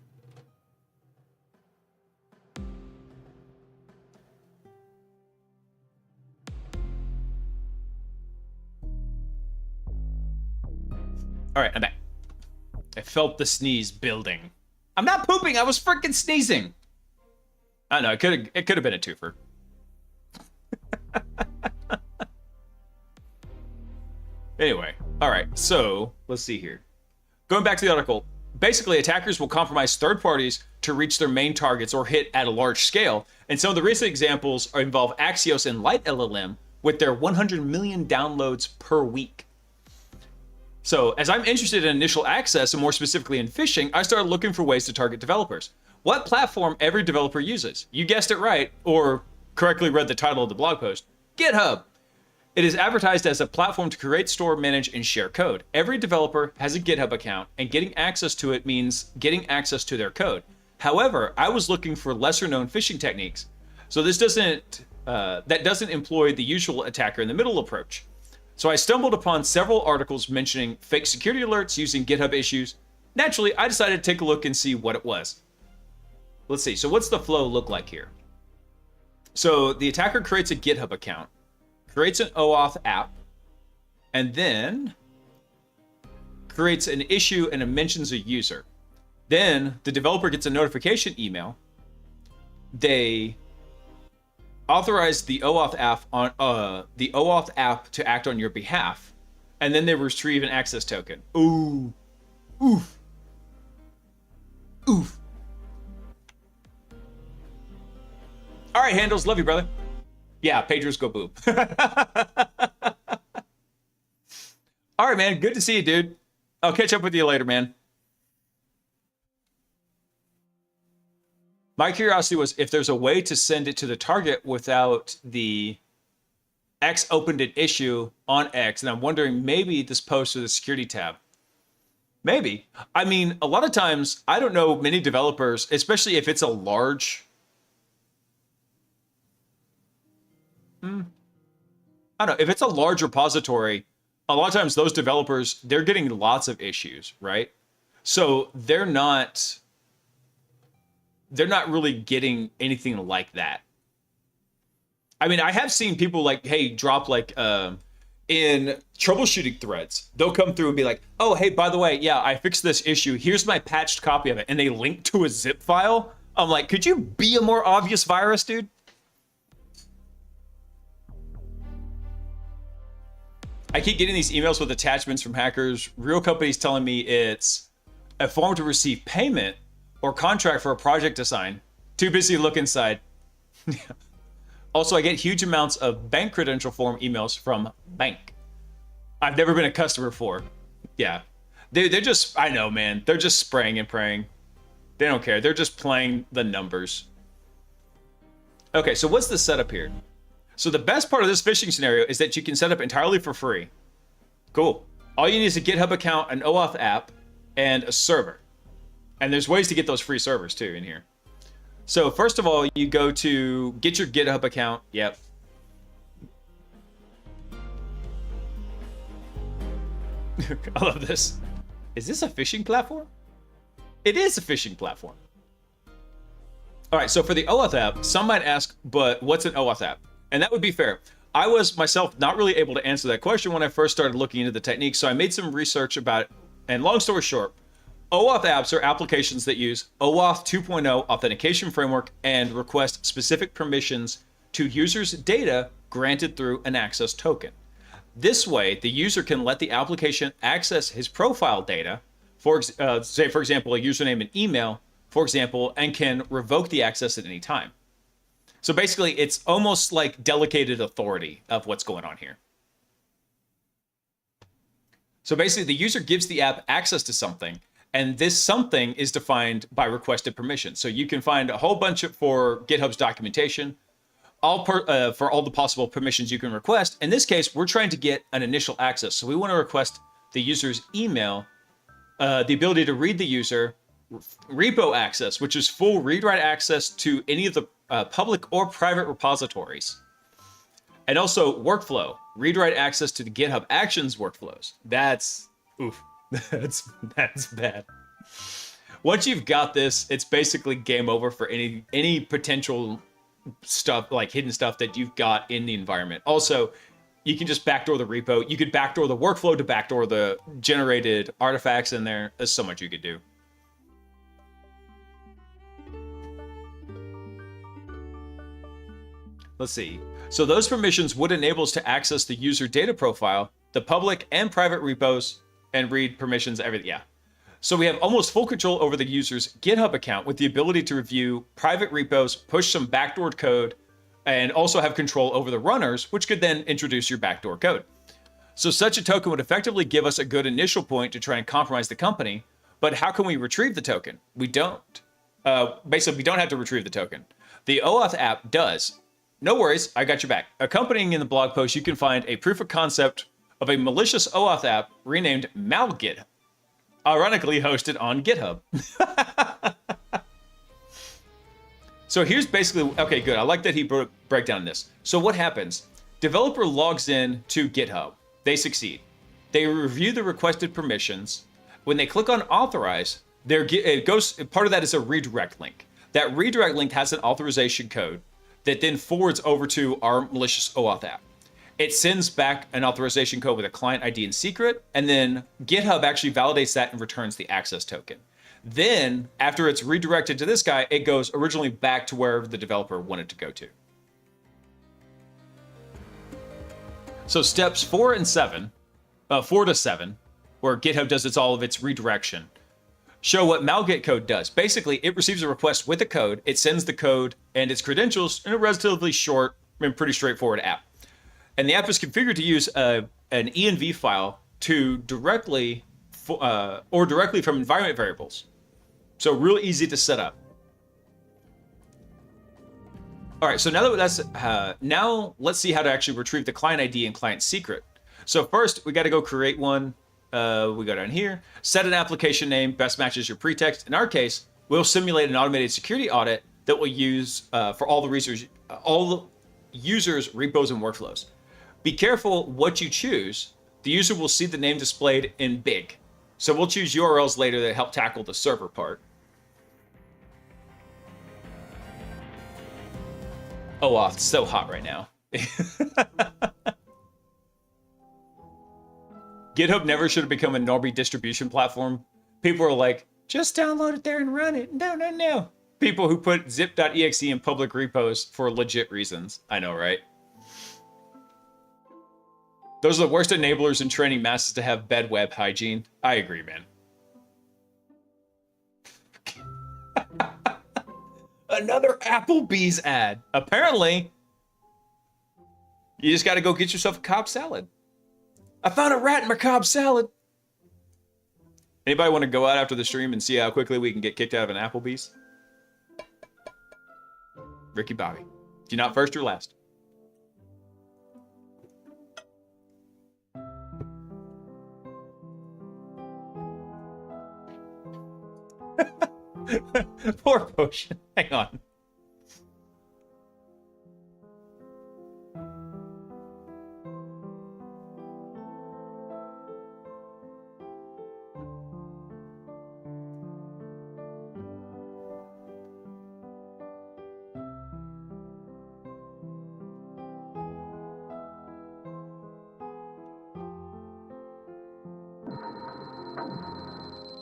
All right, I'm back. I felt the sneeze building. I'm not pooping. I was freaking sneezing. I know. It could have been a twofer. Anyway, all right. So let's see here. Going back to the article. Basically, attackers will compromise third parties to reach their main targets or hit at a large scale. And some of the recent examples involve Axios and Light LLM with their 100 million downloads per week. So, as I'm interested in initial access, and more specifically in phishing, I started looking for ways to target developers. What platform every developer uses? You guessed it right, or correctly read the title of the blog post. GitHub. It is advertised as a platform to create, store, manage, and share code. Every developer has a GitHub account, and getting access to it means getting access to their code. However, I was looking for lesser-known phishing techniques, so this doesn't employ the usual attacker in the middle approach. So I stumbled upon several articles mentioning fake security alerts using GitHub issues. Naturally, I decided to take a look and see what it was. Let's see. So what's the flow look like here? So the attacker creates a GitHub account, creates an OAuth app, and then creates an issue and it mentions a user. Then the developer gets a notification email. They authorize the OAuth app to act on your behalf, and then they retrieve an access token. Ooh, oof, oof. All right, Handles, love you, brother. Yeah, pagers go boop. All right, man, good to see you, dude. I'll catch up with you later, man. My curiosity was if there's a way to send it to the target without the X opened an issue on X, and I'm wondering maybe this post to the security tab. Maybe. I mean, a lot of times, I don't know many developers, especially if it's a large... I don't know. If it's a large repository, a lot of times those developers, they're getting lots of issues, right? So they're not really getting anything like that. I mean, I have seen people like, hey, drop like in troubleshooting threads. They'll come through and be like, oh, hey, by the way, yeah, I fixed this issue. Here's my patched copy of it. And they link to a zip file. I'm like, could you be a more obvious virus, dude? I keep getting these emails with attachments from hackers. Real companies telling me it's a form to receive payment or contract for a project to sign. Too busy to look inside. Also, I get huge amounts of bank credential form emails from bank. I've never been a customer for. Yeah. They're just, I know, man. They're just spraying and praying. They don't care. They're just playing the numbers. Okay, so what's the setup here? So the best part of this phishing scenario is that you can set up entirely for free. Cool. All you need is a GitHub account, an OAuth app, and a server. And there's ways to get those free servers too in here. So first of all, you go to get your GitHub account. Yep. I love this. Is this a phishing platform? It is a phishing platform. All right, so for the OAuth app, some might ask, but what's an OAuth app? And that would be fair. I was myself not really able to answer that question when I first started looking into the technique, so I made some research about it. And long story short, OAuth apps are applications that use OAuth 2.0 authentication framework and request specific permissions to users' data granted through an access token. This way, the user can let the application access his profile data, say, for example, a username and email, for example, and can revoke the access at any time. So basically, it's almost like delegated authority of what's going on here. So basically, the user gives the app access to something, and this something is defined by requested permission. So you can find a whole bunch for GitHub's documentation, for all the possible permissions you can request. In this case, we're trying to get an initial access. So we want to request the user's email, the ability to read the user, repo access, which is full read-write access to any of the public or private repositories. And also workflow, read-write access to the GitHub Actions workflows. That's, oof, that's bad. Once you've got this, it's basically game over for any potential stuff, like hidden stuff that you've got in the environment. Also, you can just backdoor the repo. You could backdoor the workflow to backdoor the generated artifacts in there. There's so much you could do. Let's see. So those permissions would enable us to access the user data profile, the public and private repos, and read permissions, everything. Yeah. So we have almost full control over the user's GitHub account with the ability to review private repos, push some backdoored code, and also have control over the runners, which could then introduce your backdoor code. So such a token would effectively give us a good initial point to try and compromise the company, but how can we retrieve the token? We don't. Basically, we don't have to retrieve the token. The OAuth app does. No worries, I got your back. Accompanying in the blog post, you can find a proof of concept of a malicious OAuth app renamed Malgit, ironically hosted on GitHub. So here's basically, okay, good. I like that he break down this. So what happens? Developer logs in to GitHub. They succeed. They review the requested permissions. When they click on authorize, it goes. Part of that is a redirect link. That redirect link has an authorization code that then forwards over to our malicious OAuth app. It sends back an authorization code with a client ID and secret, and then GitHub actually validates that and returns the access token. Then, after it's redirected to this guy, it goes originally back to where the developer wanted to go to. So steps 4 to 7, where GitHub does all of its redirection, show what Malgit code does. Basically, it receives a request with a code, it sends the code and its credentials in a relatively short and pretty straightforward app. And the app is configured to use an env file to directly from environment variables. So real easy to set up. All right, so now that that's now let's see how to actually retrieve the client ID and client secret. So first, we got to go create one. We go down here, set an application name, best matches your pretext. In our case, we'll simulate an automated security audit that we'll use for all the users, repos, and workflows. Be careful what you choose. The user will see the name displayed in big. So we'll choose URLs later that help tackle the server part. Oh, it's so hot right now. GitHub never should have become a normie distribution platform. People are like, just download it there and run it. No. People who put zip.exe in public repos for legit reasons. I know, right? Those are the worst enablers in training masses to have bad web hygiene. I agree, man. Another Applebee's ad. Apparently, you just got to go get yourself a Cobb salad. I found a rat in my Cobb salad. Anybody want to go out after the stream and see how quickly we can get kicked out of an Applebee's? Ricky Bobby. You're not first or last. Poor Potion. Hang on.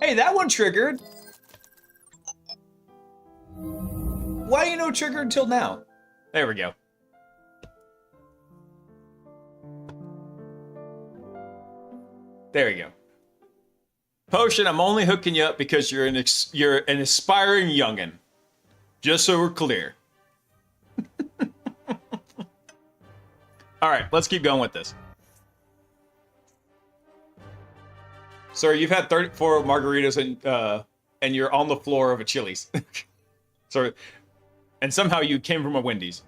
Hey, that one triggered. Why do you know trigger until now? There we go. There we go. Potion, I'm only hooking you up because you're an aspiring youngin'. Just so we're clear. All right, let's keep going with this. Sir, you've had 34 margaritas and you're on the floor of a Chili's. Sorry. And somehow you came from a Wendy's.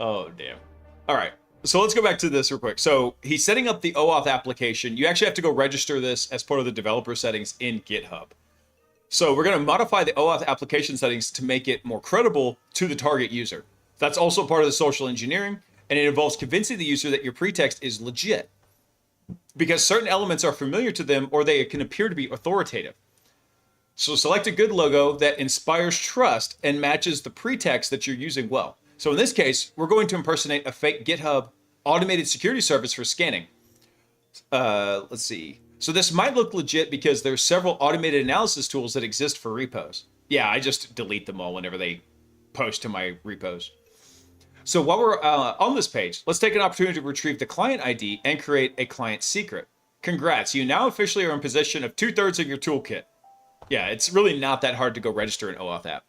Oh, damn. All right. So let's go back to this real quick. So he's setting up the OAuth application. You actually have to go register this as part of the developer settings in GitHub. So we're going to modify the OAuth application settings to make it more credible to the target user. That's also part of the social engineering, and it involves convincing the user that your pretext is legit, because certain elements are familiar to them or they can appear to be authoritative. So select a good logo that inspires trust and matches the pretext that you're using well. So in this case, we're going to impersonate a fake GitHub automated security service for scanning. Let's see. So this might look legit because there's several automated analysis tools that exist for repos. Yeah, I just delete them all whenever they post to my repos. So while we're on this page, let's take an opportunity to retrieve the client ID and create a client secret. Congrats, you now officially are in possession of 2/3 of your toolkit. Yeah, it's really not that hard to go register an OAuth app.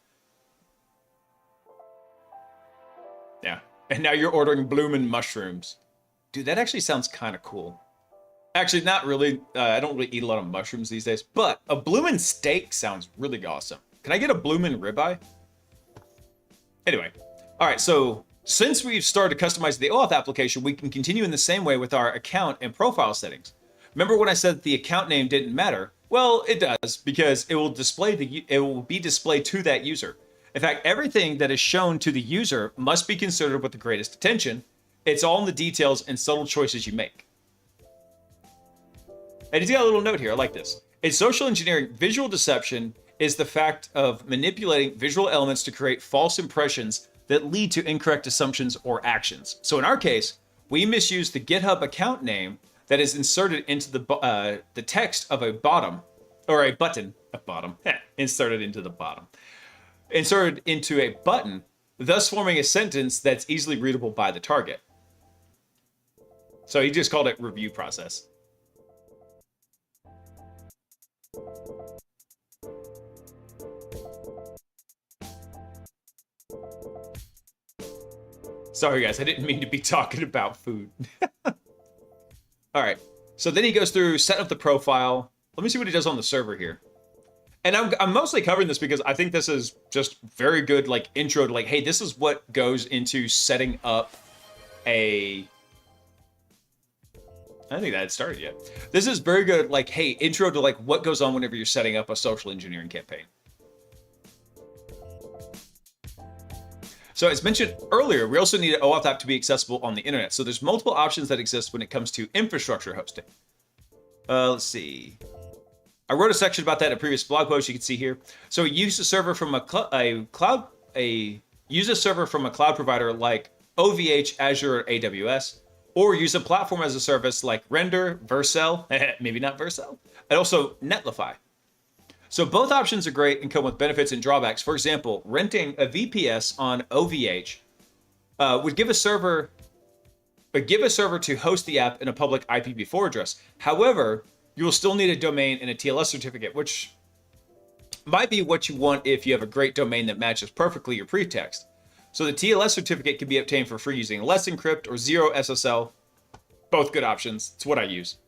Yeah, and now you're ordering bloomin' mushrooms. Dude, that actually sounds kind of cool. Actually, not really. I don't really eat a lot of mushrooms these days, but a bloomin' steak sounds really awesome. Can I get a bloomin' ribeye? Anyway, all right, so since we've started customizing the OAuth application, we can continue in the same way with our account and profile settings. Remember when I said that the account name didn't matter? Well, it does, because it will be displayed to that user. In fact, everything that is shown to the user must be considered with the greatest attention. It's all in the details and subtle choices you make. And he's got a little note here. I like this. In social engineering, visual deception is the fact of manipulating visual elements to create false impressions that lead to incorrect assumptions or actions. So in our case, we misuse the GitHub account name that is inserted into the text of a bottom, or a button, inserted into the bottom. Inserted into a button, thus forming a sentence that's easily readable by the target. So he just called it review process. Sorry guys, I didn't mean to be talking about food. All right, so then he goes through setting up the profile. Let me see what he does on the server here. And I'm mostly covering this because I think this is just very good, like, intro to, like, hey, this is what goes into setting up a... I don't think that had started yet. This is very good, like, hey, intro to, like, what goes on whenever you're setting up a social engineering campaign. So as mentioned earlier, we also need an OAuth app to be accessible on the internet. So there's multiple options that exist when it comes to infrastructure hosting. Let's see. I wrote a section about that in a previous blog post you can see here. So use a server from a cloud provider like OVH, Azure, or AWS, or use a platform as a service like Render, Vercel, maybe not Vercel, and also Netlify. So both options are great and come with benefits and drawbacks. For example, renting a VPS on OVH would give a server to host the app in a public IPv4 address. However, you will still need a domain and a TLS certificate, which might be what you want if you have a great domain that matches perfectly your pretext. So the TLS certificate can be obtained for free using Let's Encrypt or Zero SSL. Both good options. It's what I use.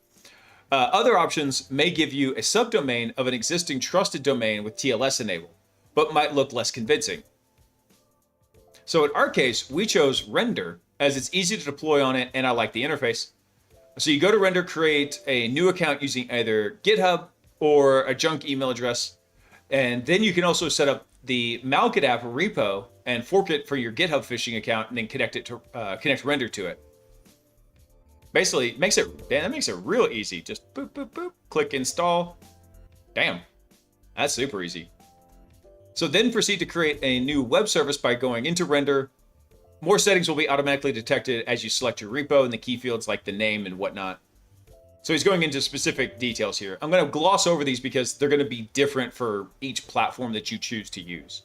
Other options may give you a subdomain of an existing trusted domain with TLS enabled, but might look less convincing. So in our case, we chose Render as it's easy to deploy on it and I like the interface. So you go to Render, create a new account using either GitHub or a junk email address. And then you can also set up the Malkit app repo and fork it for your GitHub phishing account and then connect Render to it. Basically, that makes it real easy. Just boop, boop, boop, click install. Damn, that's super easy. So then proceed to create a new web service by going into Render. More settings will be automatically detected as you select your repo and the key fields like the name and whatnot. So he's going into specific details here. I'm going to gloss over these because they're going to be different for each platform that you choose to use.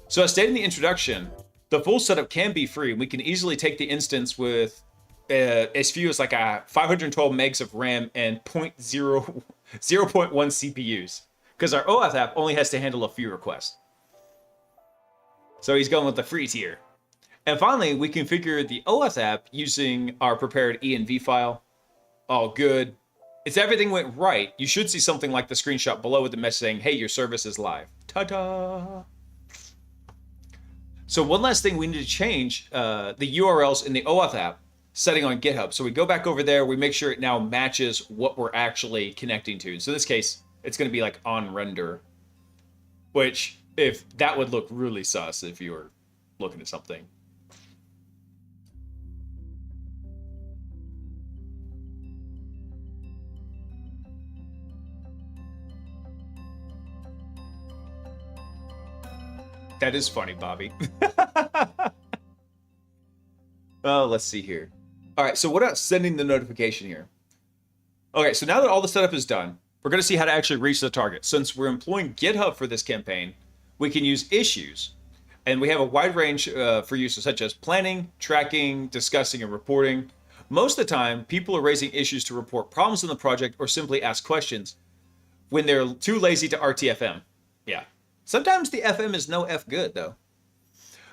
So as stated in the introduction, the full setup can be free. We can easily take the instance with as few as like a 512 megs of RAM and 0.1 CPUs, because our OAuth app only has to handle a few requests. So he's going with the free tier. And finally, we configure the OAuth app using our prepared env file. All good. If everything went right, you should see something like the screenshot below with the message saying, hey, your service is live. Ta-da! So one last thing we need to change the URLs in the OAuth app setting on GitHub. So we go back over there, we make sure it now matches what we're actually connecting to. So in this case, it's going to be like on render, which if that would look really sus if you were looking at something. That is funny, Bobby. Oh, let's see here. All right, so what about sending the notification here? Okay, so now that all the setup is done, we're going to see how to actually reach the target. Since we're employing GitHub for this campaign, we can use issues. And we have a wide range for use, such as planning, tracking, discussing, and reporting. Most of the time, people are raising issues to report problems in the project or simply ask questions when they're too lazy to RTFM. Yeah. Sometimes the FM is no F good, though.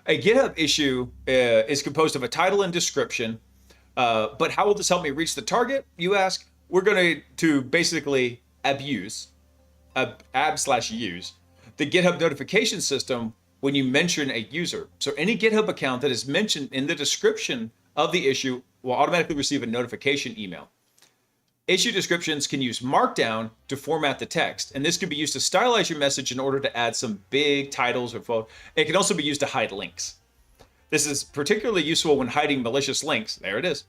A GitHub issue is composed of a title and description. But how will this help me reach the target, you ask? We're going to basically use the GitHub notification system when you mention a user. So any GitHub account that is mentioned in the description of the issue will automatically receive a notification email. Issue descriptions can use Markdown to format the text, and this can be used to stylize your message in order to add some big titles or photos. It can also be used to hide links. This is particularly useful when hiding malicious links, there it is,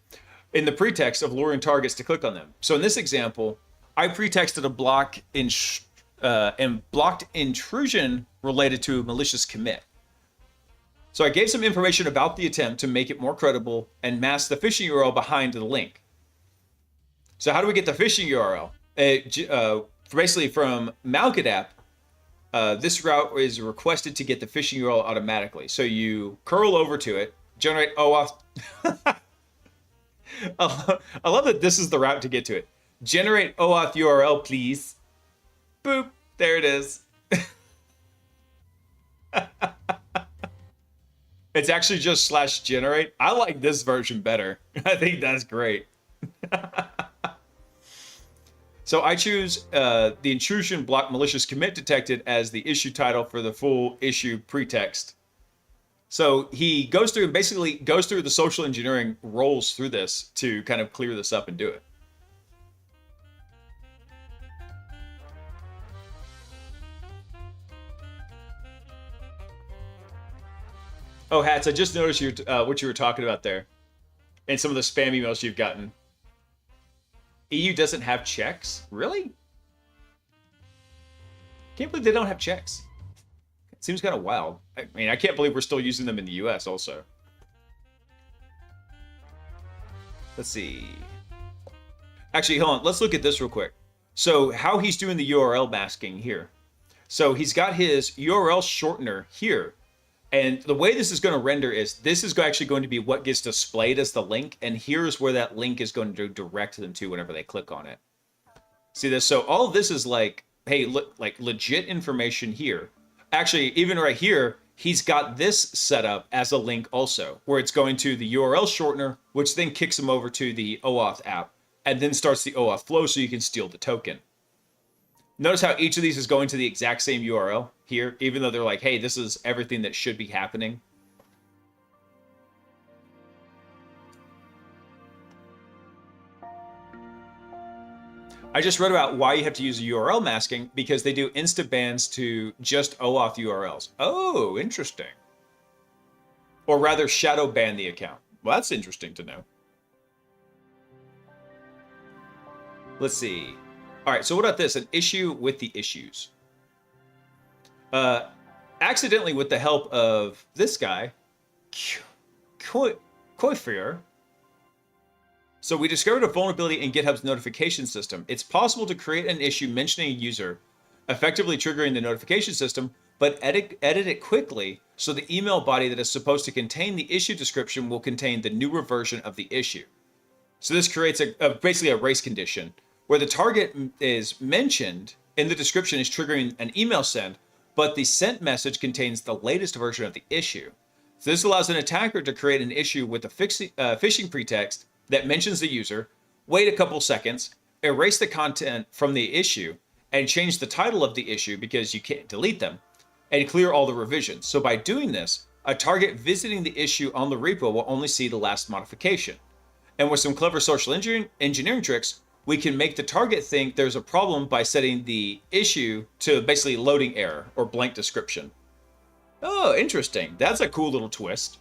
in the pretext of luring targets to click on them. So in this example, I pretexted a block and blocked intrusion related to a malicious commit. So I gave some information about the attempt to make it more credible and masked the phishing URL behind the link. So how do we get the phishing URL? Basically from Malkadap, this route is requested to get the phishing URL automatically. So you curl over to it, generate OAuth. I love that this is the route to get to it. Generate OAuth URL, please. Boop, there it is. It's actually just /generate. I like this version better. I think that's great. So I choose the intrusion block malicious commit detected as the issue title for the full issue pretext. So he goes through and basically goes through the social engineering, rolls through this to kind of clear this up and do it. Oh, Hats, I just noticed what you were talking about there and some of the spam emails you've gotten. EU doesn't have checks? Really? Can't believe they don't have checks. It seems kind of wild. I mean, I can't believe we're still using them in the US also. Let's see. Actually, hold on. Let's look at this real quick. So how he's doing the URL masking here. So he's got his URL shortener here. And the way this is going to render is this is actually going to be what gets displayed as the link. And here's where that link is going to direct them to whenever they click on it. See this? So all of this is like, hey, look, like legit information here. Actually, even right here, he's got this set up as a link also, where it's going to the URL shortener, which then kicks them over to the OAuth app and then starts the OAuth flow so you can steal the token. Notice how each of these is going to the exact same URL here, even though they're like, hey, this is everything that should be happening. I just read about why you have to use URL masking, because they do instant bans to just OAuth URLs. Oh, interesting. Or rather, shadow ban the account. Well, that's interesting to know. Let's see. All right, so what about this? An issue with the issues. Accidentally, with the help of this guy, Koifer. So we discovered a vulnerability in GitHub's notification system. It's possible to create an issue mentioning a user, effectively triggering the notification system, but edit it quickly so the email body that is supposed to contain the issue description will contain the newer version of the issue. So this creates basically a race condition where the target is mentioned in the description is triggering an email send, but the sent message contains the latest version of the issue. So this allows an attacker to create an issue with a phishing pretext that mentions the user, wait a couple seconds, erase the content from the issue, and change the title of the issue because you can't delete them, and clear all the revisions. So by doing this, a target visiting the issue on the repo will only see the last modification. And with some clever social engineering tricks, we can make the target think there's a problem by setting the issue to basically loading error or blank description. Oh, interesting. That's a cool little twist.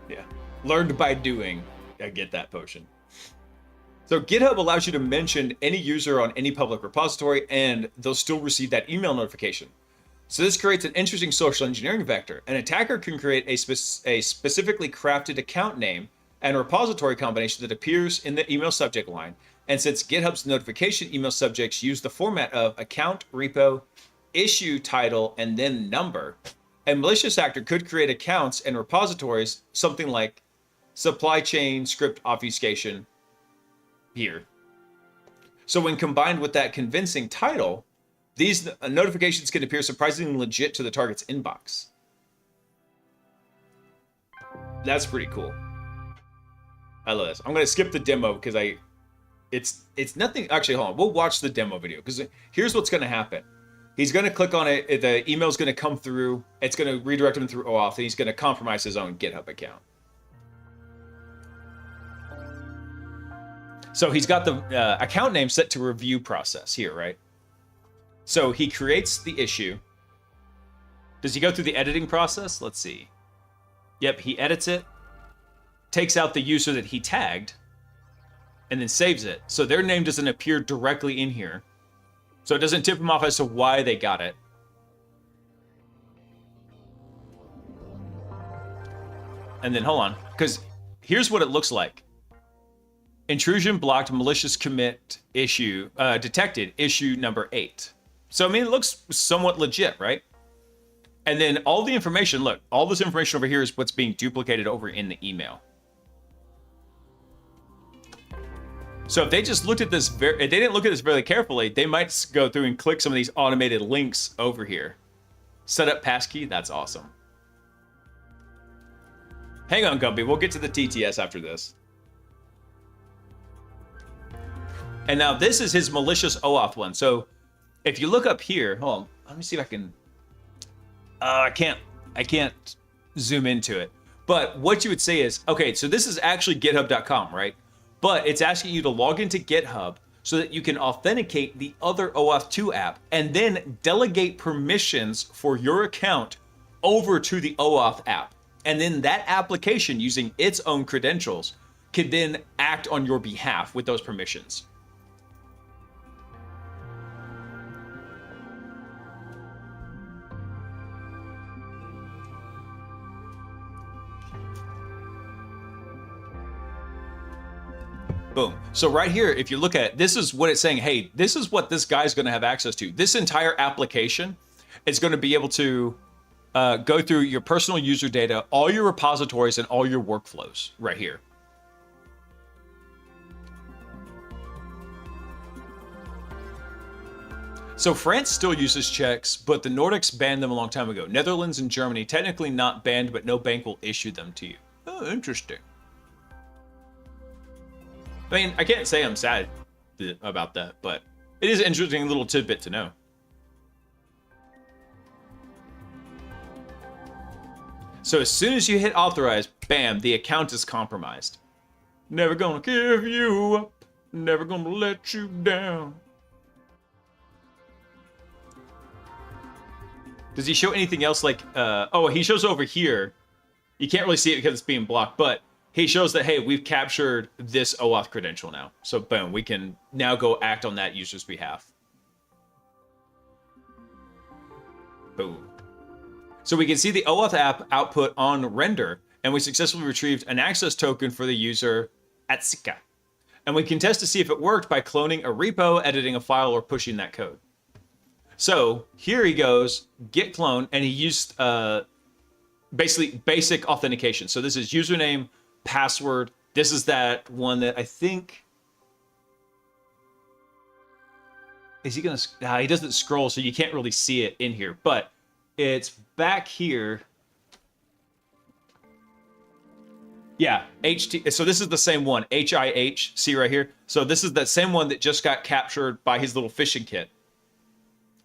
Yeah. Learned by doing. I get that potion. So GitHub allows you to mention any user on any public repository and they'll still receive that email notification. So this creates an interesting social engineering vector. An attacker can create a specifically crafted account name and repository combination that appears in the email subject line. And since GitHub's notification email subjects use the format of account, repo, issue title, and then number, a malicious actor could create accounts and repositories, something like supply chain script obfuscation here. So when combined with that convincing title, these notifications can appear surprisingly legit to the target's inbox. That's pretty cool. I love this. I'm going to skip the demo because it's nothing. Actually, hold on. We'll watch the demo video because here's what's going to happen. He's going to click on it. The email's going to come through. It's going to redirect him through OAuth, and he's going to compromise his own GitHub account. So he's got the account name set to review process here, right? So he creates the issue. Does he go through the editing process? Let's see. Yep, he edits it, takes out the user that he tagged, and then saves it. So their name doesn't appear directly in here. So it doesn't tip them off as to why they got it. And then hold on, because here's what it looks like. Intrusion blocked, malicious commit issue, detected, issue number 8. So, I mean, it looks somewhat legit, right? And then all the information, look, all this information over here is what's being duplicated over in the email. So if they just looked at this, if they didn't look at this very carefully, they might go through and click some of these automated links over here. Set up passkey, that's awesome. Hang on, Gumby, we'll get to the TTS after this. And now this is his malicious OAuth one. So if you look up here, hold on, let me see if I can, I can't zoom into it. But what you would say is, okay, so this is actually github.com, right? But it's asking you to log into GitHub so that you can authenticate the other OAuth 2 app and then delegate permissions for your account over to the OAuth app. And then that application, using its own credentials, could then act on your behalf with those permissions. Boom. So right here, if you look at it, this is what it's saying. Hey, this is what this guy's going to have access to. This entire application is going to be able to go through your personal user data, all your repositories, and all your workflows right here. So France still uses checks, but the Nordics banned them a long time ago. Netherlands and Germany, technically not banned, but no bank will issue them to you. Oh, interesting. I mean, I can't say I'm sad about that, but it is an interesting little tidbit to know. So as soon as you hit authorize, bam, the account is compromised. Never gonna give you up, never gonna let you down. Does he show anything else like, oh, he shows over here. You can't really see it because it's being blocked, but he shows that, hey, we've captured this OAuth credential now. So boom, we can now go act on that user's behalf. Boom. So we can see the OAuth app output on render, and we successfully retrieved an access token for the user at Sika. And we can test to see if it worked by cloning a repo, editing a file, or pushing that code. So here he goes, git clone, and he used basically basic authentication. So this is username, password. This is that one that I think, is he gonna, he doesn't scroll, so you can't really see it in here, but it's back here. Yeah, HT, so this is the same one, HIH, see right here? So this is that same one that just got captured by his little phishing kit.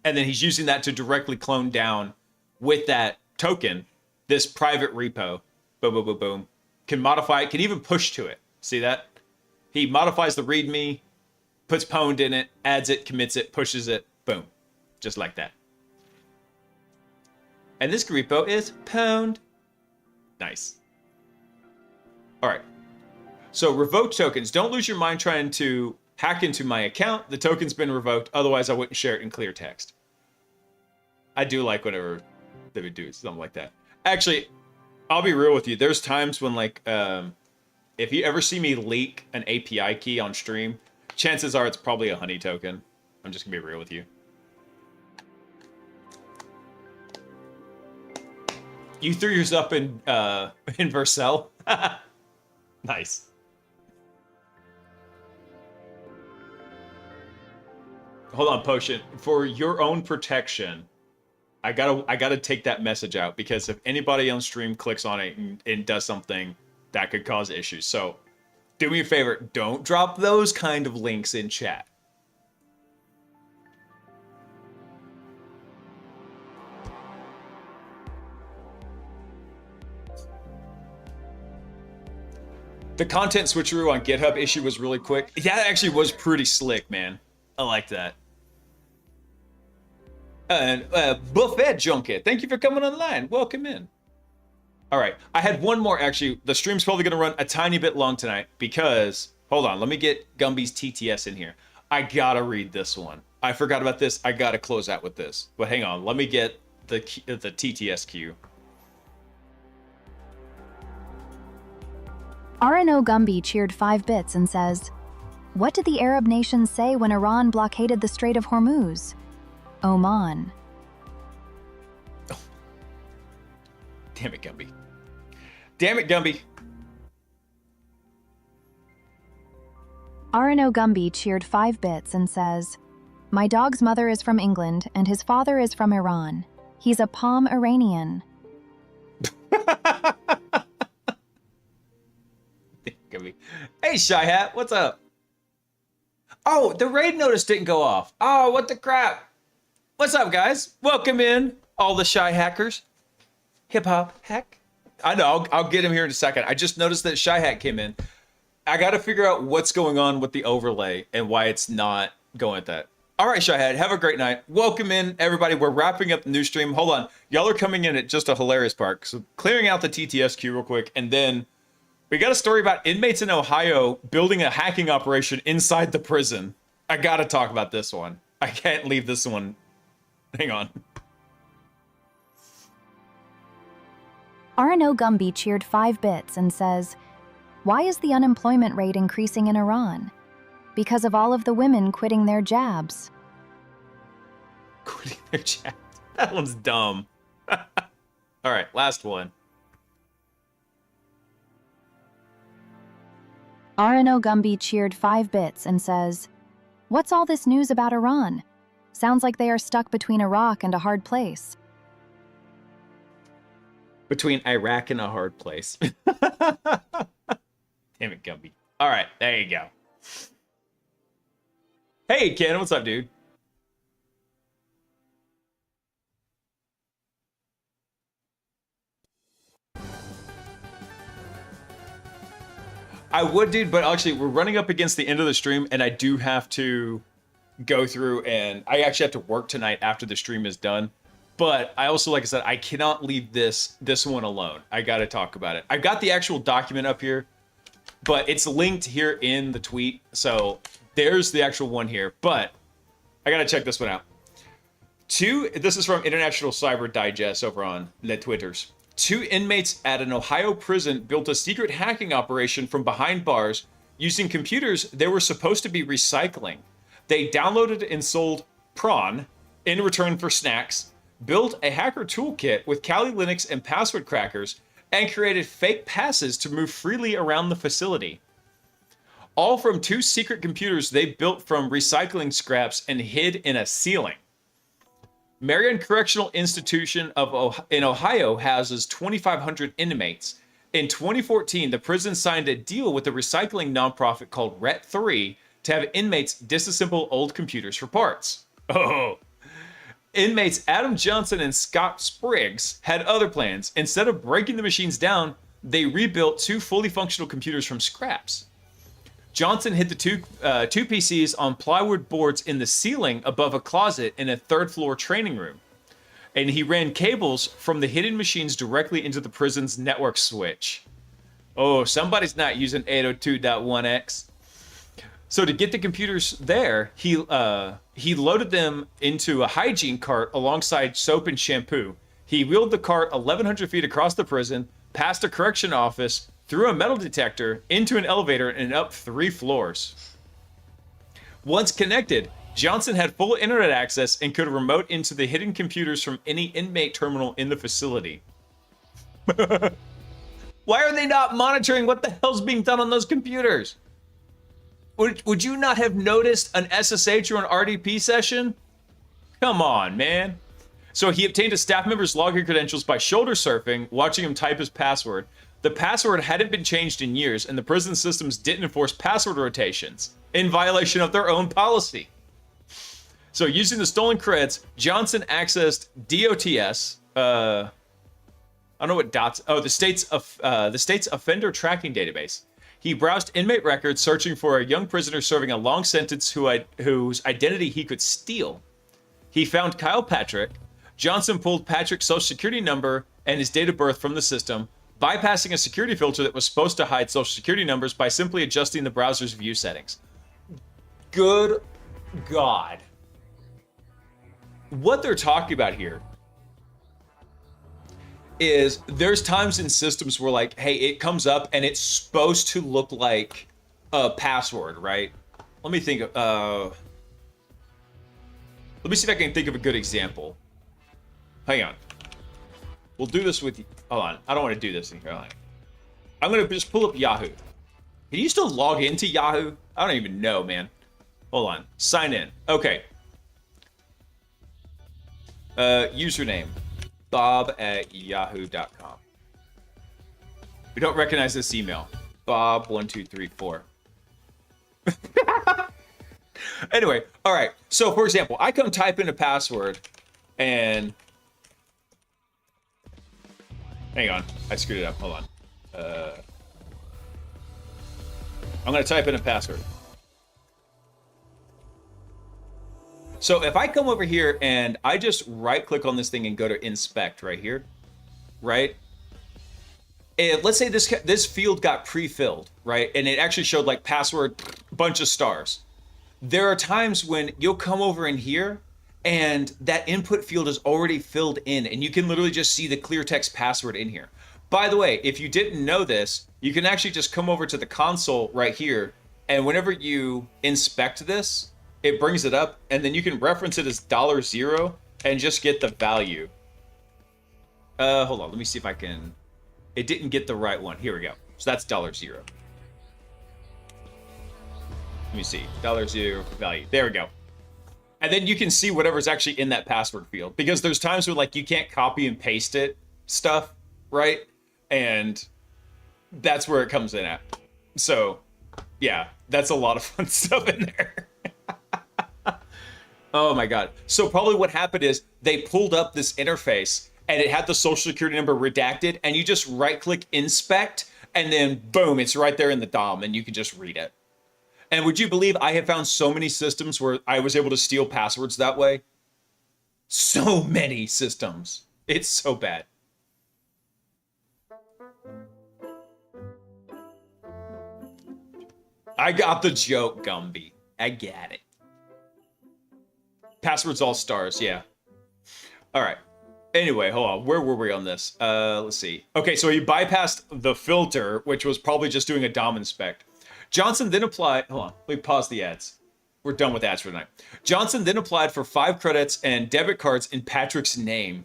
And then he's using that to directly clone down with that token, this private repo. Boom, boom, boom, boom. can modify it, can even push to it. See that? He modifies the README, puts pwned in it, adds it, commits it, pushes it, boom. Just like that. And this repo is pwned. Nice. All right. So revoke tokens. Don't lose your mind trying to hack into my account. The token's been revoked. Otherwise, I wouldn't share it in clear text. I do like whenever they would do something like that. Actually, I'll be real with you. There's times when, like, if you ever see me leak an API key on stream, chances are it's probably a honey token. I'm just gonna be real with you. You threw yours up in Vercel? Nice. Hold on, Potion. For your own protection, I gotta take that message out, because if anybody on stream clicks on it and does something, that could cause issues. So do me a favor, don't drop those kind of links in chat. The content switcheroo on GitHub issue was really quick. Yeah, that actually was pretty slick, man. I like that. And Buffet Junket, thank you for coming online. Welcome in. All right, I had one more, actually. The stream's probably going to run a tiny bit long tonight because, hold on, let me get Gumby's TTS in here. I gotta read this one. I forgot about this. I gotta close out with this. But hang on, let me get the TTS queue. RNO Gumby cheered 5 bits and says, "What did the Arab nations say when Iran blockaded the Strait of Hormuz? Oman." Damn it, Gumby. Damn it, Gumby. RNO Gumby cheered 5 bits and says, "My dog's mother is from England and his father is from Iran. He's a Palm Iranian." Gumby. Hey, Shy Hat, what's up? Oh, the raid notice didn't go off. Oh, what the crap? What's up, guys? Welcome in, all the Shy Hackers. Hip hop hack. I know, I'll get him here in a second. I just noticed that Shy Hat came in. I got to figure out what's going on with the overlay and why it's not going at that. All right, Shy Hat, have a great night. Welcome in, everybody. We're wrapping up the new stream. Hold on. Y'all are coming in at just a hilarious part. So clearing out the TTS queue real quick, and then we got a story about inmates in Ohio building a hacking operation inside the prison. I got to talk about this one. I can't leave this one. Hang on. RNO Gumby cheered 5 bits and says, "Why is the unemployment rate increasing in Iran? Because of all of the women quitting their jabs." Quitting their jabs. That one's dumb. All right, last one. RNO Gumby cheered 5 bits and says, "What's all this news about Iran? Sounds like they are stuck between Iraq and a hard place." Between Iraq and a hard place. Damn it, Gumby. All right, there you go. Hey, Ken, what's up, dude? I would, dude, but actually, we're running up against the end of the stream, and I do have to go through, and I actually have to work tonight after the stream is done. But I also, like I said, I cannot leave this one alone. I got to talk about it. I've got the actual document up here, but it's linked here in the tweet. So there's the actual one here, but I got to check this one out. This is from International Cyber Digest over on the Twitters. 2 inmates at an Ohio prison built a secret hacking operation from behind bars using computers they were supposed to be recycling. They downloaded and sold prawn in return for snacks, built a hacker toolkit with Kali Linux and password crackers, and created fake passes to move freely around the facility. All from 2 secret computers they built from recycling scraps and hid in a ceiling. Marion Correctional Institution in Ohio houses 2,500 inmates. In 2014, the prison signed a deal with a recycling nonprofit called RET3 to have inmates disassemble old computers for parts. Oh. Inmates Adam Johnson and Scott Spriggs had other plans. Instead of breaking the machines down, they rebuilt 2 fully functional computers from scraps. Johnson hid the two PCs on plywood boards in the ceiling above a closet in a 3rd floor training room. And he ran cables from the hidden machines directly into the prison's network switch. Oh, somebody's not using 802.1x. So to get the computers there, he loaded them into a hygiene cart alongside soap and shampoo. He wheeled the cart 1,100 feet across the prison, past a correction office, through a metal detector, into an elevator, and up 3 floors. Once connected, Johnson had full internet access and could remote into the hidden computers from any inmate terminal in the facility. Why are they not monitoring what the hell's being done on those computers? Would you not have noticed an SSH or an RDP session? Come on, man. So he obtained a staff member's login credentials by shoulder surfing, watching him type his password. The password hadn't been changed in years, and the prison systems didn't enforce password rotations, in violation of their own policy. So using the stolen creds, Johnson accessed DOTS, I don't know what dots, oh, the state's offender tracking database. He browsed inmate records, searching for a young prisoner serving a long sentence whose identity he could steal. He found Kyle Patrick. Johnson pulled Patrick's social security number and his date of birth from the system, bypassing a security filter that was supposed to hide social security numbers by simply adjusting the browser's view settings. Good God. What they're talking about here is there's times in systems where, like, hey, it comes up and it's supposed to look like a password, right? Let me think of, let me see if I can think of a good example. Hang on. We'll do this with, hold on. I don't want to do this in here. I'm going to just pull up Yahoo. Can you still log into Yahoo? I don't even know, man. Hold on. Sign in. Okay. Username. bob@yahoo.com. We don't recognize this email. Bob1234. Anyway, all right. So, for example, I come type in a password and... Hang on. I screwed it up. Hold on. I'm going to type in a password. So if I come over here and I just right-click on this thing and go to inspect right here, right? And let's say this field got pre-filled, right? And it actually showed like password, bunch of stars. There are times when you'll come over in here and that input field is already filled in and you can literally just see the clear text password in here. By the way, if you didn't know this, you can actually just come over to the console right here, and whenever you inspect this, it brings it up, and then you can reference it as $0 and just get the value. Hold on, let me see if I can... It didn't get the right one. Here we go. So that's $0. Let me see. $0 value. There we go. And then you can see whatever's actually in that password field, because there's times where like you can't copy and paste it stuff, right? And that's where it comes in at. So yeah, that's a lot of fun stuff in there. Oh my God. So probably what happened is they pulled up this interface and it had the social security number redacted, and you just right click inspect and then boom, it's right there in the DOM and you can just read it. And would you believe I have found so many systems where I was able to steal passwords that way? So many systems. It's so bad. I got the joke, Gumby. I get it. Passwords all stars, yeah. All right. Anyway, hold on. Where were we on this? Let's see. Okay, so he bypassed the filter, which was probably just doing a DOM inspect. Johnson then applied... Hold on. Let me pause the ads. We're done with ads for tonight. Johnson then applied for 5 credits and debit cards in Patrick's name.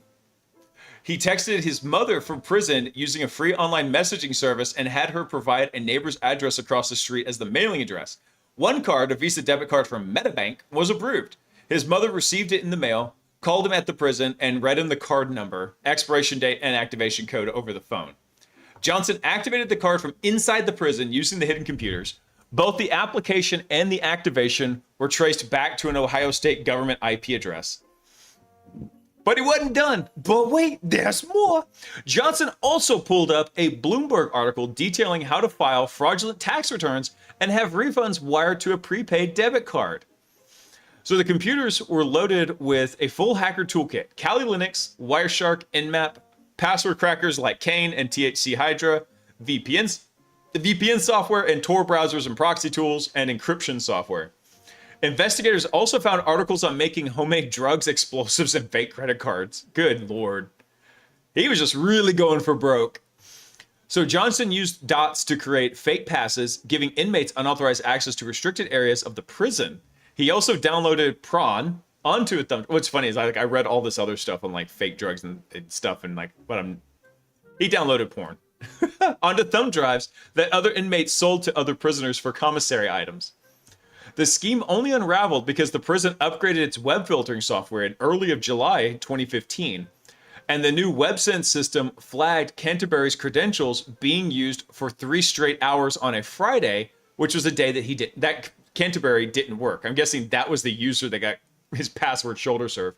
He texted his mother from prison using a free online messaging service and had her provide a neighbor's address across the street as the mailing address. One card, a Visa debit card from MetaBank, was approved. His mother received it in the mail, called him at the prison, and read him the card number, expiration date, and activation code over the phone. Johnson activated the card from inside the prison using the hidden computers. Both the application and the activation were traced back to an Ohio State government IP address. But he wasn't done. But wait, there's more. Johnson also pulled up a Bloomberg article detailing how to file fraudulent tax returns and have refunds wired to a prepaid debit card. So the computers were loaded with a full hacker toolkit: Kali Linux, Wireshark, Nmap, password crackers like Kane and THC Hydra, VPN software, and Tor browsers and proxy tools, and encryption software. Investigators also found articles on making homemade drugs, explosives, and fake credit cards. Good Lord. He was just really going for broke. So Johnson used dots to create fake passes, giving inmates unauthorized access to restricted areas of the prison. He also downloaded prawn onto a thumb. What's funny is I read all this other stuff on like fake drugs and stuff, and like, he downloaded porn onto thumb drives that other inmates sold to other prisoners for commissary items. The scheme only unraveled because the prison upgraded its web filtering software in early of July 2015, and the new WebSense system flagged Canterbury's credentials being used for 3 straight hours on a Friday, which was a day that Canterbury didn't work. I'm guessing that was the user that got his password shoulder surfed.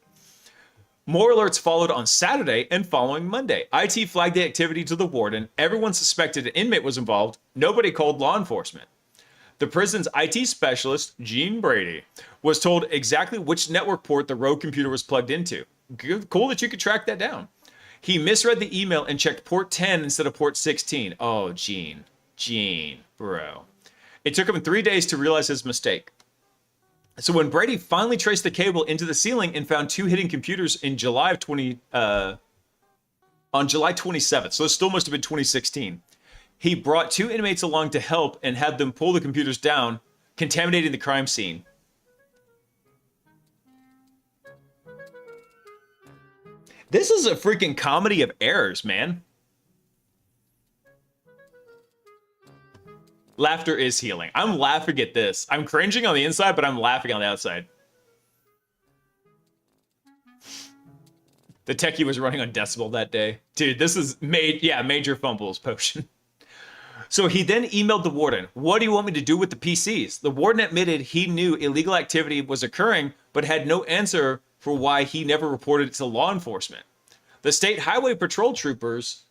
More alerts followed on Saturday and following Monday. IT flagged the activity to the warden. Everyone suspected an inmate was involved. Nobody called law enforcement. The prison's IT specialist, Gene Brady, was told exactly which network port the rogue computer was plugged into. Cool that you could track that down. He misread the email and checked port 10 instead of port 16. Oh, Gene, bro. It took him 3 days to realize his mistake. So when Brady finally traced the cable into the ceiling and found 2 hidden computers in on July 27th, so it still must have been 2016, he brought 2 inmates along to help and had them pull the computers down, contaminating the crime scene. This is a freaking comedy of errors, man. Laughter is healing. I'm laughing at this. I'm cringing on the inside, but I'm laughing on the outside. The techie was running on decibel that day. Dude, this is major fumbles potion. So he then emailed the warden. What do you want me to do with the PCs? The warden admitted he knew illegal activity was occurring, but had no answer for why he never reported it to law enforcement. The state highway patrol troopers,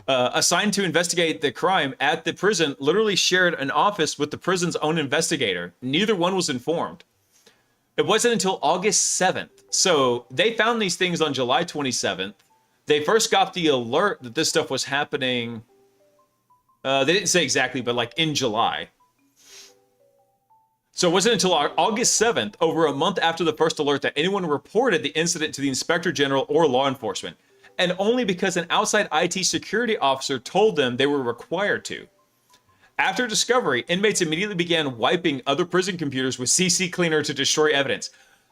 assigned to investigate the crime at the prison, literally shared an office with the prison's own investigator. Neither one was informed. It wasn't until August 7th. So they found these things on July 27th. They first got the alert that this stuff was happening. They didn't say exactly, but like in July. So it wasn't until August 7th, over a month after the first alert, that anyone reported the incident to the Inspector General or law enforcement. And only because an outside IT security officer told them they were required to. After discovery, inmates immediately began wiping other prison computers with CC Cleaner to destroy evidence.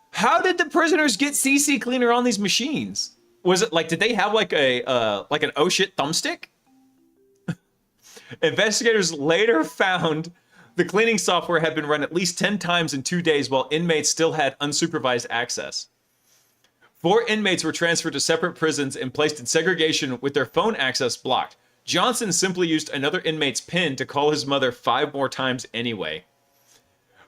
How did the prisoners get CC Cleaner on these machines? Was it like, did they have like an oh shit thumbstick? Investigators later found the cleaning software had been run at least 10 times in 2 days while inmates still had unsupervised access. 4 inmates were transferred to separate prisons and placed in segregation with their phone access blocked. Johnson simply used another inmate's PIN to call his mother 5 more times anyway.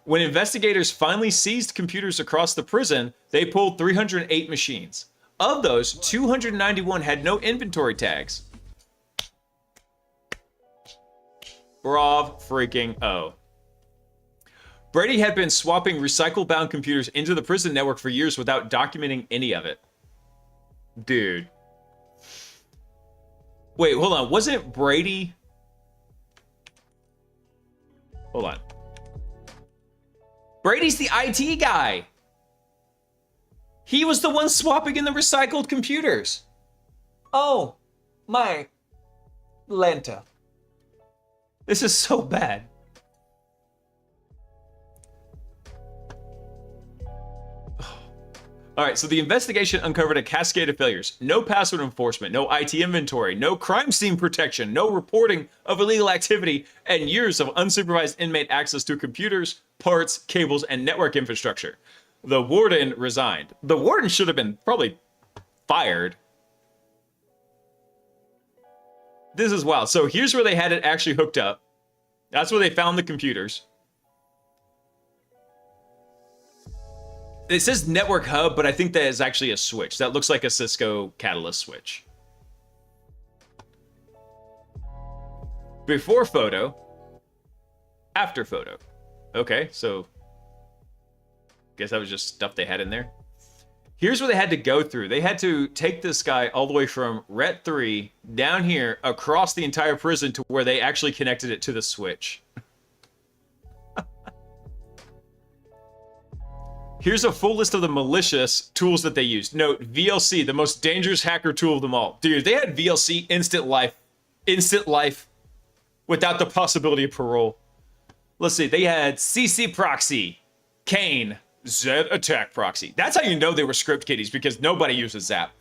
When investigators finally seized computers across the prison, they pulled 308 machines. Of those, 291 had no inventory tags. Brav freaking O. Brady had been swapping recycle-bound computers into the prison network for years without documenting any of it. Dude. Wait, hold on. Wasn't Brady... Hold on. Brady's the IT guy. He was the one swapping in the recycled computers. Oh, my Lanta. This is so bad. All right, so the investigation uncovered a cascade of failures. No password enforcement, no IT inventory, no crime scene protection, no reporting of illegal activity, and years of unsupervised inmate access to computers, parts, cables, and network infrastructure. The warden resigned. The warden should have been probably fired. This is wild. So here's where they had it actually hooked up. That's where they found the computers. It says network hub, but I think that is actually a switch. That looks like a Cisco Catalyst switch. Before photo, after photo. Okay, so guess that was just stuff they had in there. Here's what they had to go through. They had to take this guy all the way from Ret 3 down here across the entire prison to where they actually connected it to the switch. Here's a full list of the malicious tools that they used. Note, VLC, the most dangerous hacker tool of them all. Dude, they had VLC instant life without the possibility of parole. Let's see, they had CC proxy, Kane, Z attack proxy. That's how you know they were script kiddies, because nobody uses Zap.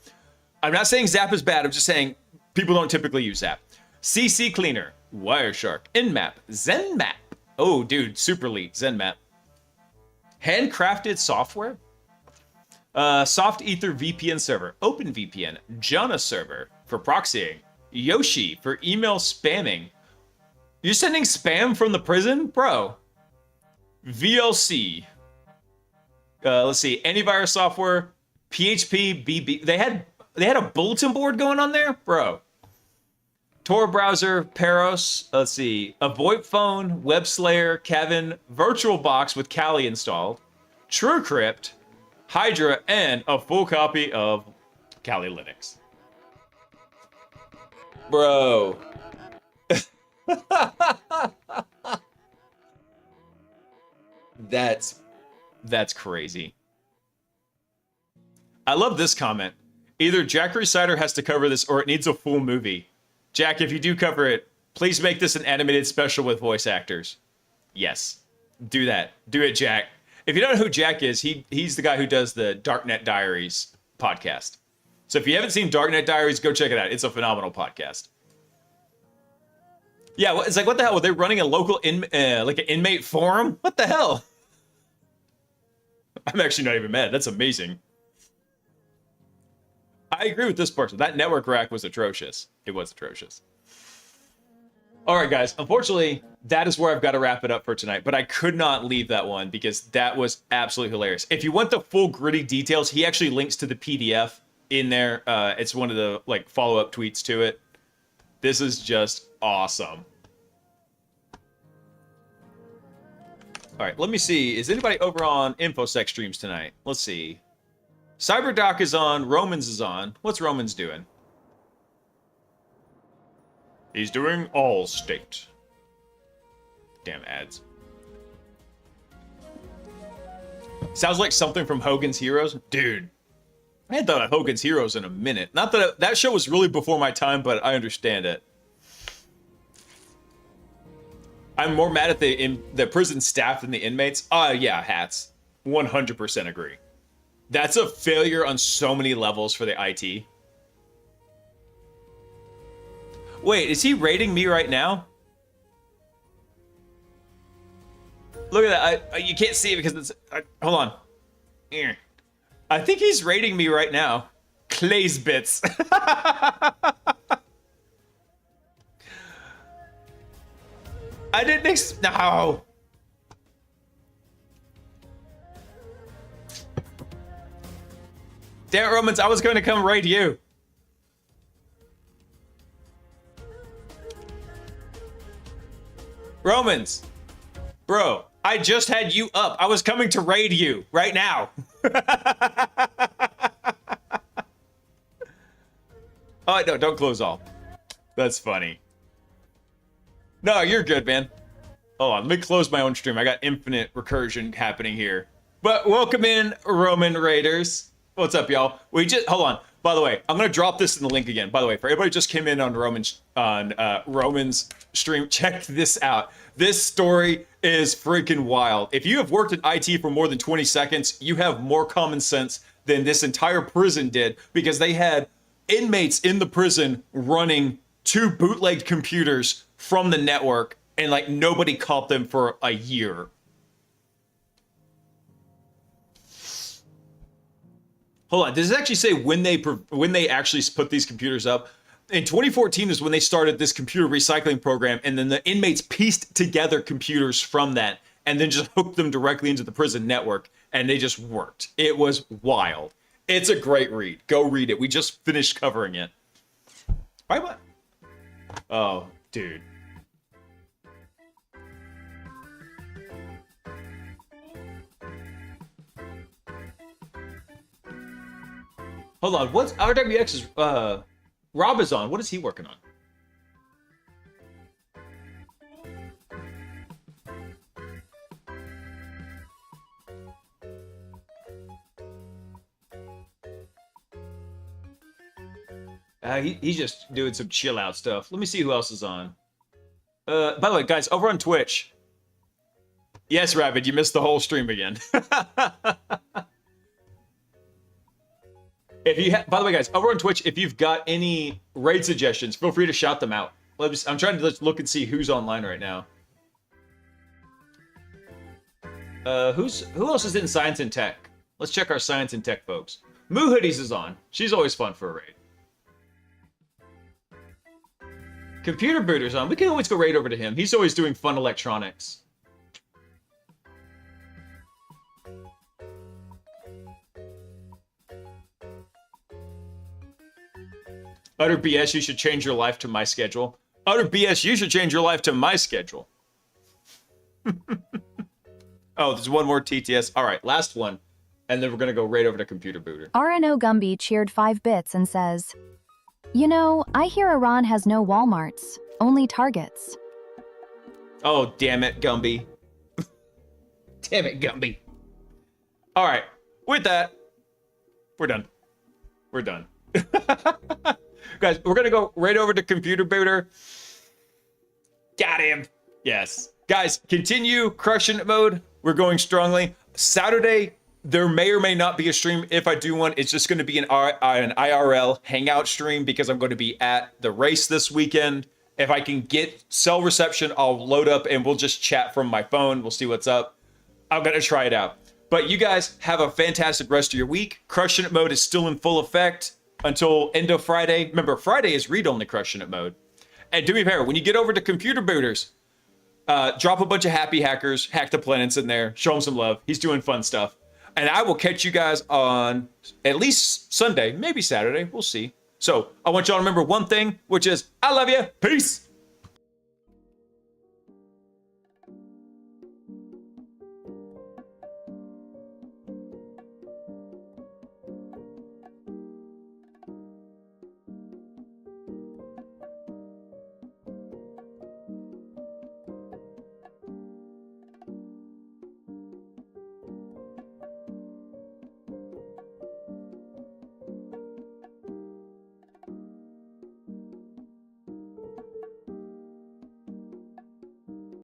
I'm not saying Zap is bad, I'm just saying people don't typically use Zap. CC cleaner, Wireshark, Nmap, ZenMap. Oh, dude, super elite, ZenMap. Handcrafted software? Soft Ether VPN server, OpenVPN, Jana server for proxying, Yoshi for email spamming. You're sending spam from the prison? Bro. VLC. Let's see, antivirus software, PHP, BB. They had a bulletin board going on there? Bro. Tor browser, Peros, let's see, a VoIP phone, WebSlayer, Kevin, VirtualBox with Kali installed, TrueCrypt, Hydra, and a full copy of Kali Linux. Bro. That's crazy. I love this comment. Either Jack Resider has to cover this or it needs a full movie. Jack, if you do cover it, please make this an animated special with voice actors. Yes. Do that. Do it, Jack. If you don't know who Jack is, he's the guy who does the Darknet Diaries podcast. So if you haven't seen Darknet Diaries, go check it out. It's a phenomenal podcast. Yeah, it's like, what the hell? Were they running a local like an inmate forum? What the hell? I'm actually not even mad. That's amazing. I agree with this person. That network rack was atrocious. It was atrocious. All right, guys. Unfortunately, that is where I've got to wrap it up for tonight. But I could not leave that one because that was absolutely hilarious. If you want the full gritty details, he actually links to the PDF in there. It's one of the like follow-up tweets to it. This is just awesome. All right, let me see. Is anybody over on InfoSec streams tonight? Let's see. CyberDoc is on. Romans is on. What's Romans doing? He's doing all state. Damn ads. Sounds like something from Hogan's Heroes. Dude, I hadn't thought of Hogan's Heroes in a minute. Not that that show was really before my time, but I understand it. I'm more mad at the prison staff than the inmates. Yeah, hats. 100% agree. That's a failure on so many levels for the IT. Wait, is he rating me right now? Look at that. You can't see it because it's... hold on. I think he's rating me right now. Clay's bits. I didn't no. Damn it, Romans, I was going to come raid you. Romans. Bro, I just had you up. I was coming to raid you right now. Oh, no, don't close all. That's funny. No, you're good, man. Hold on, let me close my own stream. I got infinite recursion happening here. But welcome in, Roman Raiders. What's up, y'all? Hold on. By the way, I'm gonna drop this in the link again. By the way, for everybody who just came in on Roman's stream, check this out. This story is freaking wild. If you have worked in IT for more than 20 seconds, you have more common sense than this entire prison did, because they had inmates in the prison running 2 bootlegged computers from the network, and like nobody caught them for a year. Hold on, does it actually say when they actually put these computers up? In 2014 is when they started this computer recycling program, and then the inmates pieced together computers from that and then just hooked them directly into the prison network. and they just worked. It was wild. It's a great read. Go read it. We just finished covering it. Why am I? Oh, dude. Hold on. What's RWX's Rob is on? What is he working on? He's just doing some chill out stuff. Let me see who else is on. By the way, guys, over on Twitch. Yes, Rabbit, you missed the whole stream again. By the way, guys, over on Twitch, if you've got any raid suggestions, feel free to shout them out. I'm trying to look and see who's online right now. Who else is in science and tech? Let's check our science and tech folks. Moo Hoodies is on. She's always fun for a raid. Computer Booter's on. We can always go raid over to him. He's always doing fun electronics. Utter BS, you should change your life to my schedule. Utter BS, you should change your life to my schedule. Oh, there's one more TTS. All right, last one. And then we're going to go right over to Computer Booter. RNO Gumby cheered 5 bits and says, "You know, I hear Iran has no Walmarts, only Targets." Oh, damn it, Gumby. Damn it, Gumby. All right, with that, we're done. We're done. Guys, we're going to go right over to Computer Booter. Got him. Yes. Guys, continue crushing it mode. We're going strongly. Saturday, there may or may not be a stream. If I do one, it's just going to be an IRL hangout stream because I'm going to be at the race this weekend. If I can get cell reception, I'll load up and we'll just chat from my phone. We'll see what's up. I'm going to try it out. But you guys have a fantastic rest of your week. Crushing it mode is still in full effect until end of Friday. Remember, Friday is read-only Crushing It mode. And do me a favor, when you get over to Computer Booters, drop a bunch of happy hackers, hack the planets in there, show him some love. He's doing fun stuff. And I will catch you guys on at least Sunday, maybe Saturday. We'll see. So I want y'all to remember one thing, which is I love you. Peace.